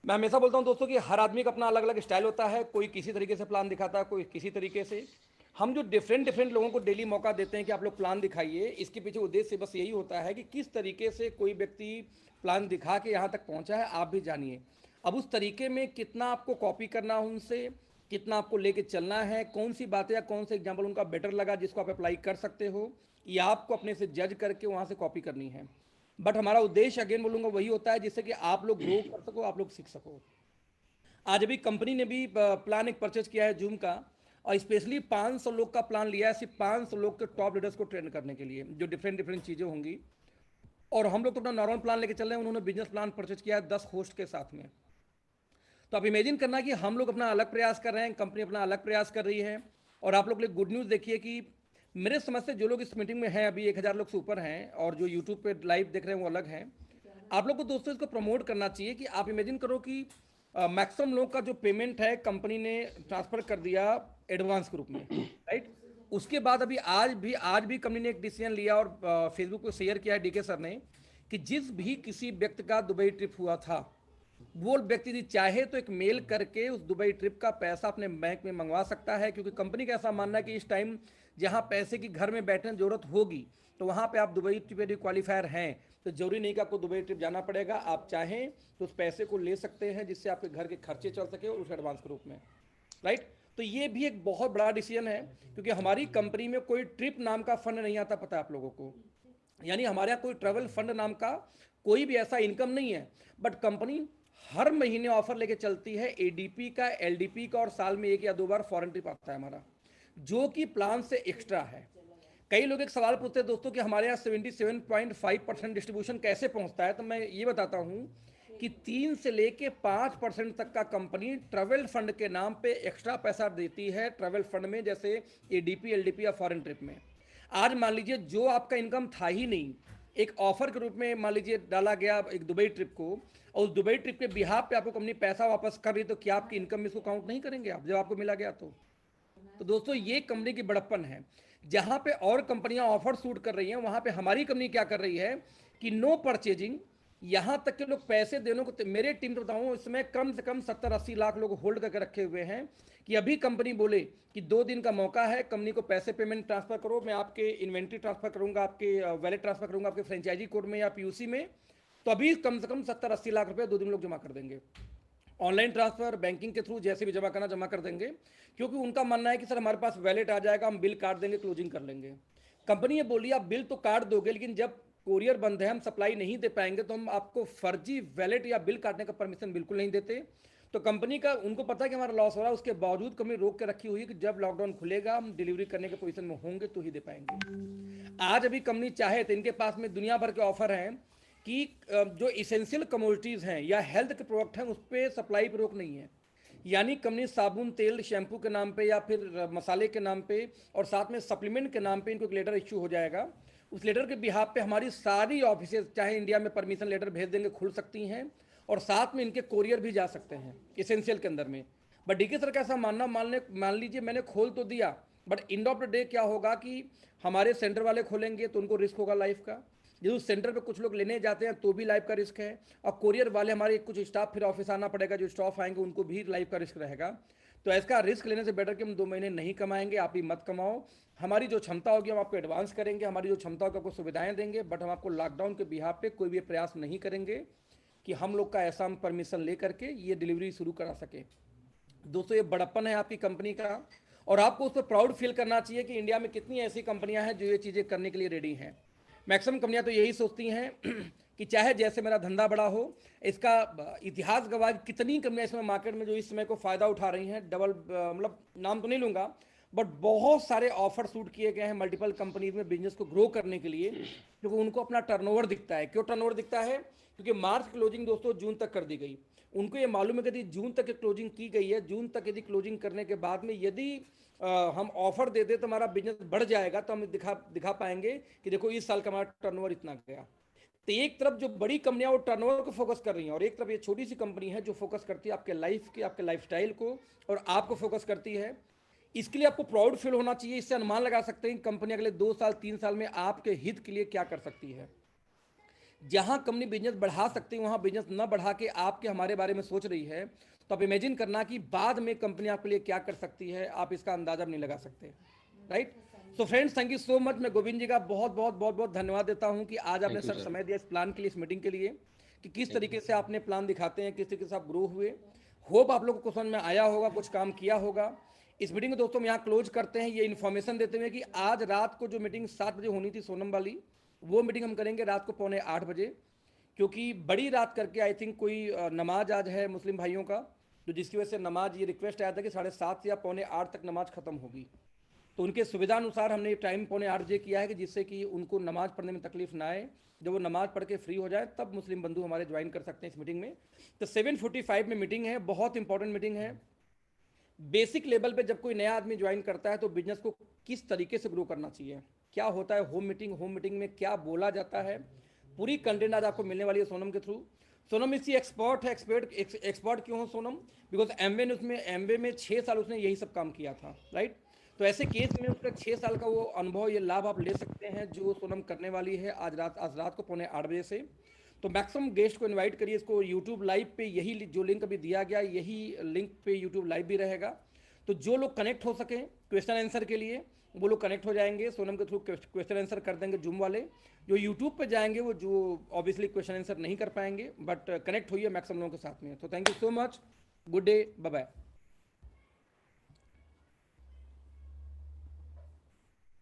मैं हमेशा बोलता हूं दोस्तों कि हर आदमी का अपना अलग अलग स्टाइल होता है, कोई किसी तरीके से प्लान दिखाता है, कोई किसी तरीके से। हम जो डिफरेंट लोगों को डेली मौका देते हैं कि आप लोग प्लान दिखाइए, इसके पीछे उद्देश्य बस यही होता है कि किस तरीके से कोई व्यक्ति प्लान दिखा के यहाँ तक पहुँचा है, आप भी जानिए। अब उस तरीके में कितना आपको कॉपी करना है उनसे, कितना आपको लेके चलना है, कौन सी बातें या कौन से एग्जाम्पल उनका बेटर लगा जिसको आप अप्लाई कर सकते हो, ये आपको अपने से जज करके वहाँ से कॉपी करनी है। बट हमारा उद्देश्य अगेन बोलूँगा वही होता है जिससे कि आप लोग ग्रो कर सको, आप लोग सीख सको। आज अभी कंपनी ने भी प्लान एक परचेज किया है जूम का, और स्पेशली 500 लोग का प्लान लिया है, सिर्फ 500 लोग के टॉप लीडर्स को ट्रेन करने के लिए, जो डिफरेंट चीज़ें होंगी। और हम लोग तो अपना नॉर्मल प्लान लेके चल रहे हैं, उन्होंने बिजनेस प्लान परचेज किया है 10 होस्ट के साथ में। तो आप इमेजिन करना कि हम लोग अपना अलग प्रयास कर रहे हैं, कंपनी अपना अलग प्रयास कर रही है। और आप लोग के लिए गुड न्यूज़ देखिए कि मेरे समझ से जो लोग इस मीटिंग में हैं अभी 1000 लोग से ऊपर हैं, और जो यूट्यूब पे लाइव देख रहे हैं वो अलग हैं। आप लोग को दोस्तों इसको प्रमोट करना चाहिए कि आप इमेजिन करो कि मैक्सिमम लोग का जो पेमेंट है कंपनी ने ट्रांसफर कर दिया एडवांस के रूप में, राइट। उसके बाद अभी आज भी कंपनी ने एक डिसीजन लिया और फेसबुक पे शेयर किया है डीके सर ने, कि जिस भी किसी व्यक्ति का दुबई ट्रिप हुआ था, वो व्यक्ति यदि चाहे तो एक मेल करके उस दुबई ट्रिप का पैसा अपने बैंक में मंगवा सकता है। क्योंकि कंपनी का ऐसा मानना है कि इस टाइम जहां पैसे की घर में बैठने की जरूरत होगी, तो वहां पे आप दुबई ट्रिप यदि क्वालिफायर हैं तो जरूरी नहीं कि आपको दुबई ट्रिप जाना पड़ेगा। आप चाहें तो उस पैसे को ले सकते हैं जिससे आपके घर के खर्चे चल सके उस एडवांस के रूप में, राइट। तो ये भी एक बहुत बड़ा डिसीजन है, क्योंकि हमारी कंपनी में कोई ट्रिप नाम का फंड नहीं आता, पता है आप लोगों को। यानी हमारे यहाँ कोई ट्रैवल फंड नाम का कोई भी ऐसा इनकम नहीं है। बट कंपनी हर महीने ऑफर लेके चलती है एडीपी का, एलडीपी का, और साल में 1 या 2 बार फॉरेन ट्रिप आता है हमारा, जो कि प्लान से एक्स्ट्रा है। कई लोग एक सवाल पूछते हैं दोस्तों कि हमारे यहाँ 77.5% डिस्ट्रीब्यूशन कैसे पहुंचता है। तो मैं ये बताता हूं कि 3 से लेके 5% तक का कंपनी ट्रैवल फंड के नाम पे एक्स्ट्रा पैसा देती है ट्रैवल फंड में, जैसे एडीपी, एलडीपी या फॉरेन ट्रिप में। आज मान लीजिए जो आपका इनकम था ही नहीं, एक ऑफर के रूप में मान लीजिए डाला गया एक दुबई ट्रिप को, और उस दुबई ट्रिप के बिहाफ पे आपको कंपनी पैसा वापस कर रही, तो क्या आपकी इनकम में इसको काउंट नहीं करेंगे आप, जब आपको मिला गया तो दोस्तों ये कंपनी की बड़प्पन है। जहां पे और कंपनियां ऑफर शूट कर रही हैं, वहां पे हमारी कंपनी क्या कर रही है कि नो परचेजिंग, यहां तक के लोग पैसे देने को, मेरे टीम तो बताऊं इसमें कम से कम 70-80 लाख लोग होल्ड करके रखे हुए हैं कि अभी कंपनी बोले कि 2 दिन का मौका है, कंपनी को पैसे पेमेंट ट्रांसफर करो, मैं आपके इन्वेंट्री ट्रांसफर करूंगा, आपके वैलेट ट्रांसफर करूंगा, आपके फ्रेंचाइजी कोड में या पीयूसी में। तो अभी कम से कम 70-80 लाख रुपए 2 दिन लोग जमा कर देंगे। ऑनलाइन ट्रांसफर, बैंकिंग के थ्रू जैसे भी जमा करना जमा कर देंगे, क्योंकि उनका मानना है कि सर हमारे पास वैलेट आ जाएगा, हम बिल काट देंगे, क्लोजिंग कर लेंगे। कंपनी ये बोली आप बिल तो काट दोगे, लेकिन जब कोरियर बंद है, हम सप्लाई नहीं दे पाएंगे, तो हम आपको फर्जी वैलेट या बिल काटने का परमिशन बिल्कुल नहीं देते। तो कंपनी का उनको पता है कि हमारा लॉस हो रहा है, उसके बावजूद कंपनी रोक के रखी हुई है कि जब लॉकडाउन खुलेगा हम डिलीवरी करने के पोजीशन में होंगे तो ही दे पाएंगे। आज अभी कंपनी चाहे तो इनके पास में दुनिया भर के ऑफर हैं कि जो इसेंशियल कमोडिटीज़ हैं या हेल्थ के प्रोडक्ट हैं उस पर सप्लाई पर रोक नहीं है। यानी कंपनी साबुन, तेल, शैम्पू के नाम पे या फिर मसाले के नाम पे और साथ में सप्लीमेंट के नाम पे इनको एक लेटर इश्यू हो जाएगा। उस लेटर के बिहाफ पे हमारी सारी ऑफिसेज चाहे इंडिया में परमिशन लेटर भेज देंगे, खुल सकती हैं, और साथ में इनके कोरियर भी जा सकते हैं इसेंशियल के अंदर में। बट डीके सर का ऐसा मानना, मान लीजिए मैंने खोल तो दिया, but end of the day क्या होगा कि हमारे सेंटर वाले खोलेंगे तो उनको रिस्क होगा लाइफ का, जो सेंटर पे कुछ लोग लेने जाते हैं तो भी लाइफ का रिस्क है, और कोरियर वाले हमारे कुछ स्टाफ फिर ऑफिस आना पड़ेगा, जो स्टाफ आएंगे उनको भी लाइफ का रिस्क रहेगा। तो इसका रिस्क लेने से बेटर कि हम 2 महीने नहीं कमाएंगे, आप भी मत कमाओ। हमारी जो क्षमता होगी हम आपको एडवांस करेंगे, हमारी जो क्षमता होगी आपको सुविधाएं देंगे, बट हम आपको लॉकडाउन के बिहाफ पे कोई भी प्रयास नहीं करेंगे कि हम लोग का ऐसा हम परमिशन ले करके ये डिलीवरी शुरू करा सके। दोस्तों ये बड़प्पन है आपकी कंपनी का, और आपको उस पर प्राउड फील करना चाहिए कि इंडिया में कितनी ऐसी कंपनियां हैं जो ये चीज़ें करने के लिए रेडी हैं। मैक्सिमम कंपनियां तो यही सोचती हैं कि चाहे जैसे मेरा धंधा बड़ा हो, इसका इतिहास गवाह कितनी कंपनियां इसमें मार्केट में जो इस समय को फ़ायदा उठा रही हैं, डबल मतलब नाम तो नहीं लूँगा, बट बहुत सारे ऑफर शूट किए गए हैं मल्टीपल कंपनीज में बिजनेस को ग्रो करने के लिए, क्योंकि उनको अपना टर्नओवर दिखता है। क्यों टर्नओवर दिखता है? क्योंकि मार्च क्लोजिंग दोस्तों जून तक कर दी गई। उनको ये मालूम है कि यदि जून तक क्लोजिंग की गई है, जून तक यदि क्लोजिंग करने के बाद में यदि हम ऑफर दे दे तो हमारा बिजनेस बढ़ जाएगा, तो हम दिखा पाएंगे कि देखो इस साल का हमारा टर्नओवर इतना गया। तो एक तरफ जो बड़ी कंपनियां वो टर्नओवर को फोकस कर रही हैं, और एक तरफ ये छोटी सी कंपनी है जो फोकस करती है आपके लाइफ के, आपके लाइफस्टाइल को, और आपको फोकस करती है। इसके लिए आपको प्राउड फील होना चाहिए। इससे अनुमान लगा सकते हैं कंपनी अगले 2 साल 3 साल में आपके हित के लिए क्या कर सकती है। जहां कंपनी बिजनेस बढ़ा सकती है वहां बिजनेस न बढ़ा के आपके हमारे बारे में सोच रही है, तो आप इमेजिन करना कि बाद में कंपनी आपके लिए क्या कर सकती है, आप इसका अंदाजा भी नहीं लगा सकते। Right. So friends, thank you so much. मैं गोविंद जी का बहुत बहुत बहुत बहुत धन्यवाद देता हूं कि आज आपने सर समय दिया इस प्लान के लिए, इस मीटिंग के लिए, कि किस तरीके से आपने प्लान दिखाते हैं, किस तरीके से आप ग्रो हुए। होप आप लोगों को समझ में आया होगा, कुछ काम किया होगा। इस मीटिंग को दोस्तों हम यहाँ क्लोज करते हैं ये इन्फॉर्मेशन देते हुए कि आज रात को जो मीटिंग 7 बजे होनी थी सोनम वाली, वो मीटिंग हम करेंगे रात को 7:45 बजे, क्योंकि बड़ी रात करके आई थिंक कोई नमाज आज है मुस्लिम भाइयों का, तो जिसकी वजह से नमाज ये रिक्वेस्ट आया था कि 7:30 या 7:45 तक नमाज खत्म होगी। तो उनके सुविधा अनुसार हमने टाइम 7:45 बजे किया है कि जिससे कि उनको नमाज पढ़ने में तकलीफ ना आए। जब वो नमाज पढ़ के फ्री हो जाए तब मुस्लिम बंधु हमारे ज्वाइन कर सकते हैं इस मीटिंग में। तो 7:45 में मीटिंग है, बहुत इंपॉर्टेंट मीटिंग है। बेसिक लेवल पे जब कोई नया आदमी ज्वाइन करता है तो बिजनेस को किस तरीके से ग्रो करना चाहिए, क्या होता है होम मीटिंग में क्या बोला जाता है, पूरी कंटेंट आज आपको मिलने वाली है सोनम के थ्रू। सोनम इसकी एक्सपर्ट है। एक्सपर्ट क्यों हो सोनम? बिकॉज एमवे में 6 साल उसने यही सब काम किया था। राइट। तो ऐसे केस में उसका 6 साल का वो अनुभव, ये लाभ आप ले सकते हैं जो सोनम करने वाली है आज रात को 7:45 बजे से। तो मैक्सिमम गेस्ट को इनवाइट करिए। इसको यूट्यूब लाइव पे यही जो लिंक अभी दिया गया, यही लिंक पे यूट्यूब लाइव भी रहेगा। तो जो लोग कनेक्ट हो सकें क्वेश्चन आंसर के लिए, वो लोग कनेक्ट हो जाएंगे, सोनम के थ्रू क्वेश्चन आंसर कर देंगे जूम वाले। जो यूट्यूब पे जाएंगे वो जो ऑब्वियसली क्वेश्चन आंसर नहीं कर पाएंगे, बट कनेक्ट होइए मैक्सिमम लोगों के साथ में। तो thank you so much, good day, bye bye.